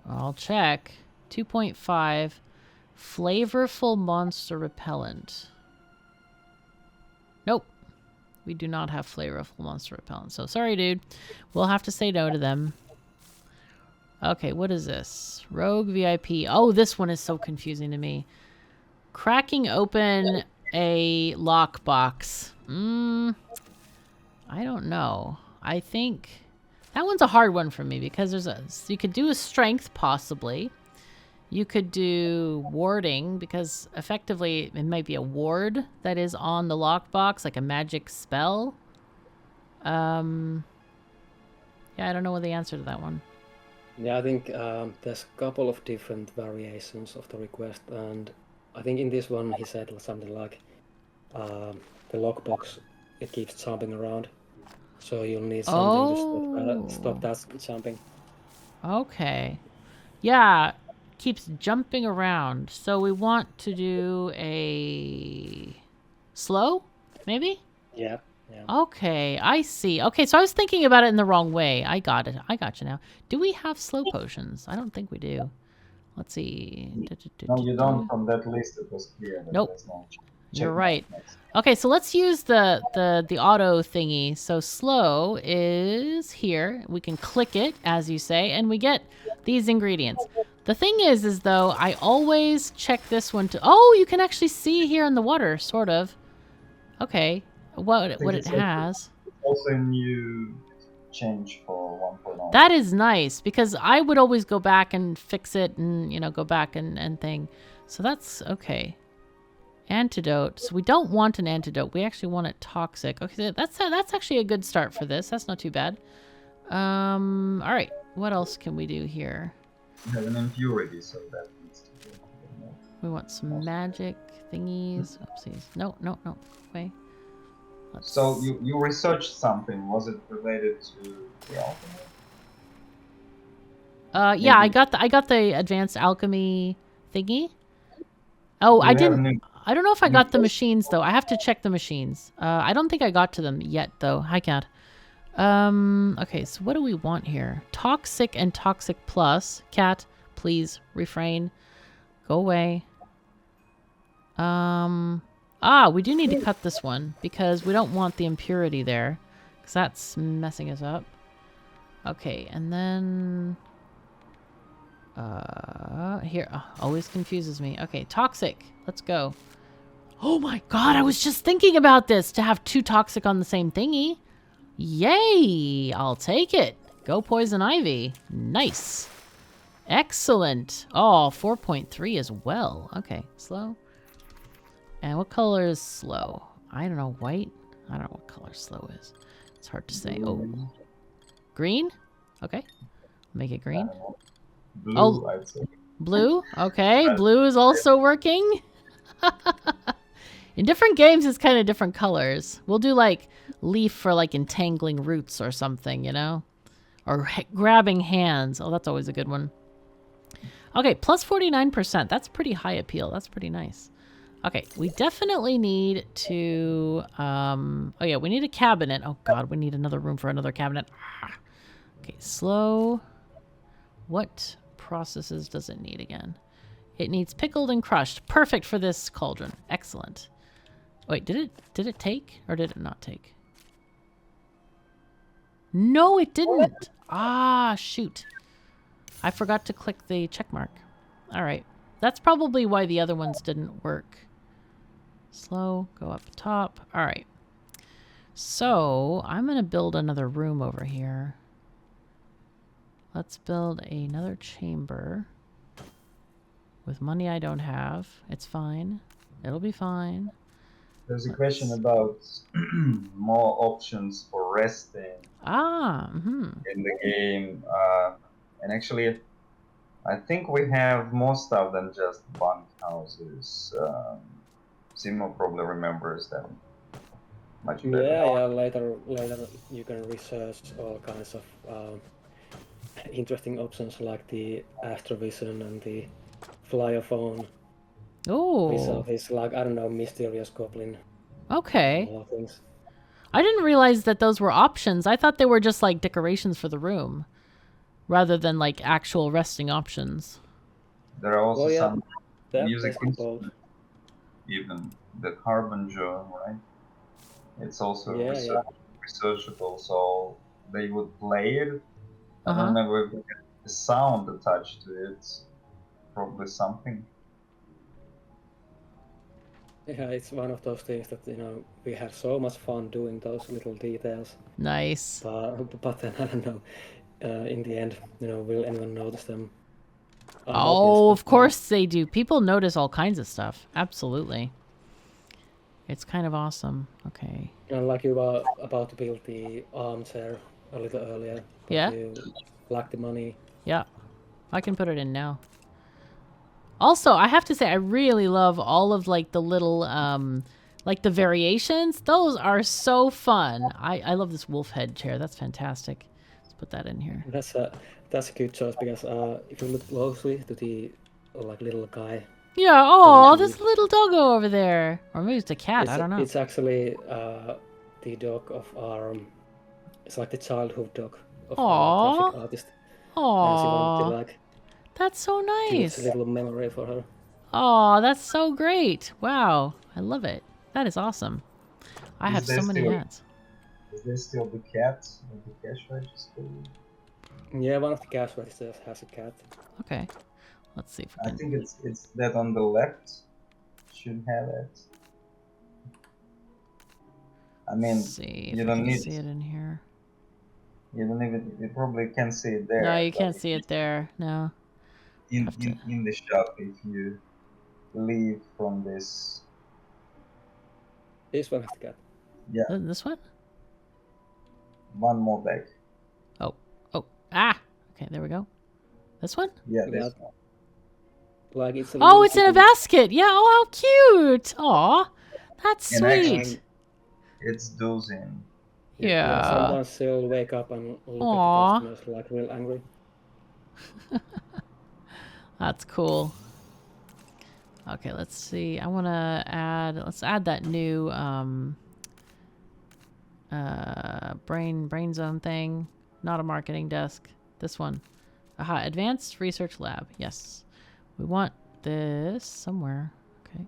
Speaker 1: I'll check. 2.5. Flavorful monster repellent. Nope. We do not have flavorful monster repellent. So sorry, dude. We'll have to say no to them. Okay, what is this? Rogue VIP. Oh, this one is so confusing to me. Cracking open a lockbox. I don't know. I think that one's a hard one for me because you could do a strength possibly. You could do warding because effectively it might be a ward that is on the lockbox, like a magic spell. Yeah, I don't know what the answer to that one.
Speaker 3: Yeah, I think there's a couple of different variations of the request, and I think in this one he said something like the lockbox, it keeps jumping around, so you'll need something to stop that jumping.
Speaker 1: Okay. Yeah, keeps jumping around. So we want to do a slow, maybe?
Speaker 3: Yeah.
Speaker 1: Okay, I see. Okay, so I was thinking about it in the wrong way. I got it. I got you now. Do we have slow potions? I don't think we do. Let's see.
Speaker 2: No, you don't. From that list, it was clear. That
Speaker 1: nope.
Speaker 2: there's no
Speaker 1: You're right. Okay, so let's use the auto thingy. So slow is here. We can click it, as you say, and we get these ingredients. The thing is though, I always check this one to... Oh, you can actually see here in the water, sort of. Okay. What it has.
Speaker 2: Also a new change for 1.0.
Speaker 1: That is nice because I would always go back and fix it and, you know, go back and thing. So that's okay. Antidote. So we don't want an antidote. We actually want it toxic. Okay, that's actually a good start for this. That's not too bad. All right. What else can we do here?
Speaker 2: We have an impurity, so that needs to be more.
Speaker 1: We want some magic thingies. Oopsies. No. Wait.
Speaker 2: So you researched something. Was it related to the alchemy?
Speaker 1: Yeah, I got the advanced alchemy thingy. Oh, I didn't. I don't know if I got the machines though. I have to check the machines. I don't think I got to them yet though. Hi, Cat. Okay, so what do we want here? Toxic and toxic plus. Cat, please refrain. Go away. We do need to cut this one because we don't want the impurity there because that's messing us up. Okay, and then here, always confuses me. Okay, toxic. Let's go. Oh my god, I was just thinking about this to have 2 toxic on the same thingy. Yay! I'll take it. Go poison ivy. Nice. Excellent. Oh, 4.3 as well. Okay, slow. And what color is slow? I don't know. White? I don't know what color slow is. It's hard to say. Oh. Green? Okay. Make it green.
Speaker 2: Blue, I'd say.
Speaker 1: Blue? Okay. Blue is also working. In different games, it's kind of different colors. We'll do like leaf for like entangling roots or something, you know? Or grabbing hands. Oh, that's always a good one. Okay, plus 49%. That's pretty high appeal. That's pretty nice. Okay, we definitely need to... oh yeah, we need a cabinet. Oh god, we need another room for another cabinet. Okay, slow. What processes does it need again? It needs pickled and crushed. Perfect for this cauldron. Excellent. Wait, did it take? Or did it not take? No, it didn't. Ah, shoot. I forgot to click the check mark. Alright. That's probably why the other ones didn't work. Slow, go up top. Alright. So, I'm going to build another room over here. Let's build another chamber. With money I don't have. It's fine. It'll be fine.
Speaker 2: There's a question about more options for resting in the game. And actually, I think we have more stuff than just bunk houses. Simo probably remembers them much better.
Speaker 3: Yeah, later you can research all kinds of interesting options like the astrovision and the flyophone.
Speaker 1: Oh.
Speaker 3: It's like, I don't know, mysterious goblin.
Speaker 1: Okay.
Speaker 3: Things.
Speaker 1: I didn't realize that those were options. I thought they were just like decorations for the room, rather than like actual resting options.
Speaker 2: There are also some
Speaker 3: that
Speaker 2: music
Speaker 3: involved.
Speaker 2: Even the carbon jar, right? It's also researchable, so they would play it. I don't remember if they get the sound attached to it. Probably something.
Speaker 3: Yeah, it's one of those things that, you know, we had so much fun doing those little details.
Speaker 1: Nice.
Speaker 3: But then, I don't know, in the end, you know, will anyone notice them?
Speaker 1: Oh, of course they do. People notice all kinds of stuff. Absolutely. It's kind of awesome. Okay.
Speaker 3: And like you were about to build the armchair a little earlier.
Speaker 1: Yeah?
Speaker 3: You lack the money.
Speaker 1: Yeah. I can put it in now. Also, I have to say, I really love all of like the little, like the variations. Those are so fun. I love this wolf head chair. That's fantastic. Let's put that in here.
Speaker 3: That's a good choice because if you look closely to the like little guy.
Speaker 1: Yeah. Oh, there's a little doggo over there, or maybe it's a cat. I don't know.
Speaker 3: It's actually the dog of our. It's like the childhood dog of our graphic artist.
Speaker 1: Aww.
Speaker 3: And she wanted to like.
Speaker 1: That's so nice.
Speaker 3: It's a little memory for her.
Speaker 1: Oh, that's so great. Wow. I love it. That is awesome. I have so many hats.
Speaker 2: Is there still the cat in the cash register?
Speaker 3: Yeah, one of the cash registers has a cat.
Speaker 1: Okay. Let's see if we can...
Speaker 2: I think it's that on the left. Should have it. I mean,
Speaker 1: let's see if
Speaker 2: you don't need
Speaker 1: to see it in here.
Speaker 2: You don't even. You probably can't see it there.
Speaker 1: No, you can't see it there. No.
Speaker 2: In the shop, if you leave from this.
Speaker 3: This one has the cat.
Speaker 2: Yeah.
Speaker 1: This one?
Speaker 2: One more back.
Speaker 1: Oh. Ah. Okay, there we go. This one?
Speaker 2: Yeah, this one.
Speaker 3: Like it's
Speaker 1: it's in a basket. Yeah. Oh, how cute. Aw. That's sweet.
Speaker 2: Actually, it's dozing.
Speaker 1: Yeah.
Speaker 3: Sometimes she'll wake up and look at the customers like real angry.
Speaker 1: That's cool. Okay, let's see. I want to add. Let's add that new brain zone thing. Not a marketing desk. This one. Aha, advanced research lab. Yes, we want this somewhere. Okay.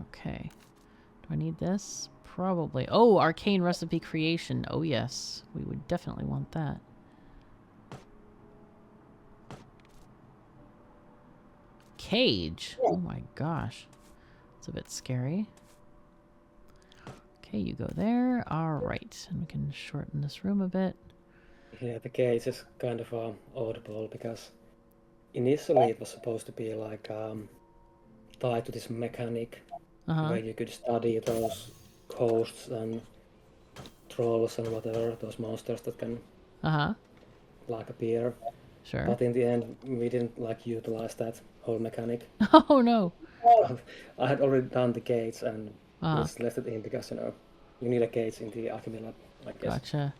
Speaker 1: Okay. Do I need this? Probably. Oh, arcane recipe creation. Oh yes, we would definitely want that. Cage. Oh my gosh. It's a bit scary. Okay, you go there. All right. And we can shorten this room a bit.
Speaker 3: Yeah, the cage is kind of audible because initially it was supposed to be like tied to this mechanic where you could study those ghosts and trolls and whatever, those monsters that can like appear.
Speaker 1: Sure.
Speaker 3: But in the end, we didn't like utilize that whole mechanic.
Speaker 1: Oh no!
Speaker 3: I had already done the gates and just left it in because, you know, you need a gate in the alchemy lab, I guess.
Speaker 1: Gotcha.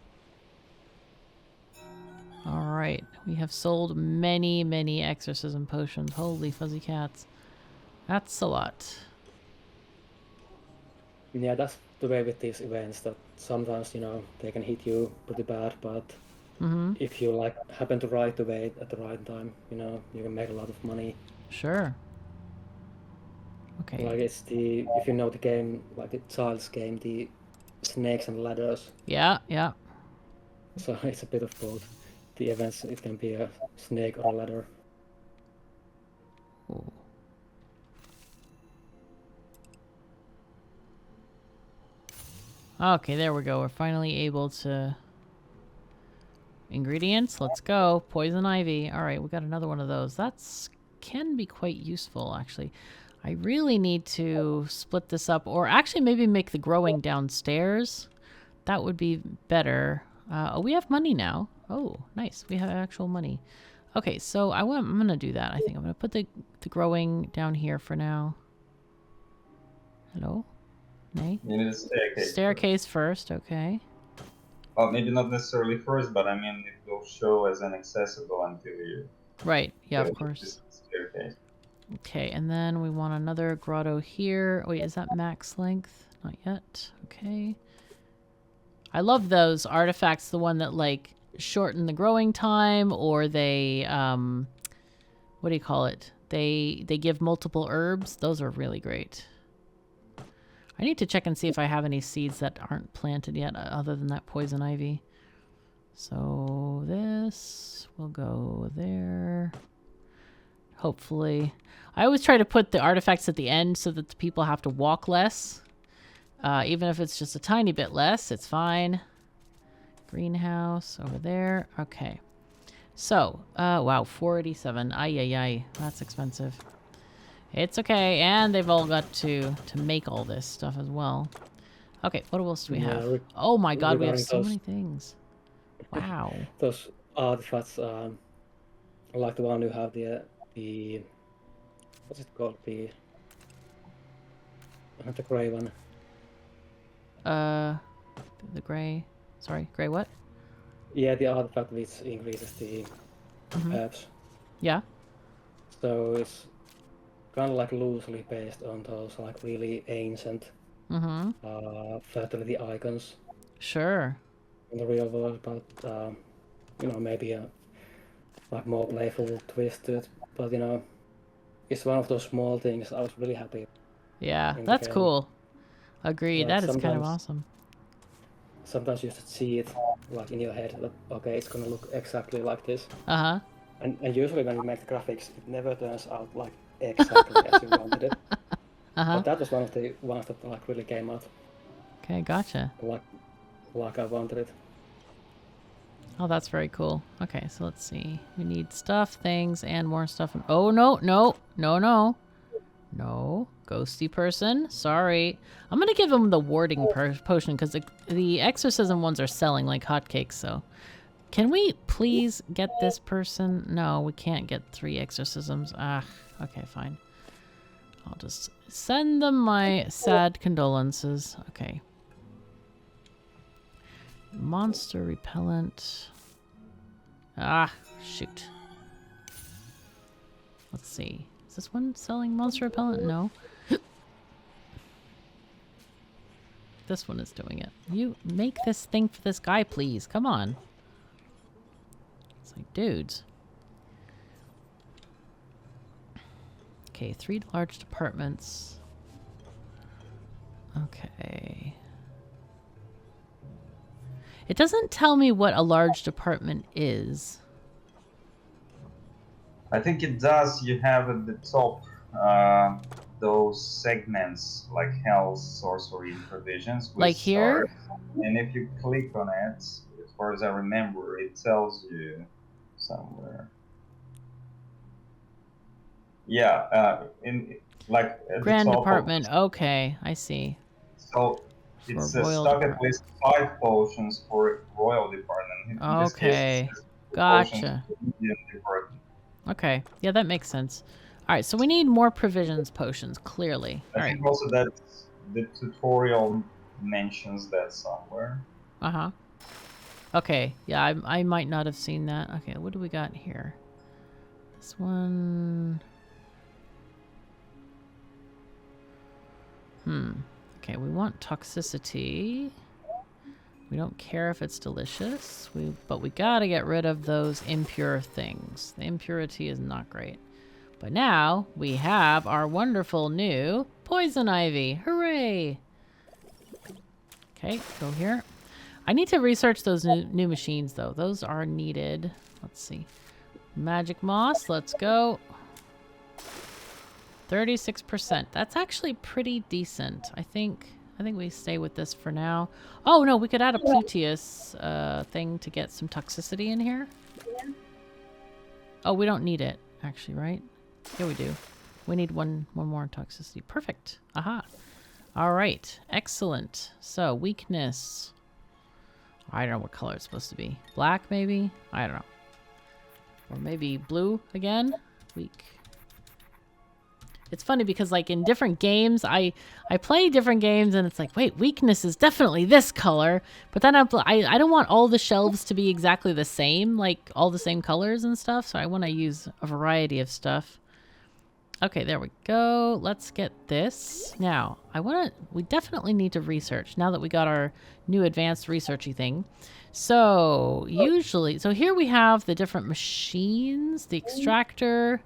Speaker 1: All right, we have sold many, many exorcism potions. Holy fuzzy cats, that's a lot.
Speaker 3: Yeah, that's the way with these events that sometimes, you know, they can hit you pretty bad, but if you like happen to ride the wave at the right time, you know, you can make a lot of money.
Speaker 1: Sure. Okay.
Speaker 3: Like it's if you know the game, like the child's game, the snakes and ladders.
Speaker 1: Yeah, yeah.
Speaker 3: So it's a bit of both. The events, it can be a snake or a ladder.
Speaker 1: Ooh. Okay, there we go. We're finally able to... Ingredients, let's go. Poison ivy. All right, we got another one of those. That's can be quite useful, actually. I really need to split this up, or actually maybe make the growing downstairs. That would be better. Oh, we have money now. Oh, nice. We have actual money. Okay, so I'm gonna do that. I think I'm gonna put the growing down here for now. Hello? Nay?
Speaker 2: You need a staircase.
Speaker 1: Staircase first, okay.
Speaker 2: Well, maybe not necessarily first, but I mean, it will show as inaccessible until you...
Speaker 1: Right, yeah, of course.
Speaker 2: Staircase.
Speaker 1: Okay, and then we want another grotto here. Wait, is that max length? Not yet. Okay. I love those artifacts, the one that like shorten the growing time, or they what do you call it? They give multiple herbs. Those are really great. I need to check and see if I have any seeds that aren't planted yet other than that poison ivy. So this will go there. Hopefully. I always try to put the artifacts at the end so that the people have to walk less. Even if it's just a tiny bit less, it's fine. Greenhouse over there. Okay. So, wow, 487. Ay. That's expensive. It's okay, and they've all got to make all this stuff as well. Okay, what else do we have? Oh my god, we have so many things. Wow.
Speaker 3: Those artifacts, like the one you have the what's it called? The gray one.
Speaker 1: The gray. Sorry, gray what?
Speaker 3: Yeah, the artifact which increases the herbs.
Speaker 1: Yeah.
Speaker 3: So it's kind of like loosely based on those like really ancient fertility icons.
Speaker 1: Sure.
Speaker 3: In the real world, but you know, maybe a like more playful twist to it. But you know, it's one of those small things. I was really happy.
Speaker 1: Yeah, that's cool. Agreed.
Speaker 3: Like
Speaker 1: that is kind of awesome.
Speaker 3: Sometimes you just see it like in your head that okay, it's gonna look exactly like this. And usually when you make the graphics, it never turns out like exactly as you wanted it. But that was one of the ones that like really came out.
Speaker 1: Okay, gotcha.
Speaker 3: Like I wanted it.
Speaker 1: Oh, that's very cool. Okay, so let's see. We need stuff, things, and more stuff. Oh, no. Ghosty person. Sorry. I'm going to give him the warding potion because the exorcism ones are selling like hotcakes, so. Can we please get this person? No, we can't get 3 exorcisms. Okay, fine. I'll just send them my sad condolences. Okay. Monster repellent. Shoot. Let's see. Is this one selling monster repellent? No. This one is doing it. You make this thing for this guy, please. Come on. It's like, dudes. Okay, 3 large departments. Okay. It doesn't tell me what a large department is.
Speaker 2: I think it does. You have at the top those segments like health, sorcery, and provisions.
Speaker 1: Like here?
Speaker 2: And if you click on it, as far as I remember, it tells you somewhere. Yeah, in like at
Speaker 1: Grand
Speaker 2: the top
Speaker 1: department. Okay, I see.
Speaker 2: So it's stock at least 5 potions for royal department.
Speaker 1: Okay, gotcha. Okay, yeah, that makes sense. All right, so we need more provisions potions, clearly.
Speaker 2: I think also that the tutorial mentions that somewhere.
Speaker 1: Okay, yeah, I might not have seen that. Okay, what do we got here? This one. Okay, we want toxicity. We don't care if it's delicious, but we gotta get rid of those impure things. The impurity is not great. But now we have our wonderful new poison ivy. Hooray! Okay, go here. I need to research those new machines, though. Those are needed. Let's see. Magic moss, let's go. 36%. That's actually pretty decent. I think we stay with this for now. Oh, no, we could add a Pluteus thing to get some toxicity in here. Oh, we don't need it, actually, right? Yeah, we do. We need one more toxicity. Perfect. Aha. All right. Excellent. So, weakness. I don't know what color it's supposed to be. Black, maybe? I don't know. Or maybe blue again? Weak. It's funny because, like, in different games, I play different games and it's like, wait, weakness is definitely this color. But then I don't want all the shelves to be exactly the same, like all the same colors and stuff. So I want to use a variety of stuff. Okay, there we go. Let's get this. Now, we definitely need to research now that we got our new advanced researchy thing. So, so here we have the different machines, the extractor.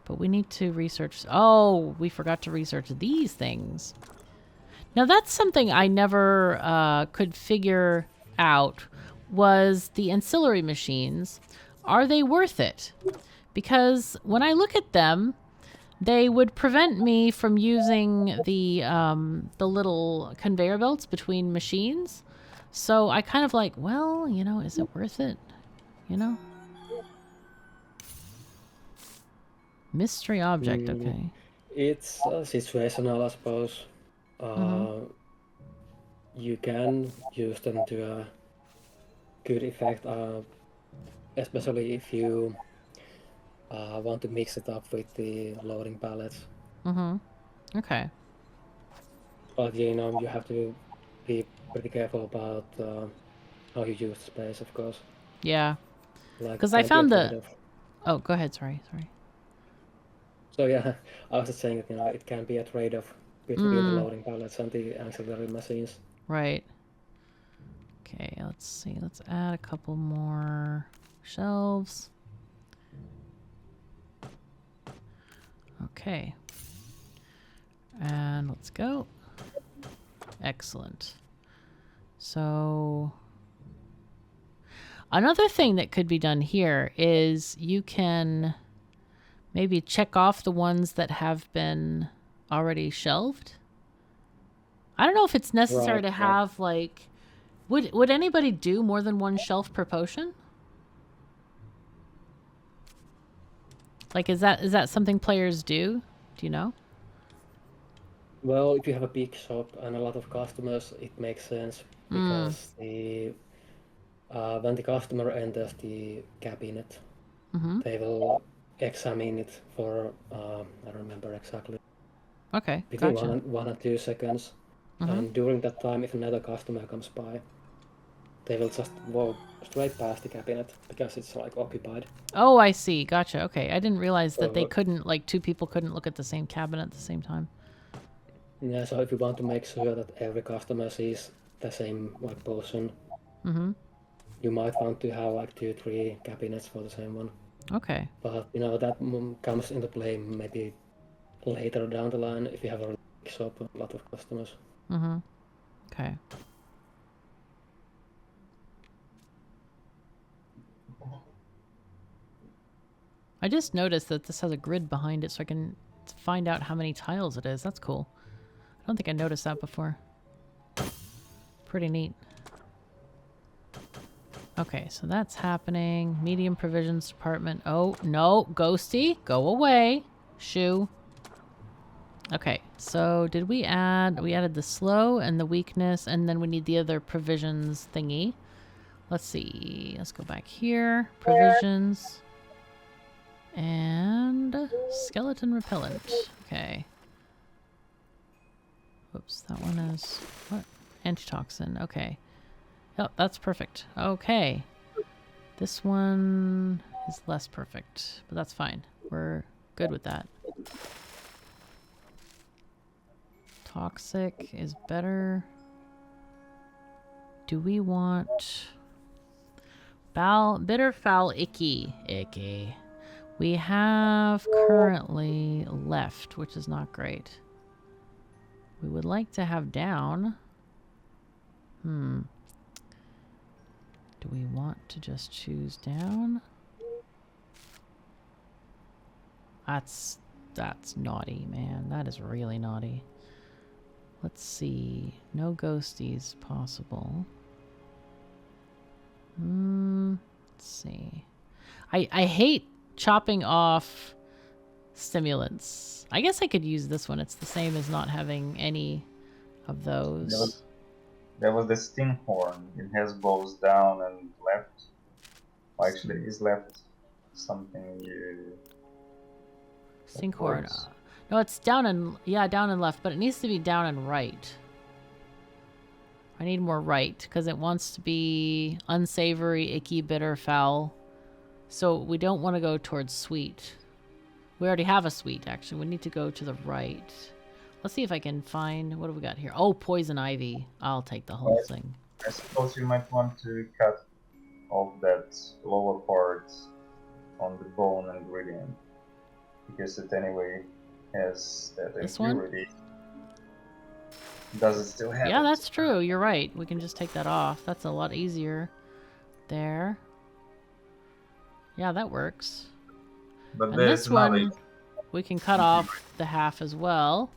Speaker 1: But we need to research. Oh, we forgot to research these things. Now, that's something I never could figure out, was the ancillary machines. Are they worth it? Because when I look at them, they would prevent me from using the little conveyor belts between machines. So I kind of like, well, you know, is it worth it? You know? Mystery object, okay.
Speaker 3: It's situational, I suppose. You can use them to a good effect, especially if you want to mix it up with the loading pallets.
Speaker 1: Okay.
Speaker 3: But you know, you have to be pretty careful about how you use space, of course.
Speaker 1: Yeah. Because
Speaker 3: Like,
Speaker 1: I found the... Oh, go ahead. Sorry.
Speaker 3: So yeah, I was just saying that, you know, it can be a trade-off between the loading pallets and the ancillary machines.
Speaker 1: Right. Okay, let's see. Let's add a couple more shelves. Okay. And let's go. Excellent. So another thing that could be done here is you can maybe check off the ones that have been already shelved. I don't know if it's necessary to have like... Would anybody do more than one shelf per potion? Like, is that something players do? Do you know?
Speaker 3: Well, if you have a big shop and a lot of customers, it makes sense because when the customer enters the cabinet, they will examine it for I don't remember exactly.
Speaker 1: Okay,
Speaker 3: between
Speaker 1: gotcha.
Speaker 3: 1 and 2 seconds, and during that time, if another customer comes by, they will just walk straight past the cabinet because it's like occupied.
Speaker 1: Oh, I see. Gotcha. Okay, I didn't realize that they couldn't, like, two people couldn't look at the same cabinet at the same time.
Speaker 3: Yeah, so if you want to make sure that every customer sees the same like potion, you might want to have like 2-3 cabinets for the same one.
Speaker 1: Okay.
Speaker 3: But you know that comes into play maybe later down the line if you have a big shop with a lot of customers.
Speaker 1: Okay. I just noticed that this has a grid behind it so I can find out how many tiles it is. That's cool. I don't think I noticed that before. Pretty neat. Okay, so that's happening. Medium provisions department. Oh, no. Ghosty, go away. Shoo. Okay, so did we add... We added the slow and the weakness, and then we need the other provisions thingy. Let's see. Let's go back here. Provisions. And skeleton repellent. Okay. Oops, that one is... What? Antitoxin. Okay. Yep, that's perfect. Okay. This one is less perfect, but that's fine. We're good with that. Toxic is better. Do we want... Bitter, foul, icky. Icky. We have currently left, which is not great. We would like to have down. Do we want to just choose down? That's naughty, man. That is really naughty. Let's see. No ghosties possible. Let's see. I hate chopping off stimulants. I guess I could use this one. It's the same as not having any of those.
Speaker 2: There was the Stinghorn. It has bows down and left. Well, actually, is left something you...
Speaker 1: Stinghorn. No, it's down and... Yeah, down and left, but it needs to be down and right. I need more right, because it wants to be unsavory, icky, bitter, foul. So we don't want to go towards sweet. We already have a sweet, actually. We need to go to the right. Let's see if I can find... What do we got here? Oh, poison ivy. I'll take the whole thing.
Speaker 2: I suppose you might want to cut off that lower part on the bone ingredient. Because it anyway has that impurity. Does it still have
Speaker 1: Yeah, that's true. You're right. We can just take that off. That's a lot easier. There. Yeah, that works.
Speaker 2: But
Speaker 1: and this one, we can cut off the half as well.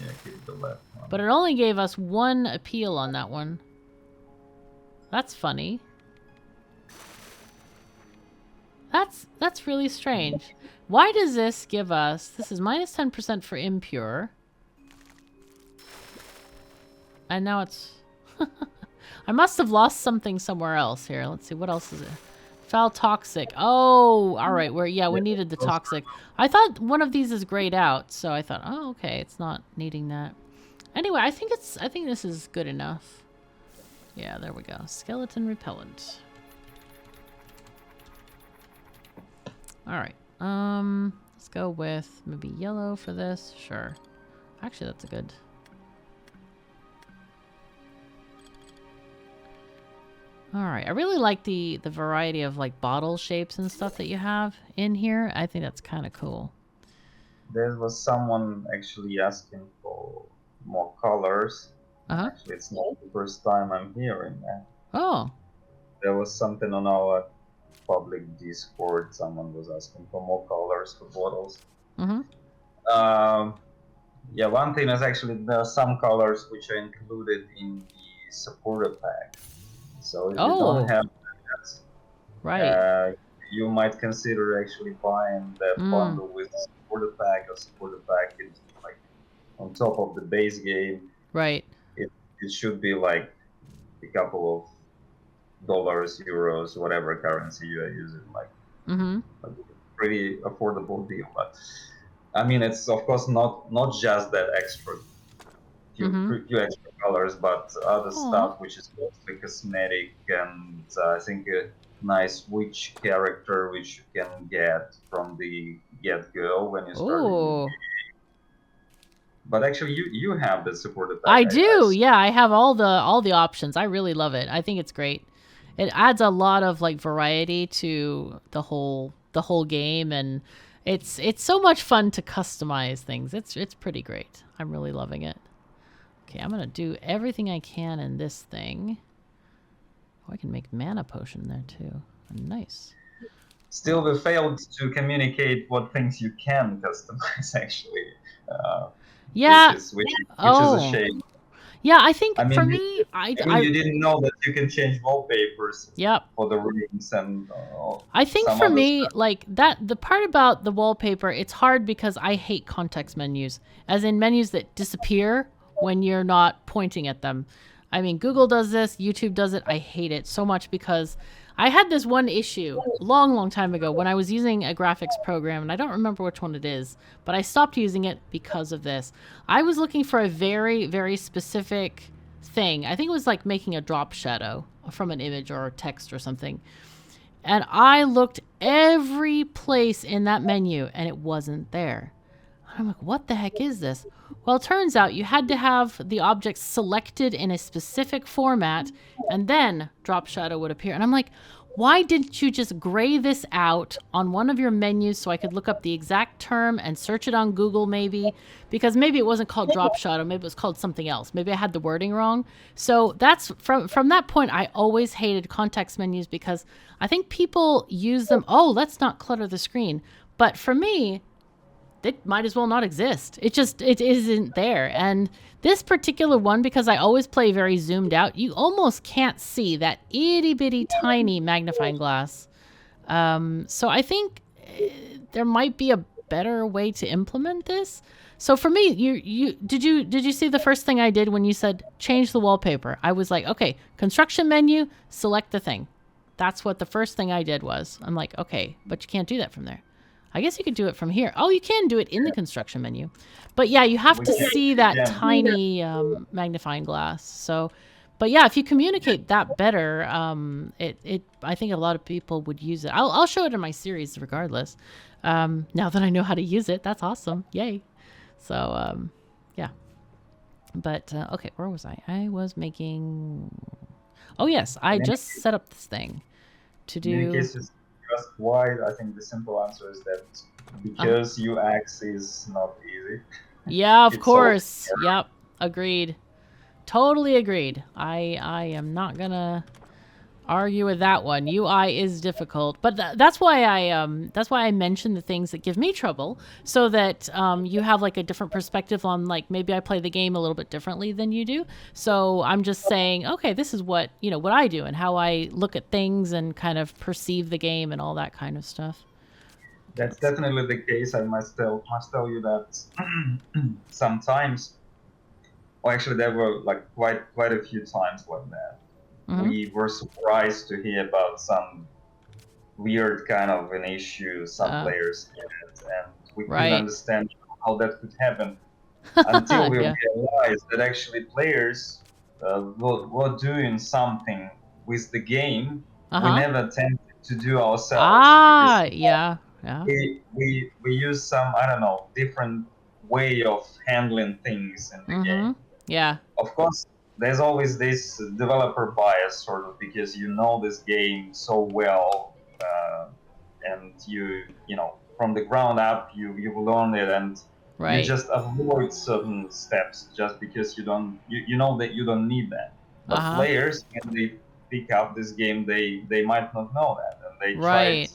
Speaker 2: Yeah, keep the left one.
Speaker 1: But it only gave us 1 appeal on that one. That's funny. That's really strange. Why does this give us... This is minus 10% for impure. And now it's... I must have lost something somewhere else here. Let's see, what else is it? Foul toxic. Oh, all right. We needed the toxic. I thought one of these is grayed out, so I thought, oh, okay, it's not needing that. Anyway, I think this is good enough. Yeah, there we go. Skeleton repellent. All right. Let's go with maybe yellow for this. Sure. Actually, that's a good. All right. I really like the variety of like bottle shapes and stuff that you have in here. I think that's kind of cool.
Speaker 2: There was someone actually asking for more colors. Actually, it's not the first time I'm hearing that.
Speaker 1: Oh.
Speaker 2: There was something on our public Discord. Someone was asking for more colors for bottles. Yeah, one thing is actually there are some colors which are included in the supporter pack. So if you don't have that,
Speaker 1: right,
Speaker 2: you might consider actually buying that bundle with the supporter pack or supporter pack is like on top of the base game.
Speaker 1: Right.
Speaker 2: It should be like a couple of dollars, euros, whatever currency you are using, like a pretty affordable deal. But I mean, it's of course not just that extra few extra colors, but other stuff which is mostly cosmetic, and I think a nice witch character which you can get from the get-go when you start. But actually, you have the supported pack.
Speaker 1: I do. Yeah, I have all the options. I really love it. I think it's great. It adds a lot of like variety to the whole game, and it's so much fun to customize things. It's pretty great. I'm really loving it. Okay, I'm gonna do everything I can in this thing. Oh, I can make mana potion there too. Nice.
Speaker 2: Still, we failed to communicate what things you can customize. Actually.
Speaker 1: Yeah.
Speaker 2: Which is a shame.
Speaker 1: Yeah, I think for me,
Speaker 2: you didn't know that you can change wallpapers.
Speaker 1: Yep.
Speaker 2: For the rooms and.
Speaker 1: I think for me, like that, the part about the wallpaper, it's hard because I hate context menus, as in menus that disappear when you're not pointing at them. I mean, Google does this, YouTube does it. I hate it so much because I had this one issue a long time ago when I was using a graphics program, and I don't remember which one it is, but I stopped using it because of this. I was looking for a very, very specific thing. I think it was like making a drop shadow from an image or text or something. And I looked every place in that menu, and it wasn't there. I'm like, what the heck is this? Well, it turns out you had to have the object selected in a specific format, and then drop shadow would appear. And I'm like, why didn't you just gray this out on one of your menus so I could look up the exact term and search it on Google maybe? Because maybe it wasn't called drop shadow, maybe it was called something else. Maybe I had the wording wrong. So that's from that point, I always hated context menus because I think people use them, oh, let's not clutter the screen. But for me, it might as well not exist. It isn't there. And this particular one, because I always play very zoomed out, you almost can't see that itty bitty tiny magnifying glass. So I think there might be a better way to implement this. So for me, did you see the first thing I did when you said change the wallpaper? I was like, okay, construction menu, select the thing. That's what the first thing I did was. I'm like, okay, but you can't do that from there. I guess you could do it from here. Oh, you can do it in the construction menu. But yeah, you have to see that tiny magnifying glass. So But yeah, if you communicate that better, I think a lot of people would use it. I'll show it in my series regardless. Now that I know how to use it, that's awesome. Yay. So, yeah. But, okay, where was I? I was making... Oh, yes, I just set up this thing to do...
Speaker 2: In many cases, just why, I think the simple answer is that because UX is not easy.
Speaker 1: Yeah, of course. Yep, agreed. Totally agreed. I am not gonna argue with that one. UI is difficult, but that's why I mention the things that give me trouble, so that you have like a different perspective on, like, maybe I play the game a little bit differently than you do. So I'm just saying, okay, this is what what I do and how I look at things and kind of perceive the game and all that kind of stuff.
Speaker 2: That's definitely the case. I must tell you that sometimes, well, actually, there were like quite a few times like that. Mm-hmm. We were surprised to hear about some weird kind of an issue some players had, and we couldn't understand how that could happen until we realized that actually players were doing something with the game we never tended to do ourselves. We use some, I don't know, different way of handling things in the game.
Speaker 1: Yeah.
Speaker 2: Of course, there's always this developer bias, sort of, because you know this game so well, and you know from the ground up you've learned it, and you just avoid certain steps just because you know that you don't need that. But players, when they pick up this game, they might not know that, and they tried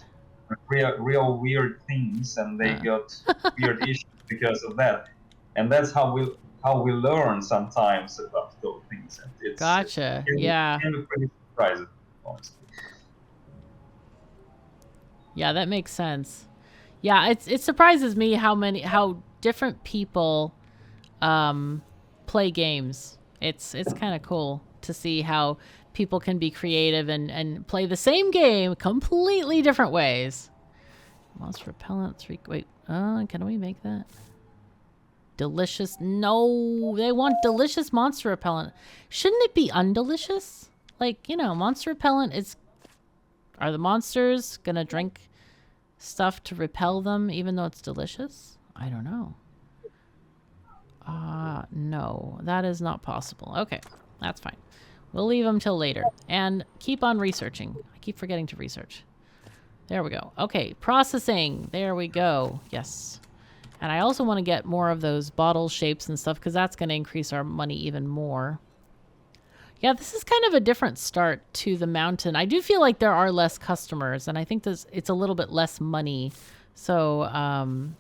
Speaker 2: real weird things, and they got weird issues because of that. And that's how we learn sometimes about those things. And it's
Speaker 1: gotcha.
Speaker 2: Kind of pretty surprising, honestly.
Speaker 1: Yeah, that makes sense. Yeah, it surprises me how different people play games. It's kind of cool to see how people can be creative and play the same game completely different ways. Monster repellent 3. Wait, can we make that? Delicious. No, they want delicious monster repellent. Shouldn't it be undelicious? Like, monster repellent is... Are the monsters gonna drink stuff to repel them even though it's delicious? I don't know. No, that is not possible. Okay, that's fine. We'll leave them till later. And keep on researching. I keep forgetting to research. There we go. Okay, processing. There we go. Yes. And I also want to get more of those bottle shapes and stuff because that's going to increase our money even more. Yeah, this is kind of a different start to the mountain. I do feel like there are less customers, and I think it's a little bit less money. So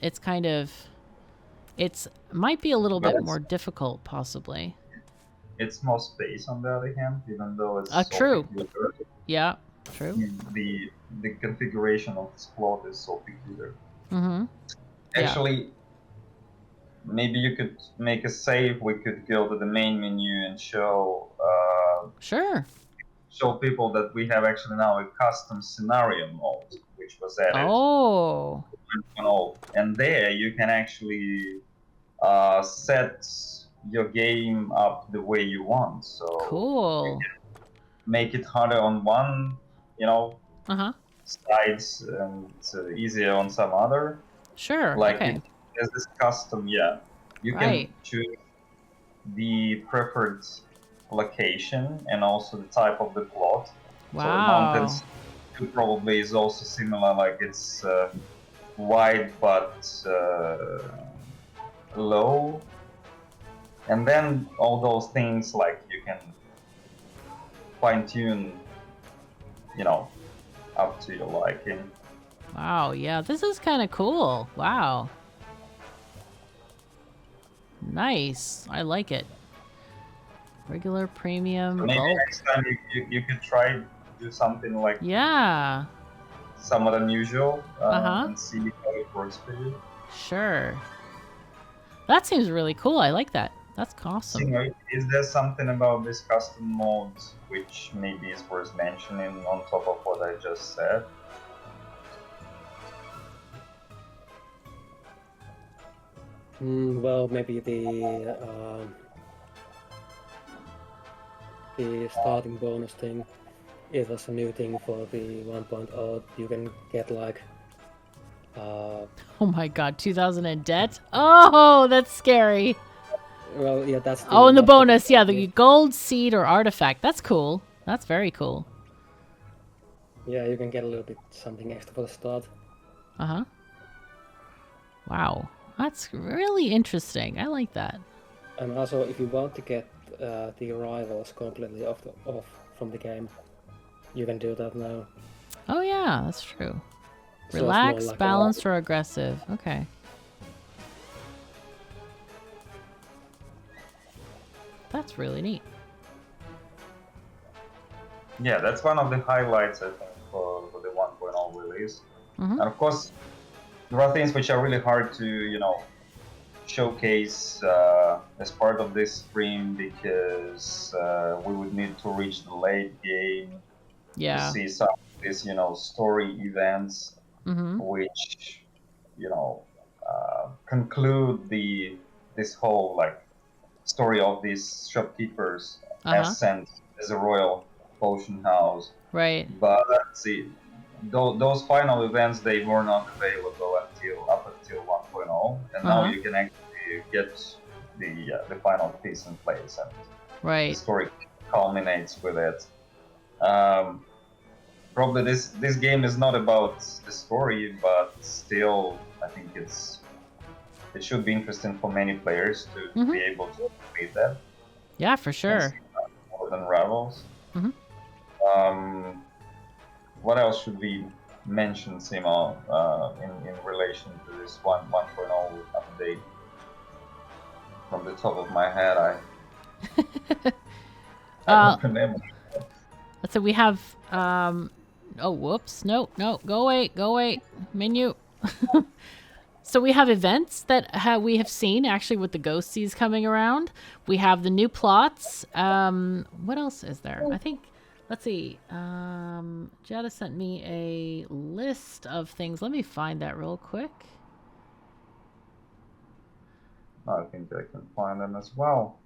Speaker 1: it's kind of... might be a little bit more difficult, possibly.
Speaker 2: It's more space, on the other hand, even though it's
Speaker 1: true.
Speaker 2: So
Speaker 1: yeah, true.
Speaker 2: The configuration of this plot is so peculiar.
Speaker 1: Mm-hmm.
Speaker 2: Actually, maybe you could make a save. We could go to the main menu and show people that we have actually now a custom scenario mode, which was added.
Speaker 1: Oh.
Speaker 2: And there you can actually set your game up the way you want. So
Speaker 1: cool.
Speaker 2: You can make it harder on one, sides, and easier on some other.
Speaker 1: Sure.
Speaker 2: Like
Speaker 1: okay.
Speaker 2: There's this custom, you can choose the preferred location and also the type of the plot.
Speaker 1: Wow.
Speaker 2: So the mountains probably is also similar, like it's wide but low. And then all those things, like you can fine-tune, up to your liking.
Speaker 1: Wow, yeah, this is kind of cool. Wow. Nice. I like it. Regular, premium,
Speaker 2: so maybe
Speaker 1: bulk.
Speaker 2: Next time you could try to do something like somewhat unusual and see how it works for you.
Speaker 1: Sure. That seems really cool. I like that. That's awesome.
Speaker 2: Is there something about this custom mode which maybe is worth mentioning on top of what I just said?
Speaker 3: Well, maybe the the starting bonus thing. It was a new thing for the 1.0. You can get like
Speaker 1: oh my god, 2,000 in debt? Oh, that's scary.
Speaker 3: Well, yeah, that's
Speaker 1: Oh, and the bonus, yeah, the gold seed or artifact. That's cool. That's very cool.
Speaker 3: Yeah, you can get a little bit something extra for the start.
Speaker 1: Uh-huh. Wow. That's really interesting. I like that.
Speaker 3: And also, if you want to get the rivals completely off from the game, you can do that now.
Speaker 1: Oh yeah, that's true.
Speaker 3: So
Speaker 1: Relaxed,
Speaker 3: like
Speaker 1: balanced, or aggressive. Okay. That's really neat.
Speaker 2: Yeah, that's one of the highlights, I think, for the 1.0 release. And of course, there are things which are really hard to, showcase as part of this stream because we would need to reach the late game to see some of these, story events which, conclude this whole story of these shopkeepers ascent as a royal potion house.
Speaker 1: Right.
Speaker 2: But let's see, those final events, they were not available up until 1.0, and now you can actually get the final piece in place, and the story culminates with it. Probably this game is not about the story, but still, I think it should be interesting for many players to be able to complete that.
Speaker 1: Yeah, for sure.
Speaker 2: More than Ravels. What else should we mention, Simo, in relation to this 1.0 update? From the top of my head, I don't remember.
Speaker 1: So we have, oh, whoops. No, go away, menu. So we have events that we have seen, actually, with the ghosties coming around. We have the new plots. What else is there? I think, let's see. Jetta sent me a list of things. Let me find that real quick.
Speaker 2: I think I can find them as well.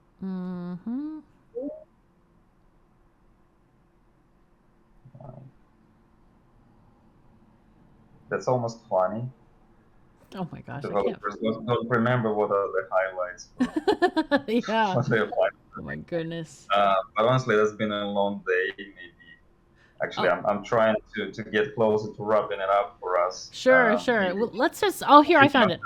Speaker 2: That's almost funny.
Speaker 1: Oh my gosh!
Speaker 2: Developers don't remember what are the highlights.
Speaker 1: Yeah. Oh my goodness.
Speaker 2: But honestly, that's been a long day. Maybe. Actually, I'm trying to get closer to wrapping it up for us.
Speaker 1: Sure. Well, let's just. Oh, here I found it.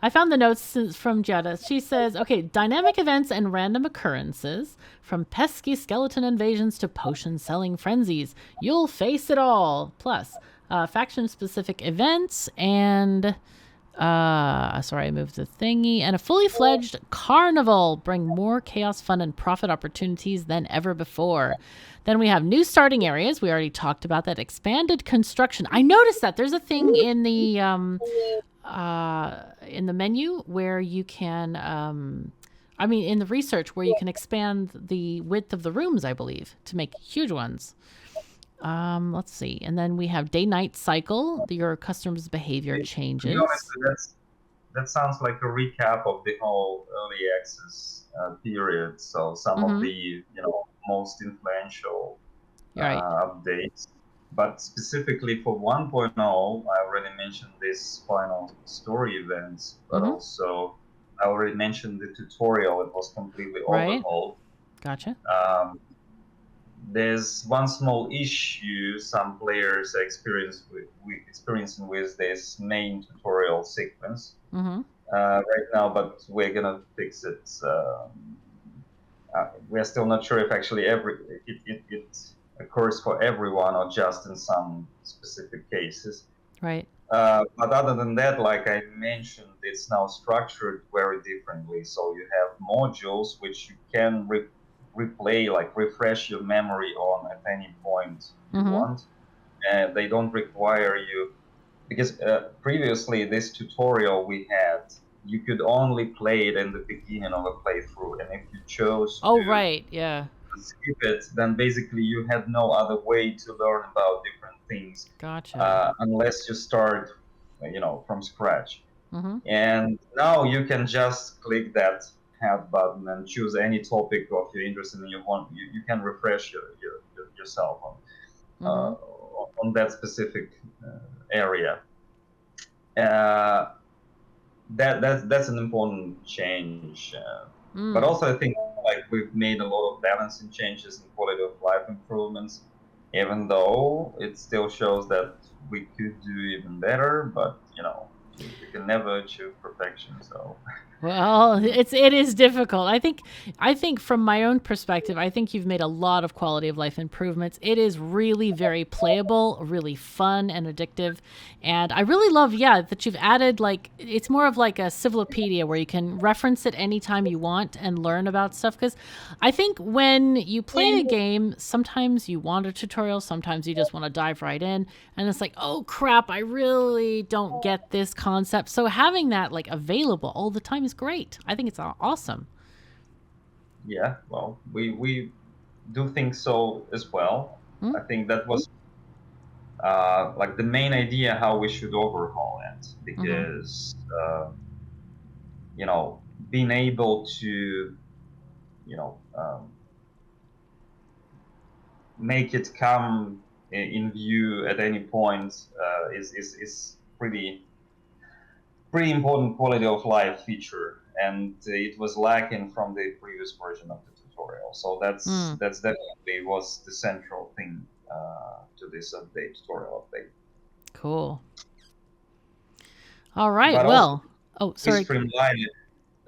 Speaker 1: I found the notes from Jetta. She says, okay, dynamic events and random occurrences, from pesky skeleton invasions to potion-selling frenzies. You'll face it all. Plus, faction-specific events and... sorry, I moved the thingy. And a fully fledged carnival. Bring more chaos, fun, and profit opportunities than ever before. Then we have new starting areas. We already talked about that. Expanded construction. I noticed that there's a thing in the menu where you can, in the research where you can expand the width of the rooms, I believe, to make huge ones. Let's see. And then we have day-night cycle. Your customers' behavior changes.
Speaker 2: To be honest, that sounds like a recap of the whole early access period. So some of the most influential updates. But specifically for 1.0, I already mentioned this final story events, but also I already mentioned the tutorial. It was completely overhauled.
Speaker 1: Gotcha.
Speaker 2: There's one small issue some players are experiencing with this main tutorial sequence right now, but we're gonna fix it. We're still not sure if actually it occurs for everyone or just in some specific cases.
Speaker 1: Right.
Speaker 2: But other than that, like I mentioned, it's now structured very differently. So you have modules which you can replay, like refresh your memory on at any point you want. And they don't require you, because previously this tutorial we had, you could only play it in the beginning of a playthrough, and if you chose to skip it, then basically you had no other way to learn about different things.
Speaker 1: Gotcha.
Speaker 2: Unless you start, from scratch. And now you can just click that hat button and choose any topic of your interest in. You can refresh yourself on that specific area. That's an important change. But also, I think like we've made a lot of balancing changes and quality of life improvements, even though it still shows that we could do even better. But you know, we can never achieve perfection. So.
Speaker 1: Well, it is difficult. I think from my own perspective, I think you've made a lot of quality of life improvements. It is really very playable, really fun and addictive. And I really love, that you've added like, it's more of like a civilopedia where you can reference it anytime you want and learn about stuff. Because I think when you play a game, sometimes you want a tutorial, sometimes you just want to dive right in. And it's like, oh crap, I really don't get this concept. So having that like available all the time is great. I think it's awesome.
Speaker 2: Yeah, well, we do think so as well. I think that was like the main idea how we should overhaul it, because you know, being able to, you know, make it come in view at any point is pretty important quality of life feature, and it was lacking from the previous version of the tutorial. So that's definitely was the central thing to this tutorial update.
Speaker 1: Cool. All right. But well, sorry.
Speaker 2: We streamlined it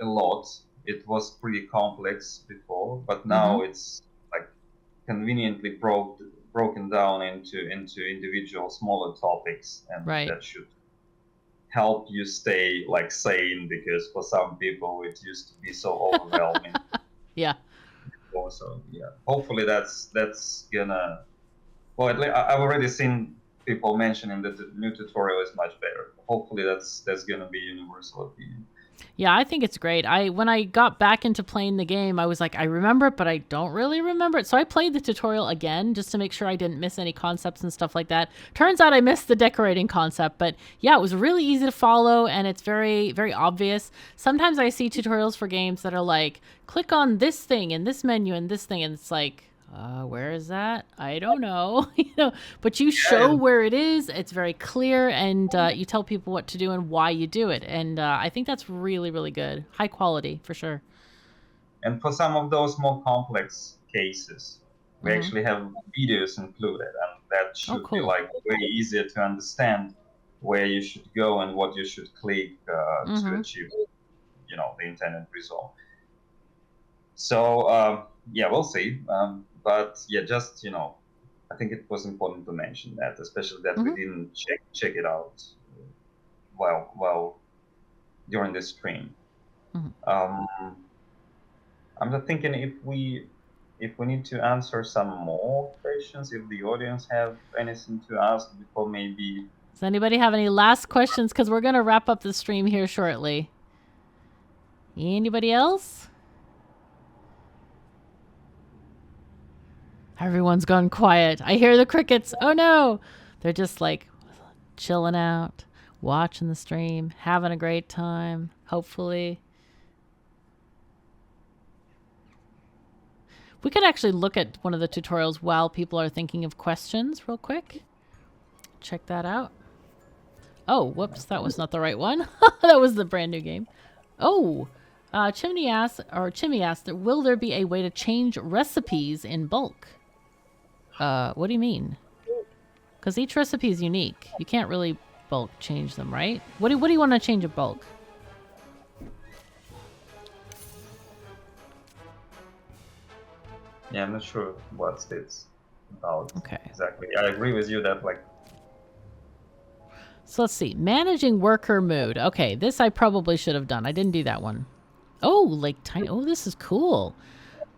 Speaker 2: a lot. It was pretty complex before, but now it's like conveniently broken down into individual smaller topics, and that should help you stay like sane, because for some people it used to be so overwhelming.
Speaker 1: Yeah.
Speaker 2: Also, hopefully that's gonna. Well, at least I've already seen people mentioning that the new tutorial is much better. Hopefully that's gonna be universal opinion.
Speaker 1: Yeah, I think it's great. When I got back into playing the game, I was like, I remember it, but I don't really remember it. So I played the tutorial again just to make sure I didn't miss any concepts and stuff like that. Turns out I missed the decorating concept, but yeah, it was really easy to follow and it's very, very obvious. Sometimes I see tutorials for games that are like, click on this thing and this menu and this thing, and it's like, where is that? I don't know. But you show where it is. It's very clear, and you tell people what to do and why you do it. And I think that's really, really good. High quality, for sure.
Speaker 2: And for some of those more complex cases, we actually have videos included, and that should be like way easier to understand where you should go and what you should click to achieve, the intended result. So, we'll see. But just, I think it was important to mention that, especially that we didn't check it out while during the stream. I'm just thinking if we need to answer some more questions, if the audience have anything to ask before maybe.
Speaker 1: Does anybody have any last questions? Because we're going to wrap up the stream here shortly. Anybody else? Everyone's gone quiet. I hear the crickets. Oh no. They're just like chilling out, watching the stream, having a great time, hopefully. We could actually look at one of the tutorials while people are thinking of questions real quick. Check that out. Oh, whoops, that was not the right one. That was the brand new game. Oh, Chimney asked, will there be a way to change recipes in bulk? What do you mean? Because each recipe is unique. You can't really bulk change them, right? What do you want to change in bulk?
Speaker 2: Yeah, I'm not sure what it's about exactly. I agree with you that
Speaker 1: So let's see. Managing worker mood. Okay, this I probably should have done. I didn't do that one. Oh, like tiny. Oh, this is cool.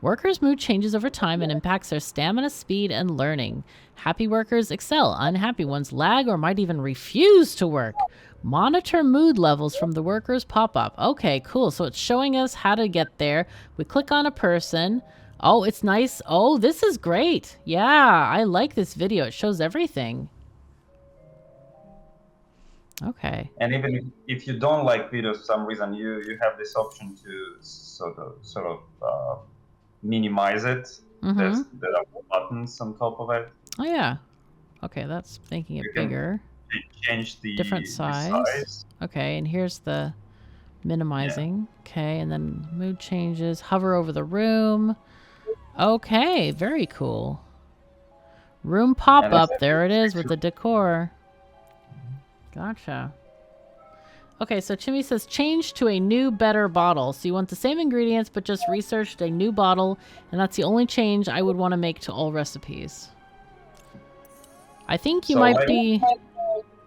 Speaker 1: Workers' mood changes over time and impacts their stamina, speed, and learning. Happy workers excel. Unhappy ones lag or might even refuse to work. Monitor mood levels from the workers pop-up. Okay, cool. So it's showing us how to get there. We click on a person. Oh, it's nice. Oh, this is great. Yeah, I like this video. It shows everything. Okay.
Speaker 2: And even if you don't like videos for some reason, you have this option to sort of minimize it. There are buttons on top of it.
Speaker 1: Oh yeah. Okay, that's making it
Speaker 2: You can
Speaker 1: bigger.
Speaker 2: change
Speaker 1: Different
Speaker 2: the
Speaker 1: size.
Speaker 2: size.
Speaker 1: Okay, and here's the minimizing. Yeah. Okay, and then mood changes. Hover over the room. Okay, very cool. Room pop-up. There it is with the decor. Gotcha. Okay, so Chimmy says change to a new, better bottle. So you want the same ingredients, but just researched a new bottle, and that's the only change I would want to make to all recipes. I think you might be...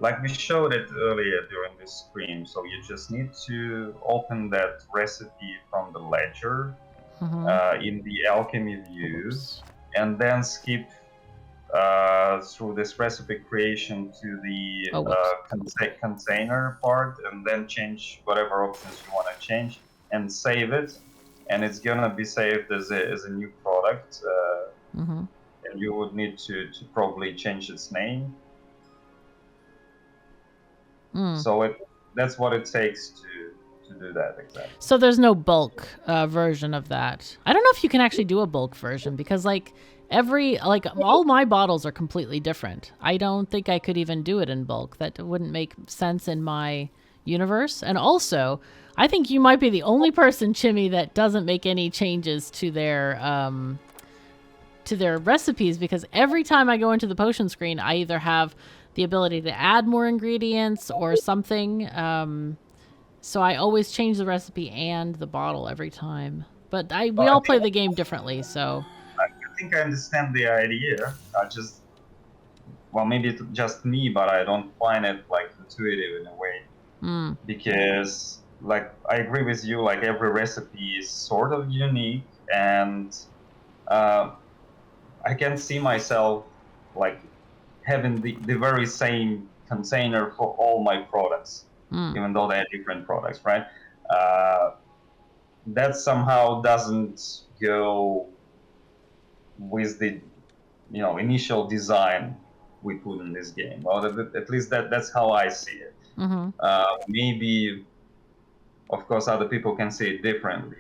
Speaker 2: Like we showed it earlier during this stream, so you just need to open that recipe from the ledger in the alchemy view, and then skip through this recipe creation to the container part, and then change whatever options you want to change and save it, and it's gonna be saved as a new product, and you would need to probably change its name. So that's what it takes to do that exactly.
Speaker 1: So there's no bulk version of that. I don't know if you can actually do a bulk version, because like all my bottles are completely different. I don't think I could even do it in bulk. That wouldn't make sense in my universe. And also, I think you might be the only person, Chimmy, that doesn't make any changes to their recipes, because every time I go into the potion screen, I either have the ability to add more ingredients or something. So I always change the recipe and the bottle every time. But we all play the game differently, so...
Speaker 2: I think I understand the idea. Maybe it's just me, but I don't find it like intuitive in a way. Because like I agree with you, like every recipe is sort of unique, and I can see myself like having the very same container for all my products, even though they're different products, right? That somehow doesn't go with the initial design we put in this game. Well, at least that's how I see it. Maybe, of course, other people can see it differently.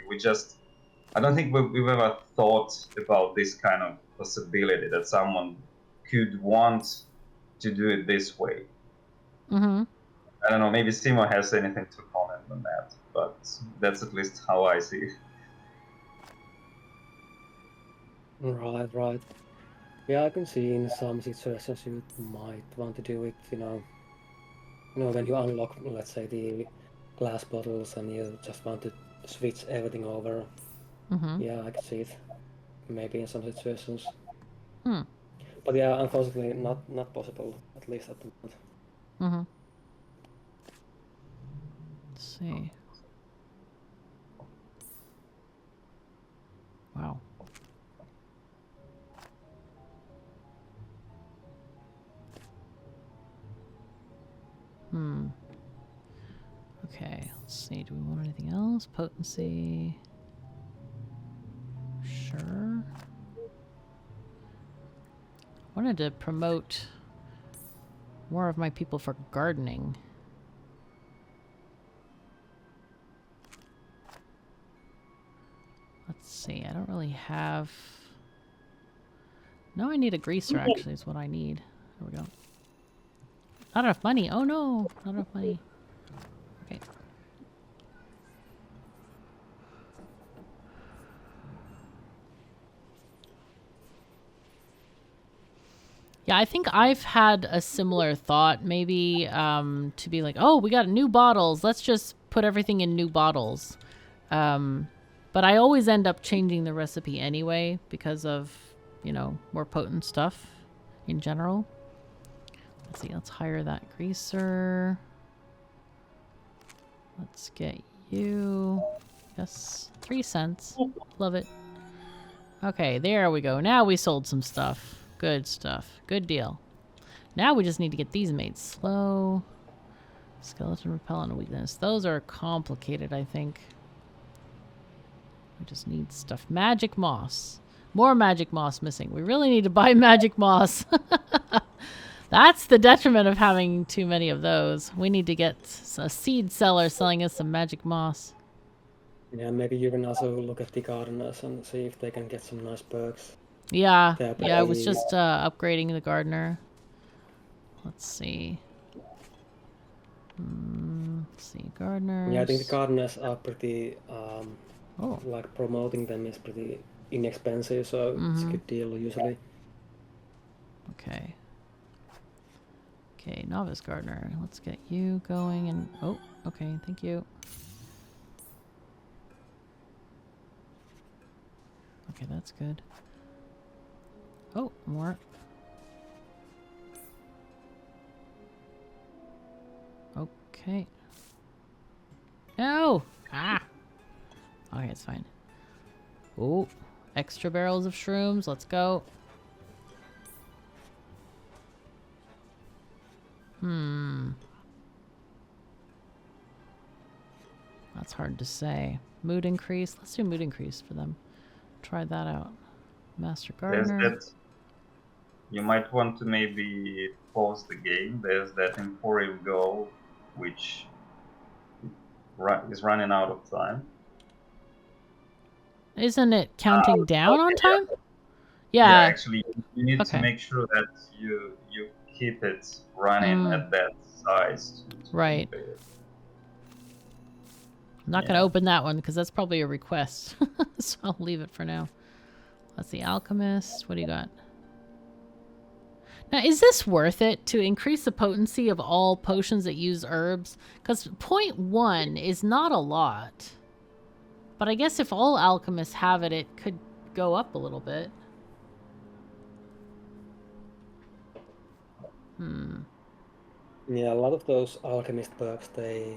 Speaker 2: I don't think we've ever thought about this kind of possibility that someone could want to do it this way. I don't know, maybe Simo has anything to comment on that, but that's at least how I see it.
Speaker 3: Right. Yeah, I can see in some situations you might want to do it, when you unlock, let's say, the glass bottles and you just want to switch everything over. Yeah, I can see it maybe in some situations. But yeah, unfortunately not possible, at least at the moment.
Speaker 1: Let's see. Wow. Okay, let's see. Do we want anything else? Potency. Sure. Wanted to promote more of my people for gardening. Let's see. I don't really have... No, I need a greaser, actually, is what I need. There we go. Not enough money. Oh, no. Not enough money. Okay. Yeah, I think I've had a similar thought, maybe to be like, oh, we got new bottles. Let's just put everything in new bottles. But I always end up changing the recipe anyway because of, more potent stuff in general. Let's see, let's hire that greaser. Let's get you. Yes, 3 cents. Love it. Okay, there we go. Now we sold some stuff. Good stuff. Good deal. Now we just need to get these made slow. Skeleton repellent weakness. Those are complicated, I think. We just need stuff. Magic moss. More magic moss missing. We really need to buy magic moss. That's the detriment of having too many of those. We need to get a seed seller selling us some magic moss.
Speaker 3: Yeah, maybe you can also look at the gardeners and see if they can get some nice perks.
Speaker 1: Yeah, yeah, I was just upgrading the gardener. Let's see. Let's see, gardeners.
Speaker 3: Yeah, I think the gardeners are pretty, like promoting them is pretty inexpensive, so it's a good deal usually.
Speaker 1: Okay. Okay, novice gardener. Let's get you going and... Oh, okay, thank you. Okay, that's good. Oh, more. Okay. No! Ah! Okay, it's fine. Oh, extra barrels of shrooms. Let's go. That's hard to say. Mood increase. Let's do mood increase for them. Try that out. Master gardener.
Speaker 2: You might want to maybe pause the game. There's that Emporium Go, which is running out of time.
Speaker 1: Isn't it counting down on time?
Speaker 2: Yeah,
Speaker 1: Yeah.
Speaker 2: actually, you need to make sure that you keep it running at that size.
Speaker 1: Right. I'm not going to open that one because that's probably a request. So I'll leave it for now. Let's see, Alchemist. What do you got? Now, is this worth it to increase the potency of all potions that use herbs? Because 0.1 is not a lot. But I guess if all alchemists have it, it could go up a little bit.
Speaker 3: Yeah, a lot of those alchemist perks, they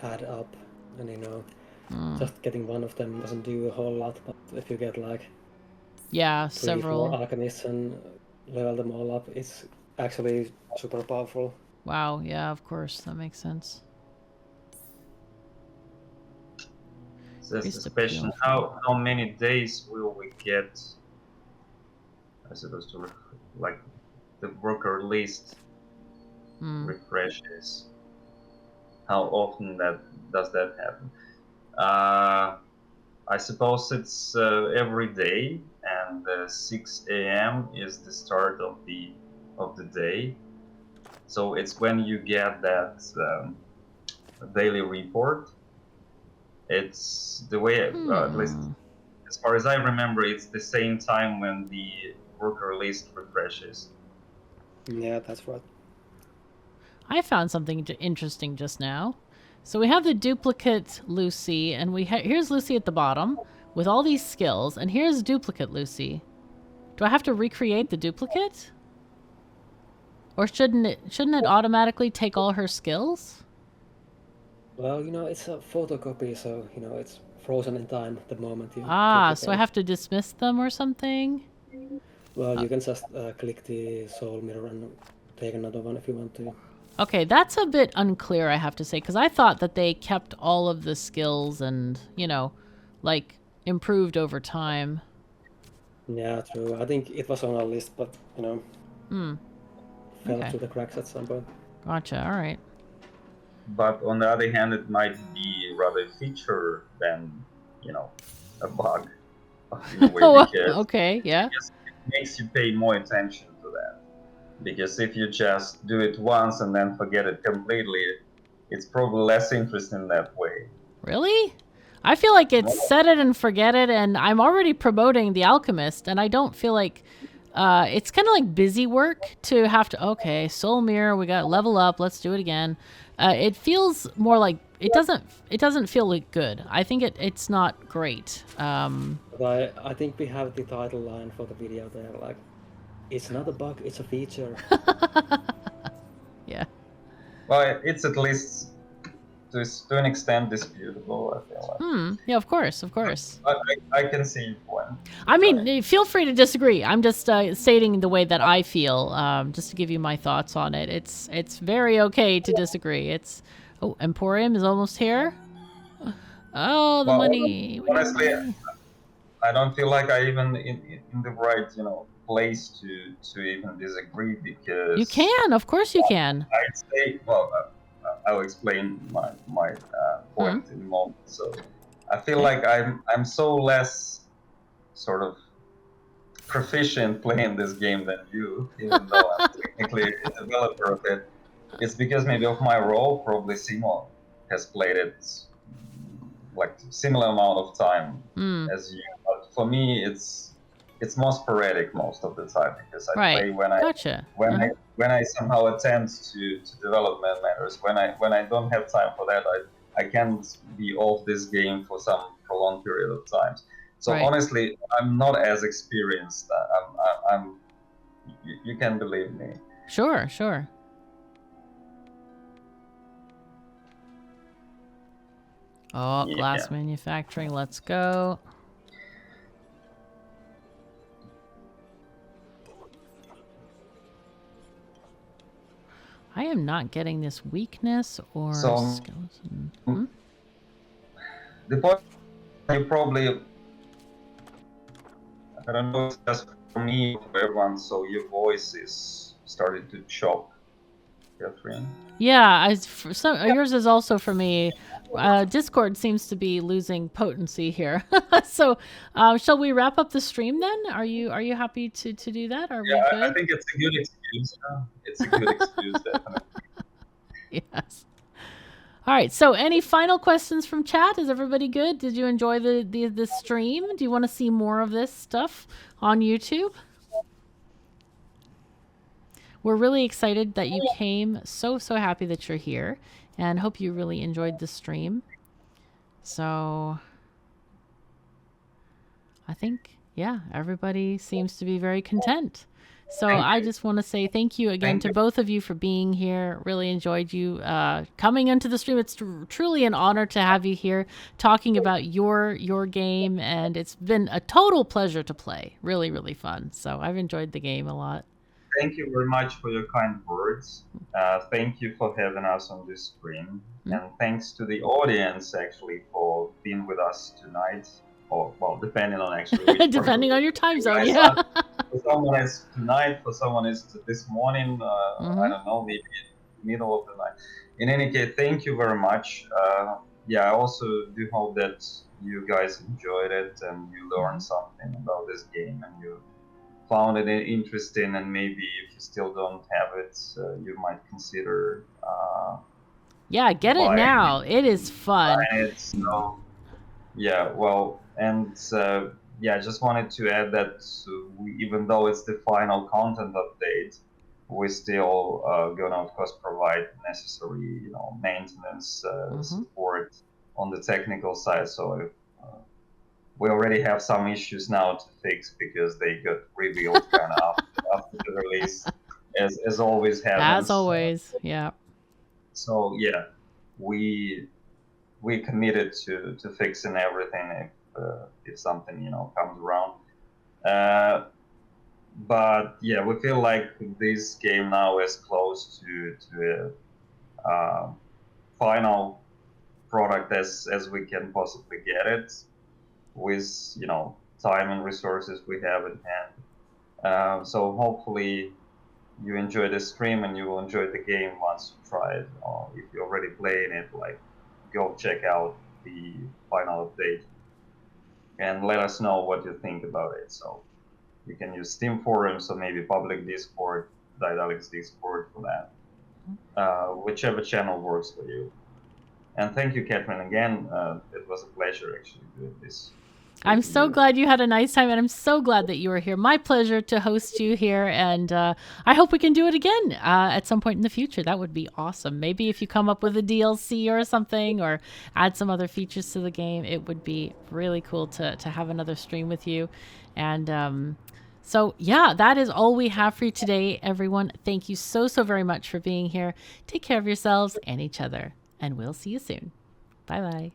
Speaker 3: add up. And you know, just getting one of them doesn't do a whole lot. But if you get like...
Speaker 1: Yeah,
Speaker 3: 3,
Speaker 1: several
Speaker 3: 4 alchemists and level them all up, it's actually super powerful.
Speaker 1: Wow, yeah, of course, that makes sense.
Speaker 2: That's the question. How many days will we get? I suppose to like the worker list refreshes. How often does that happen? I suppose it's every day, and 6 a.m. is the start of the day. So it's when you get that daily report. It's the way, at least as far as I remember, it's the same time when the worker list refreshes.
Speaker 3: Yeah, that's right.
Speaker 1: I found something interesting just now. So we have the duplicate Lucy, and here's Lucy at the bottom with all these skills, and here's duplicate Lucy. Do I have to recreate the duplicate? Or shouldn't it automatically take all her skills?
Speaker 3: Well, you know, it's a photocopy, so, you know, it's frozen in time at the moment you
Speaker 1: duplicate. So I have to dismiss them or something?
Speaker 3: Well, you can just click the soul mirror and take another one if you want to.
Speaker 1: Okay, that's a bit unclear, I have to say, because I thought that they kept all of the skills and, you know, like, improved over time.
Speaker 3: Yeah, true. I think it was on our list, but, you know, fell through the cracks at some point.
Speaker 1: Gotcha, all right.
Speaker 2: But on the other hand, it might be rather a feature than, you know, a bug. In a way, because
Speaker 1: okay, yeah.
Speaker 2: It makes you pay more attention to that. Because if you just do it once and then forget it completely, it's probably less interesting that way.
Speaker 1: Really? I feel like it's set it and forget it, and I'm already promoting the alchemist, and I don't feel like it's kind of like busy work to have to, okay, soul mirror, we got level up, let's do it again. It feels more like it doesn't feel like good. I think it's not great.
Speaker 3: But I think we have the title line for the video there, like, it's not a bug, it's a feature.
Speaker 1: Yeah.
Speaker 2: Well, it's at least to an extent disputable, I feel like.
Speaker 1: Yeah, of course.
Speaker 2: I can see your point.
Speaker 1: I mean, feel free to disagree. I'm just stating the way that I feel, just to give you my thoughts on it. It's very okay to disagree. Emporium is almost here. Oh, the money.
Speaker 2: Honestly, I don't feel like I even in the right, you know, place to even disagree, because
Speaker 1: you can, of course you can.
Speaker 2: I'd say, well, I'll explain my point in a moment. So I feel like I'm so less sort of proficient playing this game than you, even though I'm technically a developer of it. It's because maybe of my role. Probably Simo has played it like similar amount of time as you. But for me, it's more sporadic most of the time, because I play when I somehow attempt to development matters. When I don't have time for that, I can't be off this game for some prolonged period of time. So honestly, I'm not as experienced. You can believe me.
Speaker 1: Sure. Oh, glass manufacturing. Let's go. I am not getting this weakness or skeleton.
Speaker 2: The point you probably, I don't know, it's just for me or for everyone, so your voice is starting to chop, Catherine.
Speaker 1: Yeah, yours is also for me. Discord seems to be losing potency here. So, shall we wrap up the stream then? Are you happy to do that? Are we good?
Speaker 2: I think it's a good excuse. It's a good excuse, definitely.
Speaker 1: Yes. All right. So, any final questions from chat? Is everybody good? Did you enjoy the stream? Do you want to see more of this stuff on YouTube? We're really excited that you came. So happy that you're here, and hope you really enjoyed the stream. So I think, everybody seems to be very content. So I just want to say thank you again to both of you for being here. Really enjoyed you coming into the stream. It's truly an honor to have you here talking about your game, and it's been a total pleasure to play. Really, really fun. So I've enjoyed the game a lot.
Speaker 2: Thank you very much for your kind words. Thank you for having us on this stream. And thanks to the audience, actually, for being with us tonight. Or, well, depending on actually.
Speaker 1: Depending on your time zone, yeah.
Speaker 2: For someone it's tonight, for someone it's this morning. I don't know, maybe middle of the night. In any case, thank you very much. I also do hope that you guys enjoyed it and you learned something about this game and you found it interesting, and maybe if you still don't have it, you might consider
Speaker 1: get it now. It is fun.
Speaker 2: Just wanted to add that even though it's the final content update, we still gonna of course provide necessary maintenance support on the technical side. So we already have some issues now to fix because they got revealed kind of after the release, as always happens.
Speaker 1: As always, yeah.
Speaker 2: So we committed to fixing everything if something comes around. But we feel like this game now is close to a final product as we can possibly get it, with time and resources we have in hand. So hopefully you enjoy the stream and you will enjoy the game once you try it, or if you're already playing it, go check out the final update and let us know what you think about it. So you can use Steam forums or maybe public Discord, Daedalic's Discord for that, whichever channel works for you. And thank you, Catherine, again. It was a pleasure actually doing this.
Speaker 1: I'm so glad you had a nice time, and I'm so glad that you were here. My pleasure to host you here, and I hope we can do it again at some point in the future. That would be awesome. Maybe if you come up with a DLC or something, or add some other features to the game, it would be really cool to have another stream with you. And that is all we have for you today, everyone. Thank you so very much for being here. Take care of yourselves and each other, and we'll see you soon. Bye-bye.